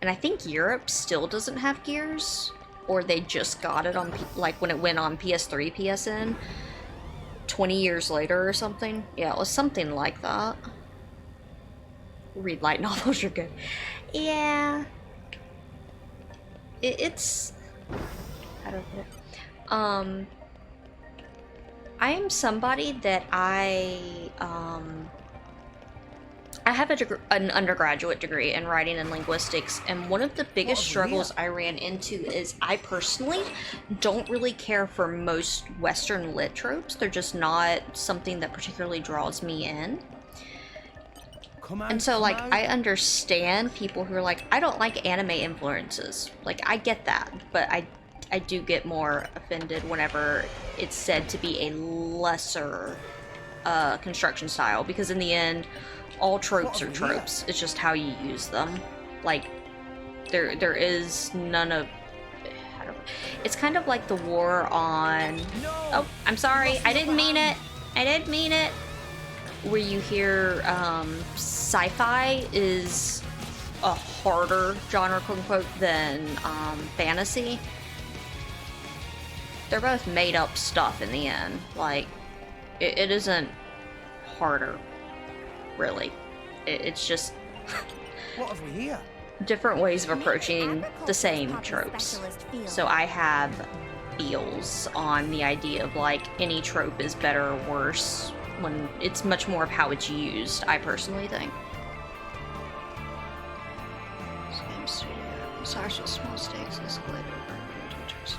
and I think Europe still doesn't have Gears, or they just got it on like when it went on PS3, PSN, 20 years later or something. Yeah, it was something like that. Read light novels, you're good. Yeah. It's... how do I put it? I am somebody that I have an undergraduate degree in writing and linguistics, and one of the biggest struggles I ran into is I personally don't really care for most Western lit tropes. They're just not something that particularly draws me in. And so, like, I understand people who are like, I don't like anime influences. Like, I get that, but I do get more offended whenever it's said to be a lesser construction style, because in the end, all tropes are tropes. It's just how you use them. Like, there is none of... I don't know. It's kind of like the war on... Oh, I'm sorry. I didn't mean it. I didn't mean it. Where you hear sci-fi is a harder genre, quote unquote, than fantasy. They're both made up stuff in the end. Like, it isn't harder, really. It's just what have we here? Different ways of approaching the same tropes. So I have feels on the idea of like any trope is better or worse, when it's much more of how it's used, I personally think. Same studio. Slash with small stakes escalate over interest.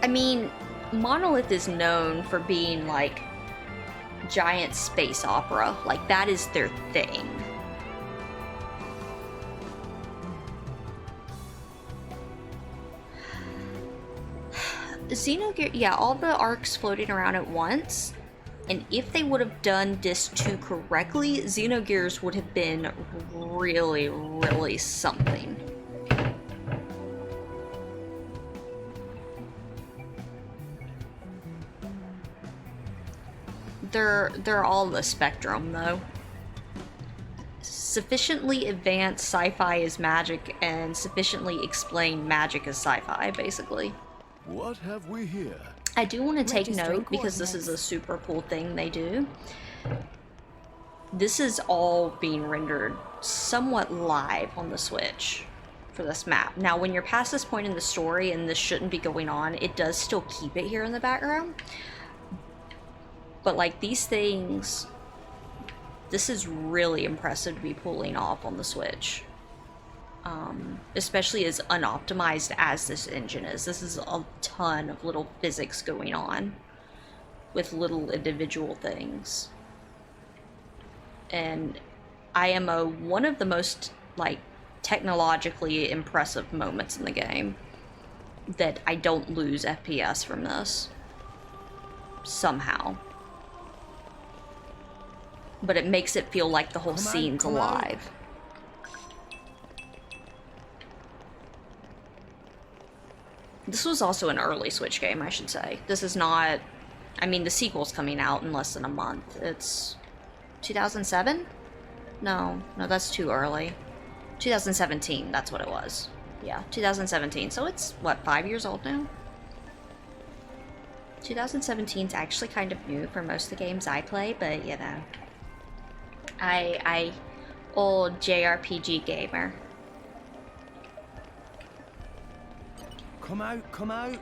I mean, Monolith is known for being like giant space opera. Like, that is their thing. Xenogears, yeah, all the arcs floating around at once. And if they would have done Disc 2 correctly, Xenogears would have been really, really something. They're all the spectrum, though. Sufficiently advanced sci-fi is magic, and sufficiently explained magic is sci-fi, basically. What have we here? I do want to take note, because this is a super cool thing they do. This is all being rendered somewhat live on the Switch for this map. Now, when you're past this point in the story and this shouldn't be going on, it does still keep it here in the background. But like these things, this is really impressive to be pulling off on the Switch. Especially as unoptimized as this engine is. This is a ton of little physics going on with little individual things. And I am one of the most like technologically impressive moments in the game that I don't lose FPS from this somehow. But it makes it feel like the whole scene's alive. This was also an early Switch game, I should say. This is not... I mean, the sequel's coming out in less than a month. It's... 2007? No, that's too early. 2017, that's what it was. Yeah, 2017. So it's, what, 5 years old now? 2017's actually kind of new for most of the games I play, but, you know. I old JRPG gamer. Come out, come out.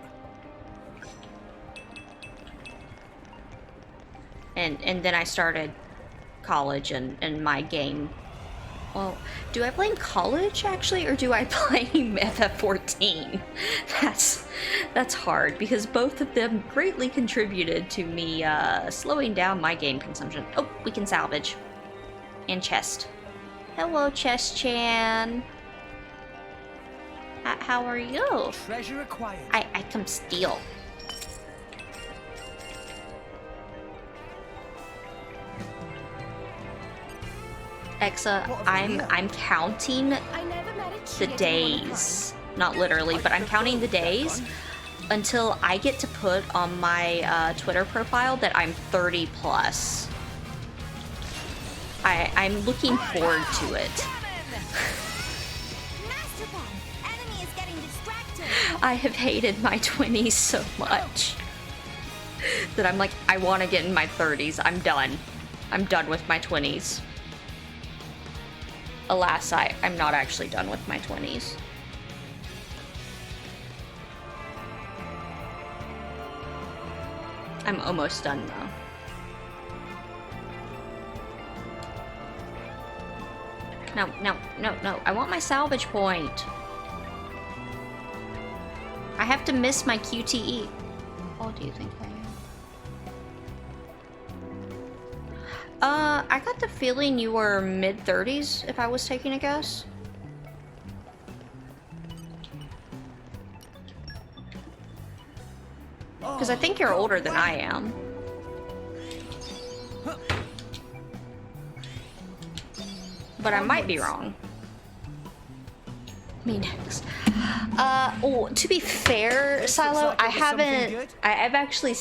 And then I started college, and my game Well, do I blame college actually, or do I blame FF14? That's hard because both of them greatly contributed to me slowing down my game consumption. Oh, we can salvage. And chest. Hello, Chest-chan. How are you? Treasure acquired. I come steal. Exa, I'm counting the days. Not literally, but I'm counting the days until I get to put on my Twitter profile that I'm 30 plus. I'm looking forward to it. I have hated my 20s so much that I'm like, I want to get in my 30s. I'm done. I'm done with my 20s. Alas, I'm not actually done with my 20s. I'm almost done though. No. I want my salvage point. I have to miss my QTE. How old do you think I am? I got the feeling you were mid-30s, if I was taking a guess. Because I think you're older than I am. But I might be wrong. Me next. Oh, to be fair, Silo, I've actually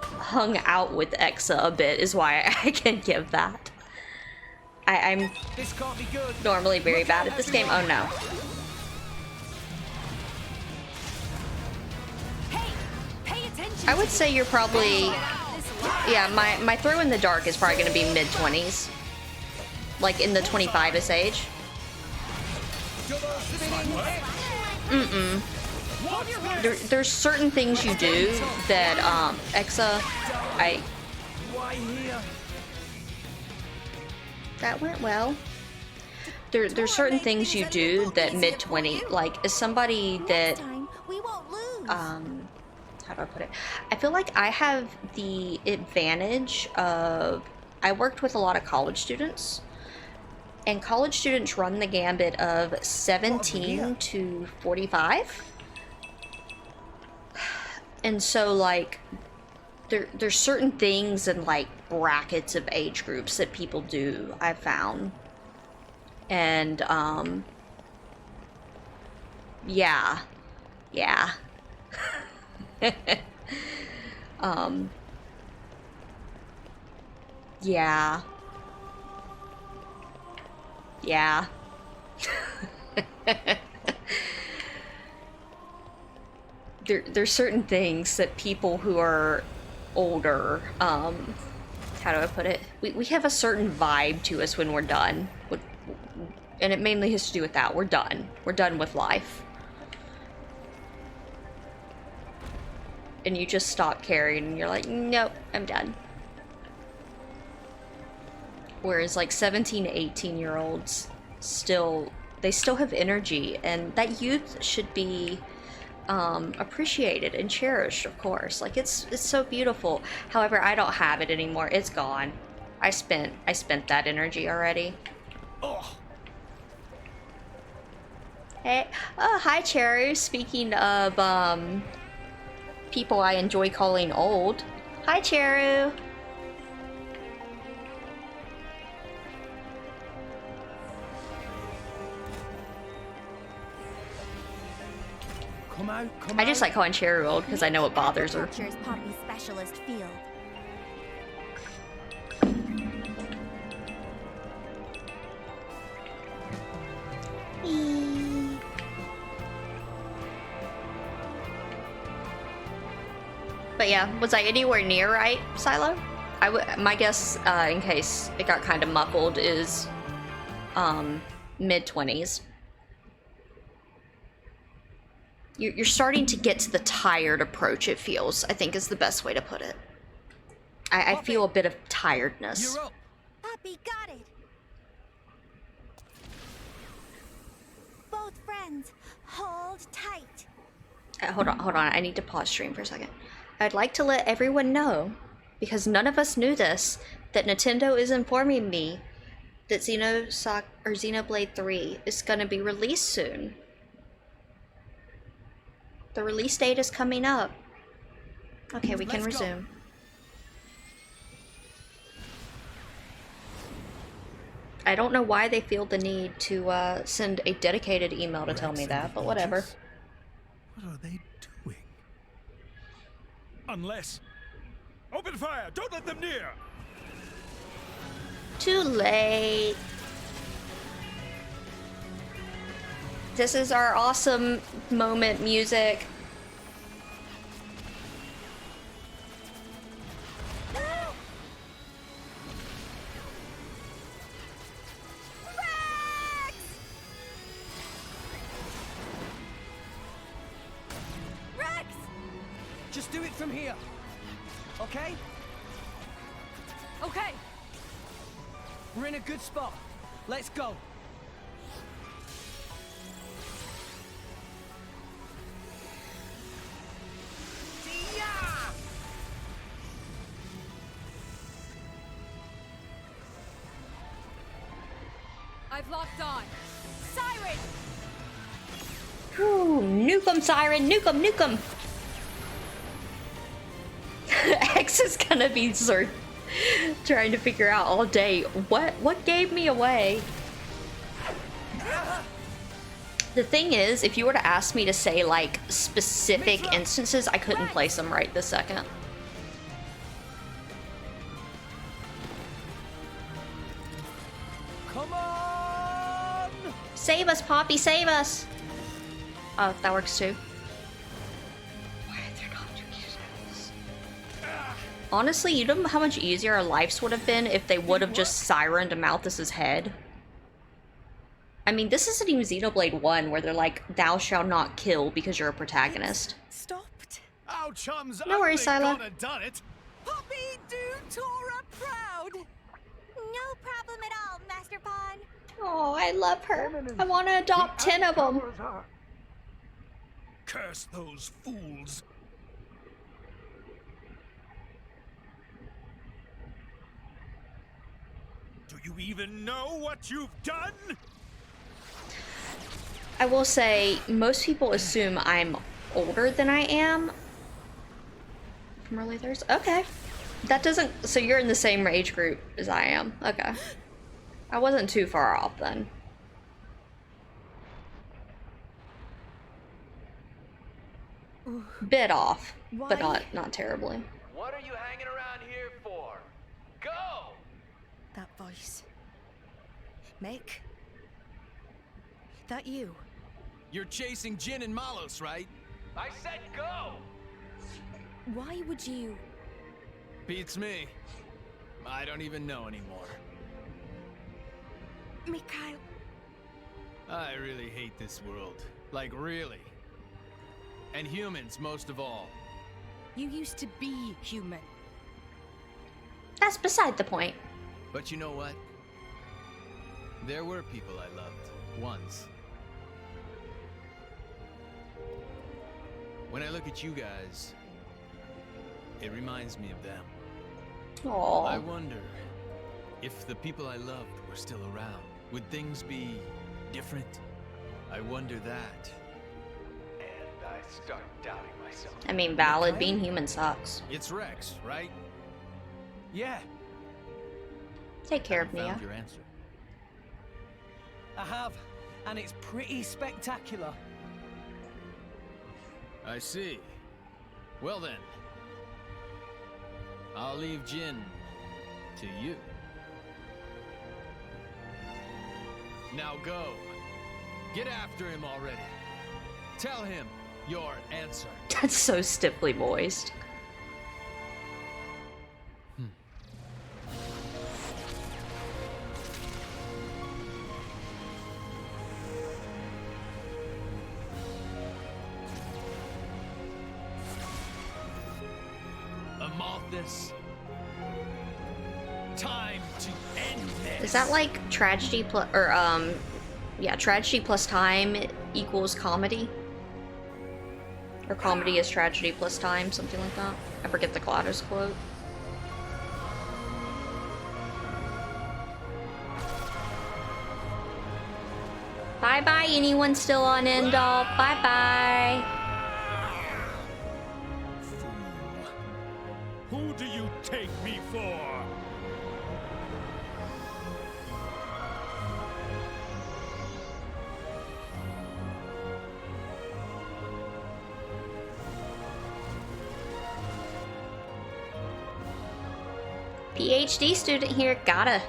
hung out with Exa a bit, is why I can give that. I'm normally very bad at this game. Oh no. I would say you're probably, yeah, my throw in the dark is probably going to be mid-20s. Like in the 25-ish age. There's certain things you do that, Exa, that went well. There's certain things you do that mid-20, like, as somebody that, how do I put it? I feel like I have the advantage of, I worked with a lot of college students, and college students run the gambit of 17 to 45. And so, like, there's certain things in, like, brackets of age groups that people do, I've found. And, yeah. Yeah. Yeah. Yeah. There's certain things that people who are older, how do I put it? We have a certain vibe to us when we're done. And it mainly has to do with that. We're done. We're done with life. And you just stop caring and you're like, nope, I'm done. Whereas like 17 to 18-year-olds they still have energy, and that youth should be appreciated and cherished, of course. Like it's so beautiful. However, I don't have it anymore. It's gone. I spent that energy already. Oh. Hey, oh, hi Cherry. Speaking of people I enjoy calling old. Hi Cheru. I just like calling Cheru old because I know it bothers her. Poppy's specialist field. But yeah, was I anywhere near right, Silo? My guess, in case it got kind of muffled, is mid-20s. You're starting to get to the tired approach, it feels, I think is the best way to put it. I feel a bit of tiredness. Poppy got it. both friends. Hold tight. Hold on. I need to pause stream for a second. I'd like to let everyone know, because none of us knew this, that Nintendo is informing me that Xenoblade 3 is going to be released soon. The release date is coming up. Okay, we can resume. I don't know why they feel the need to send a dedicated email to tell me that, but whatever. What are they doing? Unless... Open fire! Don't let them near! Too late. This is our awesome moment music. Just do it from here, okay? Okay. We're in a good spot. Let's go. I've locked on. Siren! Ooh, nuke 'em, Siren! Nuke 'em, nuke 'em! X is gonna be trying to figure out all day what gave me away. The thing is, if you were to ask me to say like specific instances, I couldn't place them right this second. Come on! Save us, Poppy, save us! Oh, that works too. Honestly, you know how much easier our lives would have been if they would have just sirened Malthus's head? I mean, this isn't even Xenoblade 1 where they're like, thou shalt not kill because you're a protagonist. Stopped. Our chums No worries, Sila. done it. Poppy, do Tora proud. No problem at all, Master Pawn. Oh, I love her. I want to adopt 10 of them. Curse those fools! Do you even know what you've done? I will say, most people assume I'm older than I am. From early 30s? Okay. That doesn't... So you're in the same age group as I am. Okay. I wasn't too far off then. Bit off, but not terribly. What are you hanging around here for? Go! That voice. Mick? That you? You're chasing Jin and Malos, right? I said go! Why would you? Beats me. I don't even know anymore. Mikhail. I really hate this world. Like, really. And humans, most of all. You used to be human. That's beside the point. But you know what? There were people I loved, once. When I look at you guys, it reminds me of them. Aww. I wonder if the people I loved were still around. Would things be different? I wonder that. And I start doubting myself. I mean, valid. Being human sucks. It's Rex, right? Yeah. Take care of Mia. Found your answer. I have, and it's pretty spectacular. I see. Well then, I'll leave Jin to you. Now go. Get after him already. Tell him your answer. That's so stiffly voiced. Amalthus. Time to end this. Is that like tragedy plus, or yeah, tragedy plus time equals comedy. Or comedy is tragedy plus time, something like that. I forget the Gladys quote. Bye-bye, anyone still on Endol. Bye-bye. Who do you take me for? PhD student here, gotta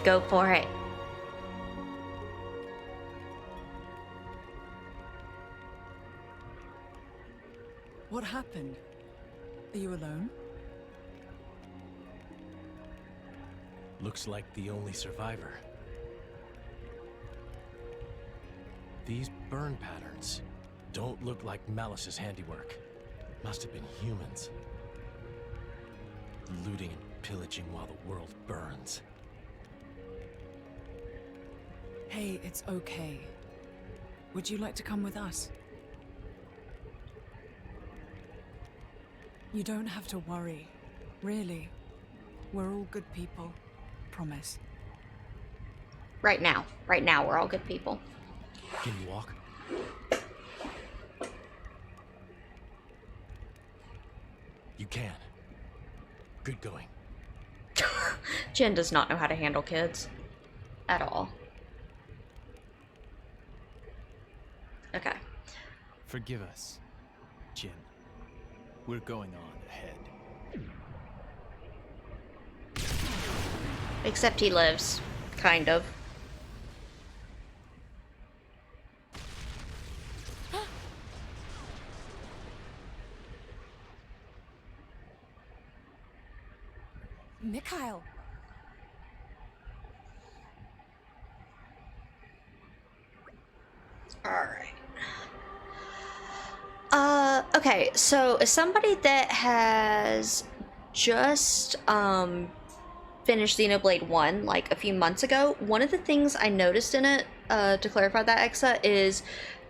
go for it. What happened? Are you alone? Looks like the only survivor. These burn patterns don't look like Malice's handiwork. Must have been humans. Looting and pillaging while the world burns. Hey, it's okay. Would you like to come with us? You don't have to worry. Really. We're all good people. Promise. Right now, we're all good people. Can you walk? You can. Good going. Jen does not know how to handle kids. At all. Okay. Forgive us, Jin. We're going on ahead. Except he lives. Kind of. Mikhail. Alright. Okay, so as somebody that has just, finished Xenoblade 1, like, a few months ago, one of the things I noticed in it, to clarify that, Exa, is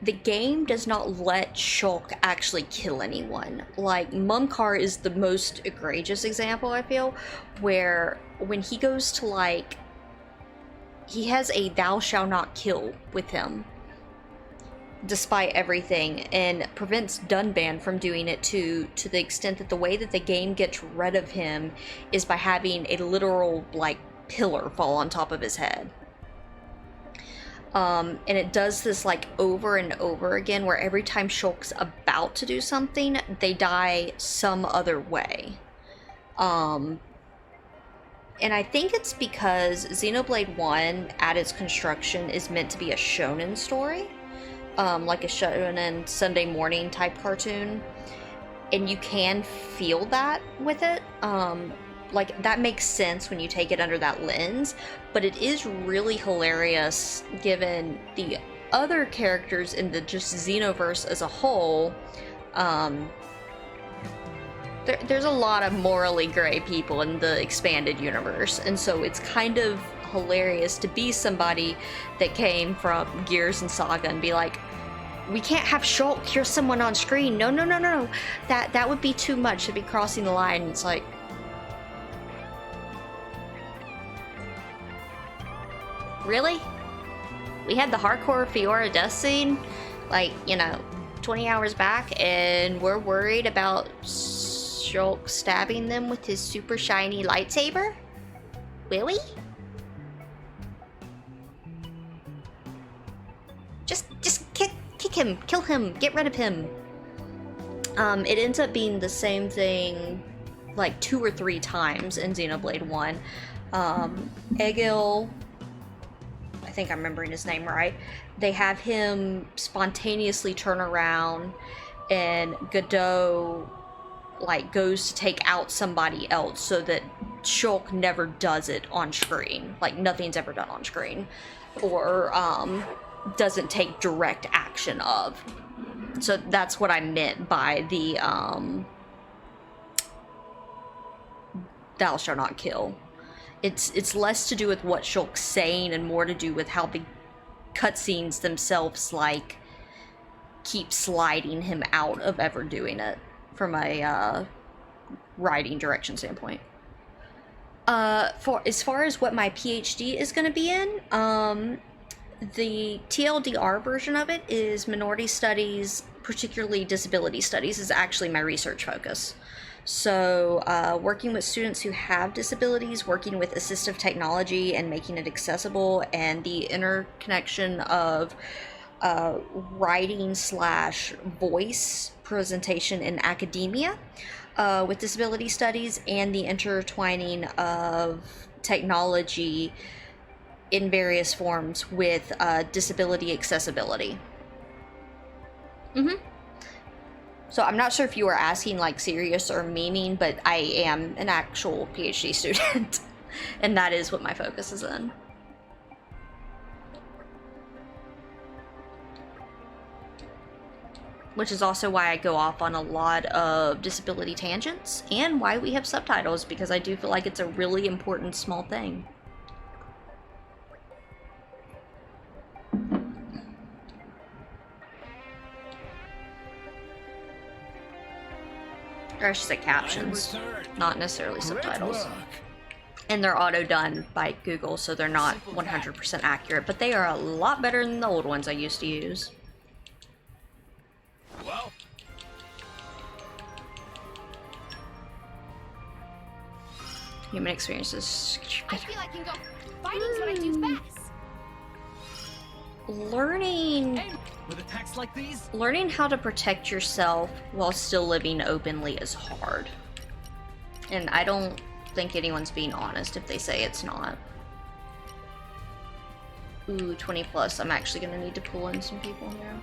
the game does not let Shulk actually kill anyone. Like, Mumkar is the most egregious example, I feel, where when he goes to, like, he has a thou shalt not kill with him, despite everything, and prevents Dunban from doing it to the extent that the way that the game gets rid of him is by having a literal, like, pillar fall on top of his head. And it does this, like, over and over again, where every time Shulk's about to do something, they die some other way. And I think it's because Xenoblade 1, at its construction, is meant to be a shonen story. Like a shonen Sunday morning type cartoon. And you can feel that with it. Like, that makes sense when you take it under that lens. But it is really hilarious given the other characters in the just Xenoverse as a whole. There's a lot of morally gray people in the expanded universe, and so it's kind of hilarious to be somebody that came from Gears and Saga and be like, we can't have Shulk kill someone on screen. No. That would be too much. It'd be crossing the line. It's like, really? We had the hardcore Fiora death scene, like, 20 hours back, and we're worried about Shulk stabbing them with his super shiny lightsaber? Really? Just kick him, kill him, get rid of him. It ends up being the same thing like 2 or 3 times in Xenoblade 1. Egil, I think I'm remembering his name right, they have him spontaneously turn around and Godot like goes to take out somebody else so that Shulk never does it on screen. Like, nothing's ever done on screen. Or doesn't take direct action of. So that's what I meant by the thou shalt not kill. It's less to do with what Shulk's saying and more to do with how the cutscenes themselves, like, keep sliding him out of ever doing it from a writing direction standpoint. For as far as what my PhD is going to be in, the TLDR version of it is minority studies, particularly disability studies, is actually my research focus. So working with students who have disabilities, working with assistive technology and making it accessible, and the interconnection of writing / voice presentation in academia with disability studies, and the intertwining of technology in various forms with disability accessibility. So I'm not sure if you were asking like serious or memeing, but I am an actual PhD student, and that is what my focus is in. Which is also why I go off on a lot of disability tangents, and why we have subtitles, because I do feel like it's a really important small thing. Or I should say captions, not necessarily subtitles. And they're auto-done by Google, so they're not 100% accurate, but they are a lot better than the old ones I used to use. Well, Human experiences. I feel I can go. Fighting's what I do best. Learning with attacks like these, learning how to protect yourself while still living openly is hard. And I don't think anyone's being honest if they say it's not. Ooh, 20 plus. I'm actually gonna need to pull in some people here.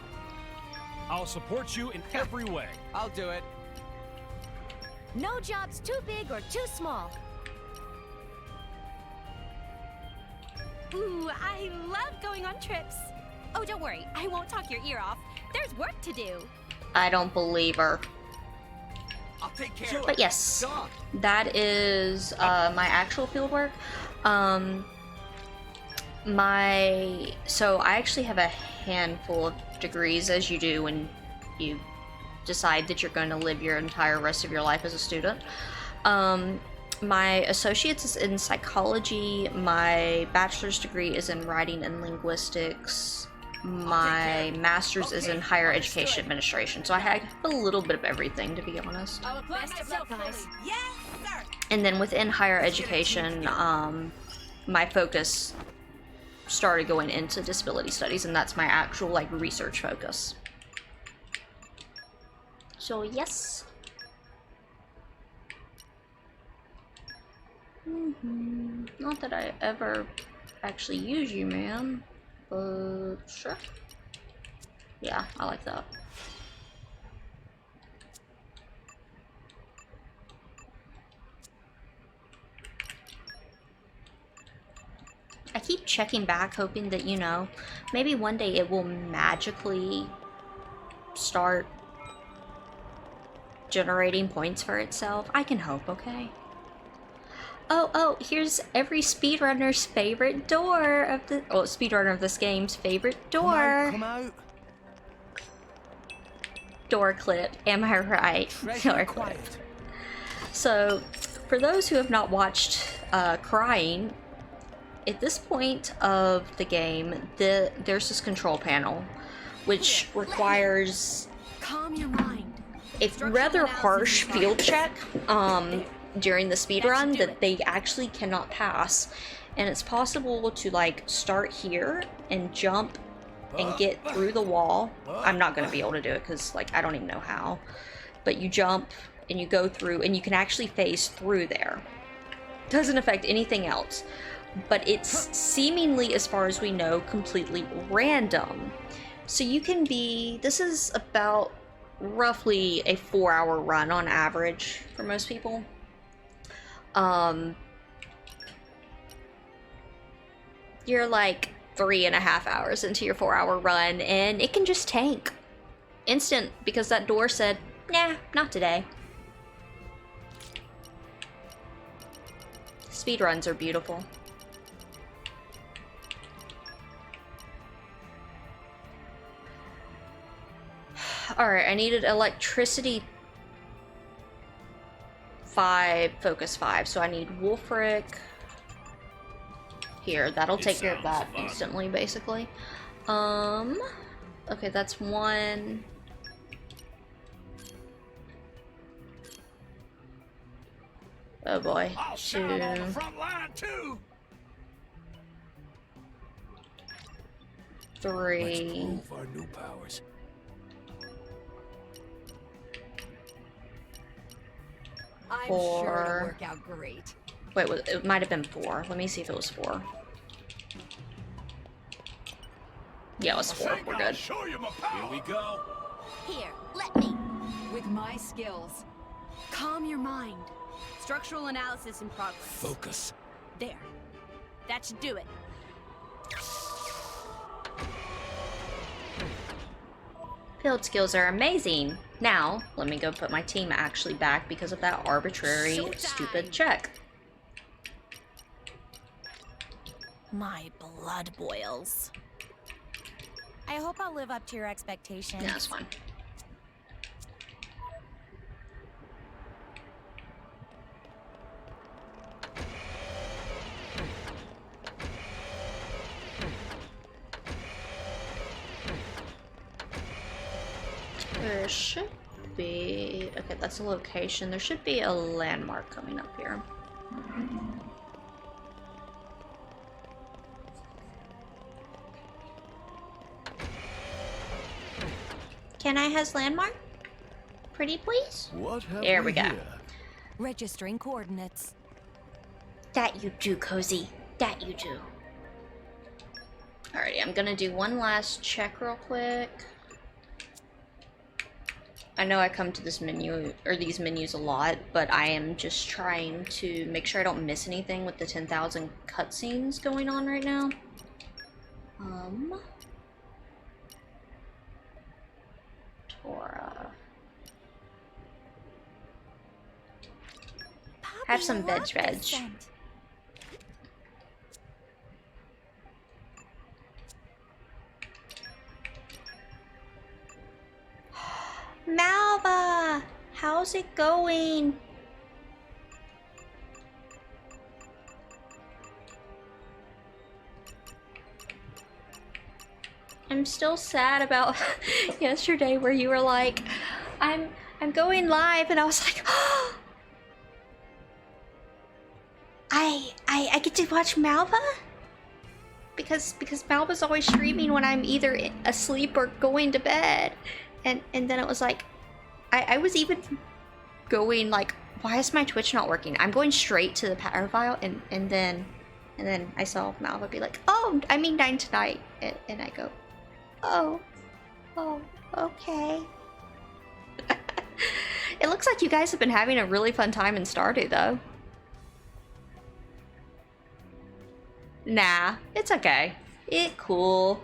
I'll support you in every way. I'll do it. No job's too big or too small. Ooh, I love going on trips. Oh, don't worry. I won't talk your ear off. There's work to do. I don't believe her. I'll take care of it. But yes, that is my actual fieldwork. So I actually have a handful of degrees, as you do when you decide that you're going to live your entire rest of your life as a student. My associate's is in psychology. My bachelor's degree is in writing and linguistics. My master's is in higher education administration. So I have a little bit of everything, to be honest. Best of luck, guys. Yes, sir. And then within higher education, my focus started going into disability studies, and that's my actual like research focus. So yes. Not that I ever actually use you, man, but sure. Yeah, I like that. I keep checking back, hoping that, you know, maybe one day it will magically start generating points for itself. I can hope, okay? Oh, here's every speedrunner's favorite door of the... Oh, speedrunner of this game's favorite door. Come out. Door clip, am I right? Door clip. So, for those who have not watched Crying, at this point of the game, there's this control panel, which requires Calm your mind. a rather harsh field check during the speed run that they actually cannot pass. And it's possible to like start here and jump and get through the wall. I'm not going to be able to do it because like I don't even know how. But you jump and you go through and you can actually phase through there. Doesn't affect anything else. But it's seemingly, as far as we know, completely random. So you can be... This is about roughly a 4-hour run on average for most people. You're like 3.5 hours into your 4-hour run, and it can just tank. Instant, because that door said, nah, not today. Speedruns are beautiful. Alright, I needed electricity 5, focus 5, so I need Wolfric here. That'll take care of that instantly, basically. Okay, that's 1. Oh boy. 2. 3. Our new powers. I'm 4. sure it'll work out great. Wait, it might have been 4. Let me see if it was 4. Yeah, it was 4. We're good. Here we go. Here, let me. With my skills. Calm your mind. Structural analysis in progress. Focus. There. That should do it. Field skills are amazing. Now, let me go put my team actually back because of that arbitrary, stupid check. My blood boils. I hope I'll live up to your expectations. Yeah, that's fine. There should be... Okay, that's a location. There should be a landmark coming up here. Can I has landmark? Pretty please? What have there we go. here? Registering coordinates. That you do, Cozy. That you do. Alrighty, I'm gonna do one last check real quick. I know I come to this menu, or these menus a lot, but I am just trying to make sure I don't miss anything with the 10,000 cutscenes going on right now. Tora. Have some veg. Malva, how's it going? I'm still sad about yesterday where you were like, I'm going live, and I was like, oh, I get to watch Malva? Because Malva's always streaming when I'm either asleep or going to bed. And then it was like, I was even going like, why is my Twitch not working? I'm going straight to the power file, and then I saw Malva be like, oh, I mean 9 tonight, and I go, oh, okay. It looks like you guys have been having a really fun time in Stardew, though. Nah, it's okay. It cool.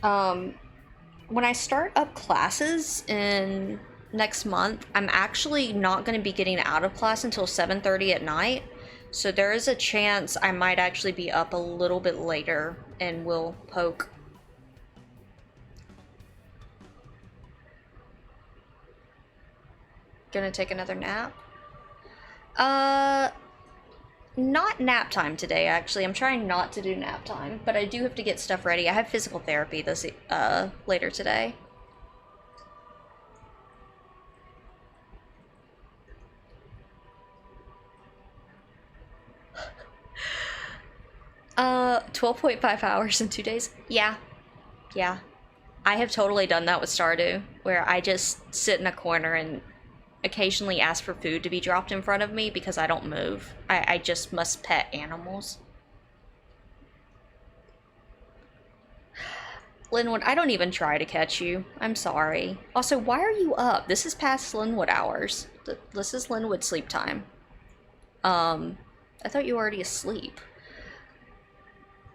When I start up classes in next month, I'm actually not going to be getting out of class until 7:30 at night. So there is a chance I might actually be up a little bit later and will poke. Gonna take another nap? Not nap time today, actually. I'm trying not to do nap time, but I do have to get stuff ready. I have physical therapy this later today. Uh, 12.5 hours in 2 days? Yeah. Yeah. I have totally done that with Stardew, where I just sit in a corner and occasionally ask for food to be dropped in front of me because I don't move. I just must pet animals. Linwood, I don't even try to catch you. I'm sorry. Also, why are you up? This is past Linwood hours. This is Linwood sleep time. I thought you were already asleep.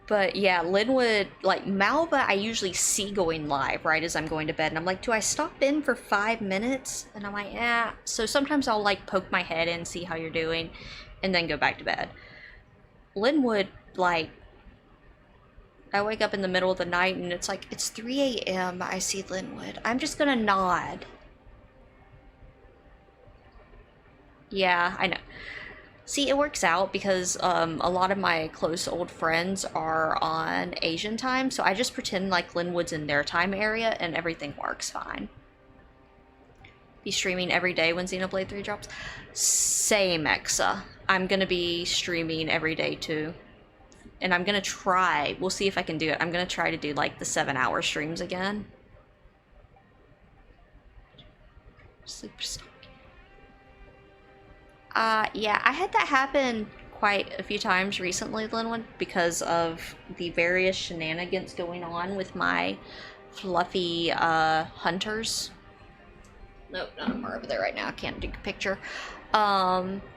But yeah, Linwood, like Malva, I usually see going live right as I'm going to bed. And I'm like, do I stop in for 5 minutes? And I'm like, yeah. So sometimes I'll like poke my head in, see how you're doing, and then go back to bed. Linwood, like, I wake up in the middle of the night and it's like, it's 3 a.m. I see Linwood. I'm just gonna nod. Yeah, I know. See, it works out because a lot of my close old friends are on Asian time, so I just pretend like Linwood's in their time area and everything works fine. Be streaming every day when Xenoblade 3 drops. Same, Exa. I'm gonna be streaming every day too. And I'm gonna try, we'll see if I can do it. I'm gonna try to do like the 7-hour streams again. Superstar. Yeah, I had that happen quite a few times recently, Linwood, because of the various shenanigans going on with my fluffy, hunters. Nope, none of them are over there right now. I can't take a picture. And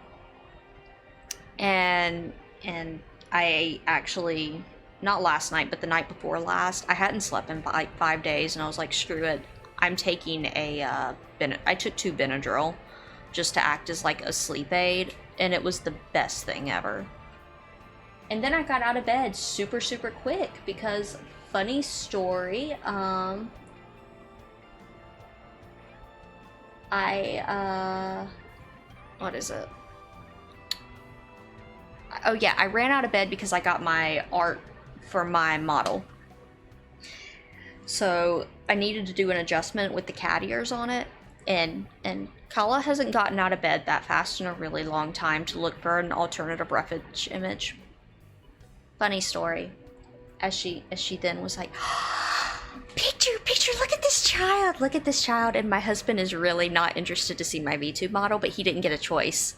I actually, not last night, but the night before last, I hadn't slept in like 5 days, and I was like, screw it. I'm taking I took 2 Benadryl just to act as like a sleep aid, and it was the best thing ever. And then I got out of bed super, super quick because, funny story, what is it? Oh yeah, I ran out of bed because I got my art for my model. So I needed to do an adjustment with the cat ears on it, and Kala hasn't gotten out of bed that fast in a really long time to look for an alternative refuge image. Funny story. As she then was like, picture, look at this child, and my husband is really not interested to see my VTube model, but he didn't get a choice.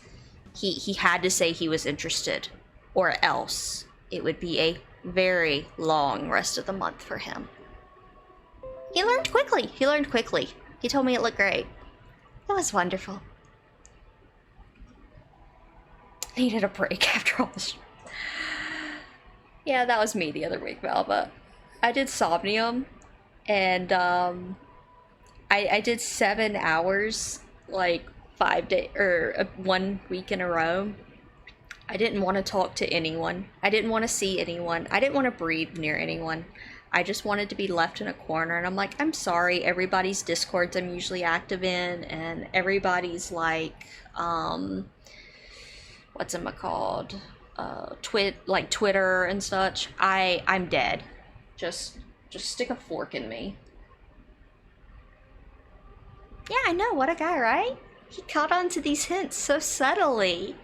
He had to say he was interested, or else it would be a very long rest of the month for him. He learned quickly. He told me it looked great. It was wonderful. Needed a break after all this. Yeah, that was me the other week, Malva. I did Somnium, and I did 7 hours, like 5 days, or 1 week in a row. I didn't want to talk to anyone. I didn't want to see anyone. I didn't want to breathe near anyone. I just wanted to be left in a corner, and I'm like, I'm sorry, everybody's Discords I'm usually active in, and everybody's like, what's it called? Twitter and such. I'm dead. Just stick a fork in me. Yeah, I know, what a guy, right? He caught on to these hints so subtly.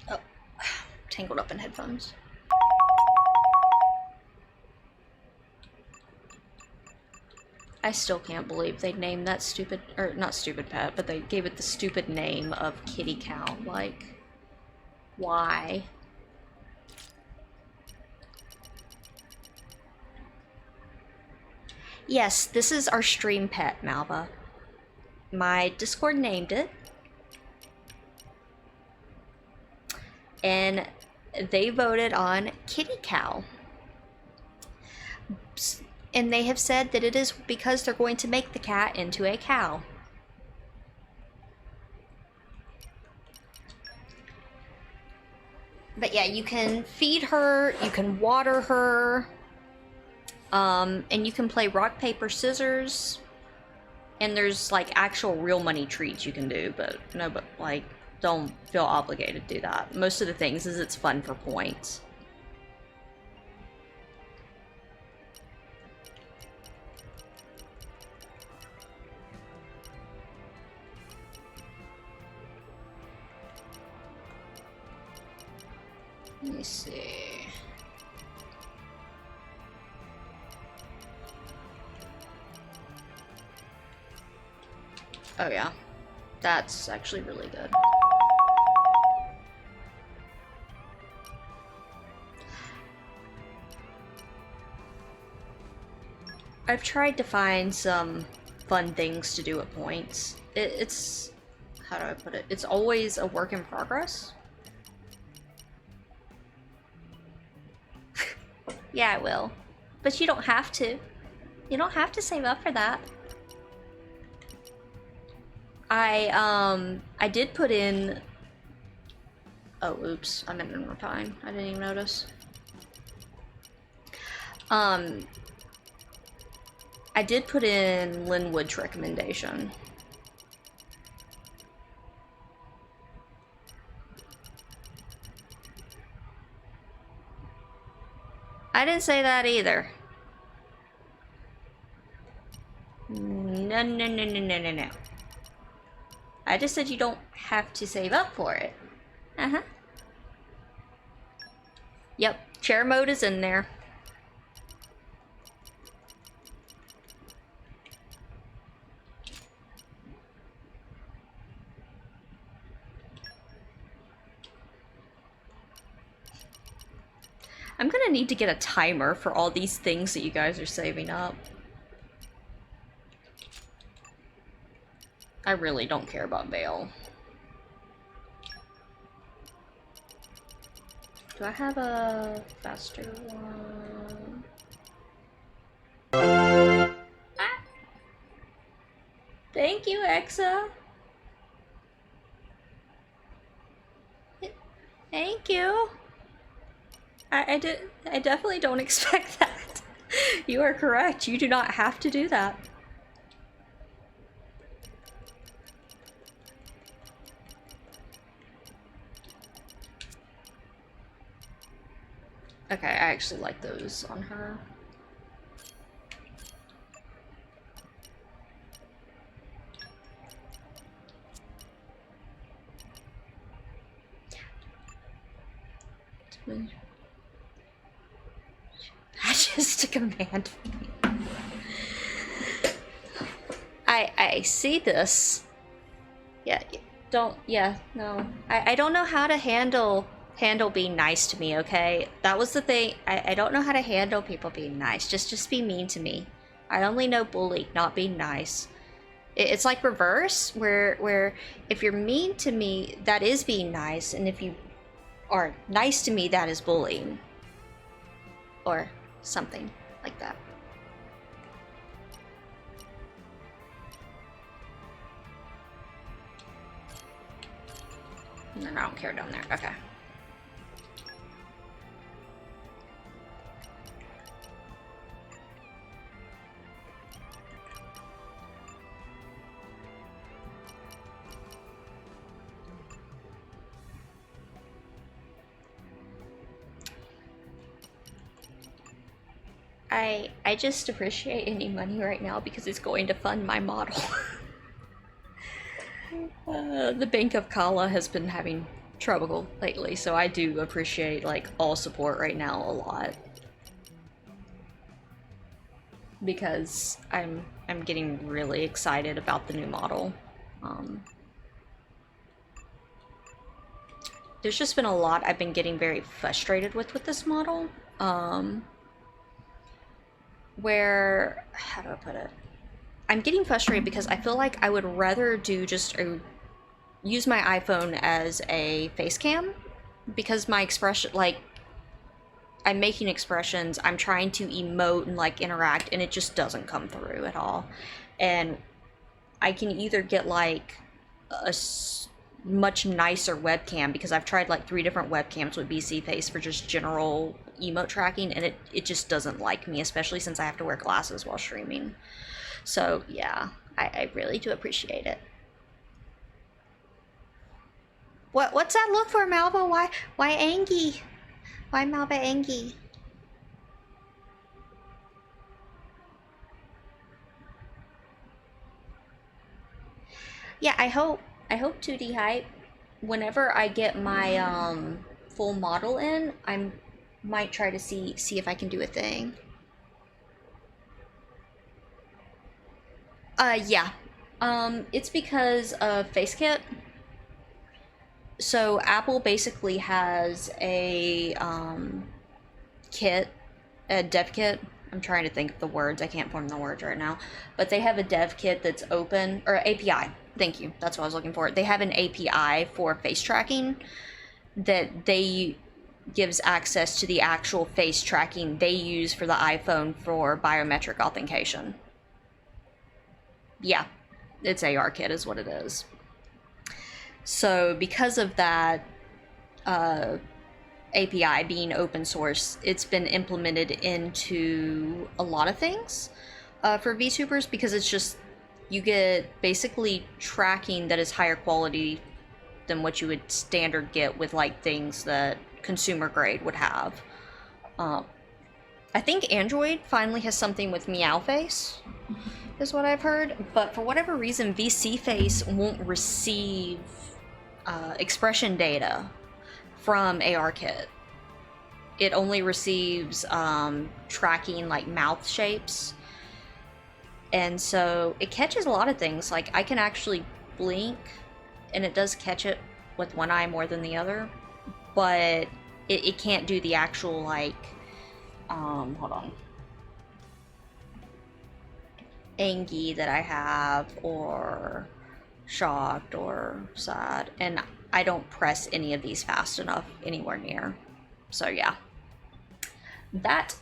Oh, tangled up in headphones. I still can't believe they named that stupid, or not stupid pet, but they gave it the stupid name of kitty cow. Like, why? Yes, this is our stream pet, Malva. My Discord named it. And they voted on kitty cow. And they have said that it is because they're going to make the cat into a cow. But yeah, you can feed her, you can water her, and you can play rock, paper, scissors. And there's like actual real money treats you can do, but no, but like, don't feel obligated to do that. Most of the things is it's fun for points. Let me see. Oh yeah, that's actually really good. I've tried to find some fun things to do at points. It's, how do I put it? It's always a work in progress. Yeah, I will. But you don't have to. You don't have to save up for that. I did put in Oh, oops. I'm in one more time. I didn't even notice. I did put in Linwood's recommendation. I didn't say that either. No, no, no, no, no, no, no. I just said you don't have to save up for it. Uh-huh. Yep, chair mode is in there. I'm gonna need to get a timer for all these things that you guys are saving up. I really don't care about bail. Do I have a faster one? Ah. Thank you, Exa. Thank you. I definitely don't expect that. You are correct. You do not have to do that. Okay, I actually like those on her. That's just a command. I see this. Yeah, no. I don't know how to handle being nice to me, okay? That was the thing. I don't know how to handle people being nice. Just be mean to me. I only know bully, not being nice. It's like reverse, where if you're mean to me, that is being nice, and if you are nice to me, that is bullying. Or something like that. No, I don't care down there. Okay. I just appreciate any money right now because it's going to fund my model. The Bank of Kala has been having trouble lately, so I do appreciate like all support right now a lot. Because I'm getting really excited about the new model. There's just been a lot I've been getting very frustrated with this model. Where, how do I put it? I'm getting frustrated because I feel like I would rather do use my iPhone as a face cam, because my expression, like, I'm making expressions, I'm trying to emote and like interact, and it just doesn't come through at all. And I can either get like a much nicer webcam, because I've tried like 3 different webcams with BC Face for just general emote tracking, and it just doesn't like me, especially since I have to wear glasses while streaming. So yeah, I really do appreciate it. What's that look for, Malva? Why Angie? Why Malva Angie? Yeah, I hope 2D Hype, whenever I get my full model in, I might try to see if I can do a thing. Yeah. It's because of FaceKit. So Apple basically has a kit, a dev kit. I'm trying to think of the words. I can't form the words right now. But they have a dev kit that's open, or API. Thank you. That's what I was looking for. They have an API for face tracking that they gives access to the actual face tracking they use for the iPhone for biometric authentication. Yeah, it's ARKit is what it is. So because of that, API being open source, it's been implemented into a lot of things for VTubers, because it's just, you get basically tracking that is higher quality than what you would standard get with like things that consumer grade would have. I think Android finally has something with Meow Face, is what I've heard, but for whatever reason, VC Face won't receive expression data from ARKit. It only receives tracking like mouth shapes, and so it catches a lot of things. Like I can actually blink, and it does catch it with one eye more than the other, but it can't do the actual like, hold on, angry that I have, or shocked, or sad, and I don't press any of these fast enough anywhere near. So yeah, that's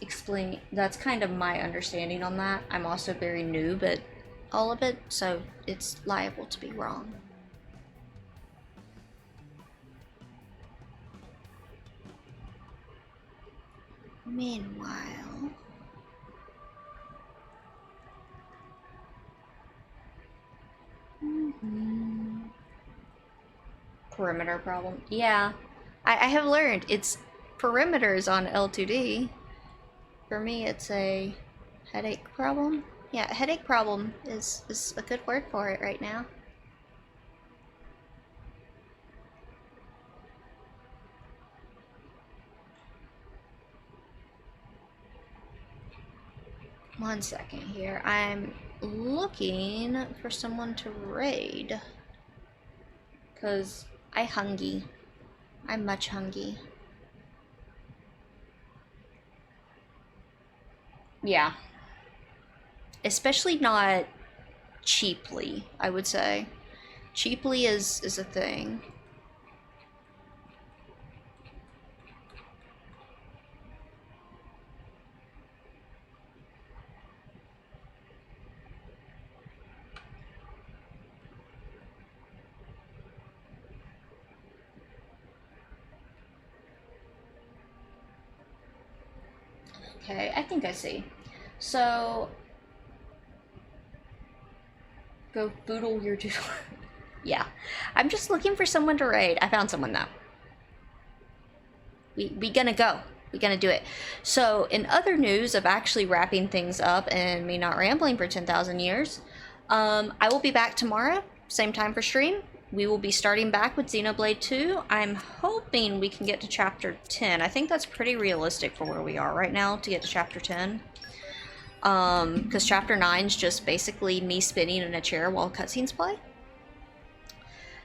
kind of my understanding on that. I'm also very new at all of it, so it's liable to be wrong. Meanwhile, perimeter problem. Yeah, I have learned it's perimeters on L2D. For me, it's a headache problem. Yeah, headache problem is a good word for it right now. One second here. I'm looking for someone to raid, cause I'm hungry. I'm much hungry. Yeah. Especially not cheaply, I would say. Cheaply is a thing. Okay, I think I see. So, go boodle your doodle. Yeah, I'm just looking for someone to raid. I found someone though. We gonna go. We gonna do it. So, in other news of actually wrapping things up and me not rambling for 10,000 years, I will be back tomorrow, same time for stream. We will be starting back with Xenoblade 2. I'm hoping we can get to chapter 10. I think that's pretty realistic for where we are right now to get to chapter 10. Because chapter 9 is just basically me spinning in a chair while cutscenes play.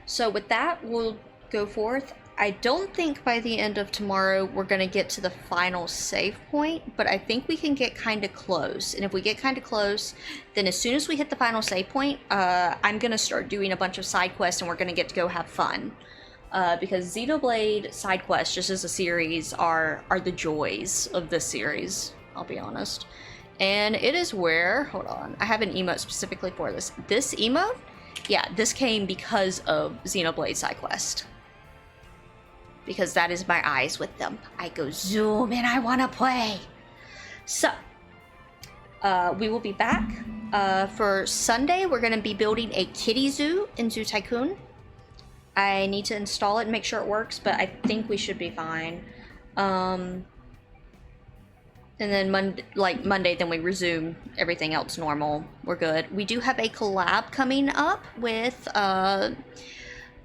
So with that, we'll go forth. I don't think by the end of tomorrow we're going to get to the final save point, but I think we can get kind of close. And if we get kind of close, then as soon as we hit the final save point, I'm going to start doing a bunch of side quests and we're going to get to go have fun. Because Xenoblade side quests, just as a series, are the joys of this series, I'll be honest. And it is where, hold on, I have an emote specifically for this. This emote, yeah, this came because of Xenoblade side quest. Because that is my eyes with them. I go zoom and I want to play. So, we will be back. For Sunday, we're going to be building a kitty zoo in Zoo Tycoon. I need to install it and make sure it works, but I think we should be fine. And then Monday, then we resume everything else normal. We're good. We do have a collab coming up with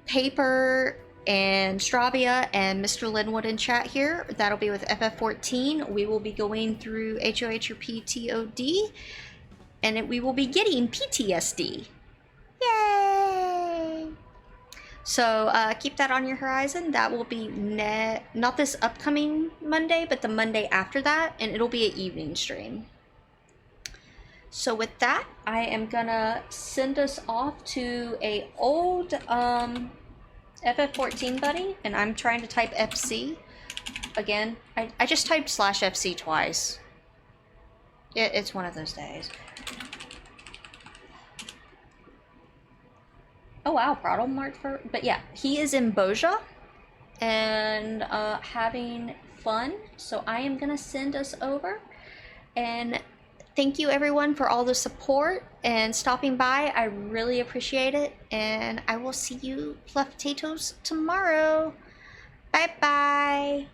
Paper and Stravia and Mr. Linwood in chat here. That'll be with FF14. We will be going through HOH or PTOD, and we will be getting PTSD. Yay! So keep that on your horizon. That will be not this upcoming Monday, but the Monday after that, and it'll be an evening stream. So with that, I am gonna send us off to a old FF14 buddy, and I'm trying to type FC. Again, I just typed /FC twice. It's one of those days. Oh wow, Prottle marked for, but yeah, he is in Boja. and having fun. So I am gonna send us over, and thank you everyone for all the support and stopping by. I really appreciate it, and I will see you fluff potatoes tomorrow. Bye bye.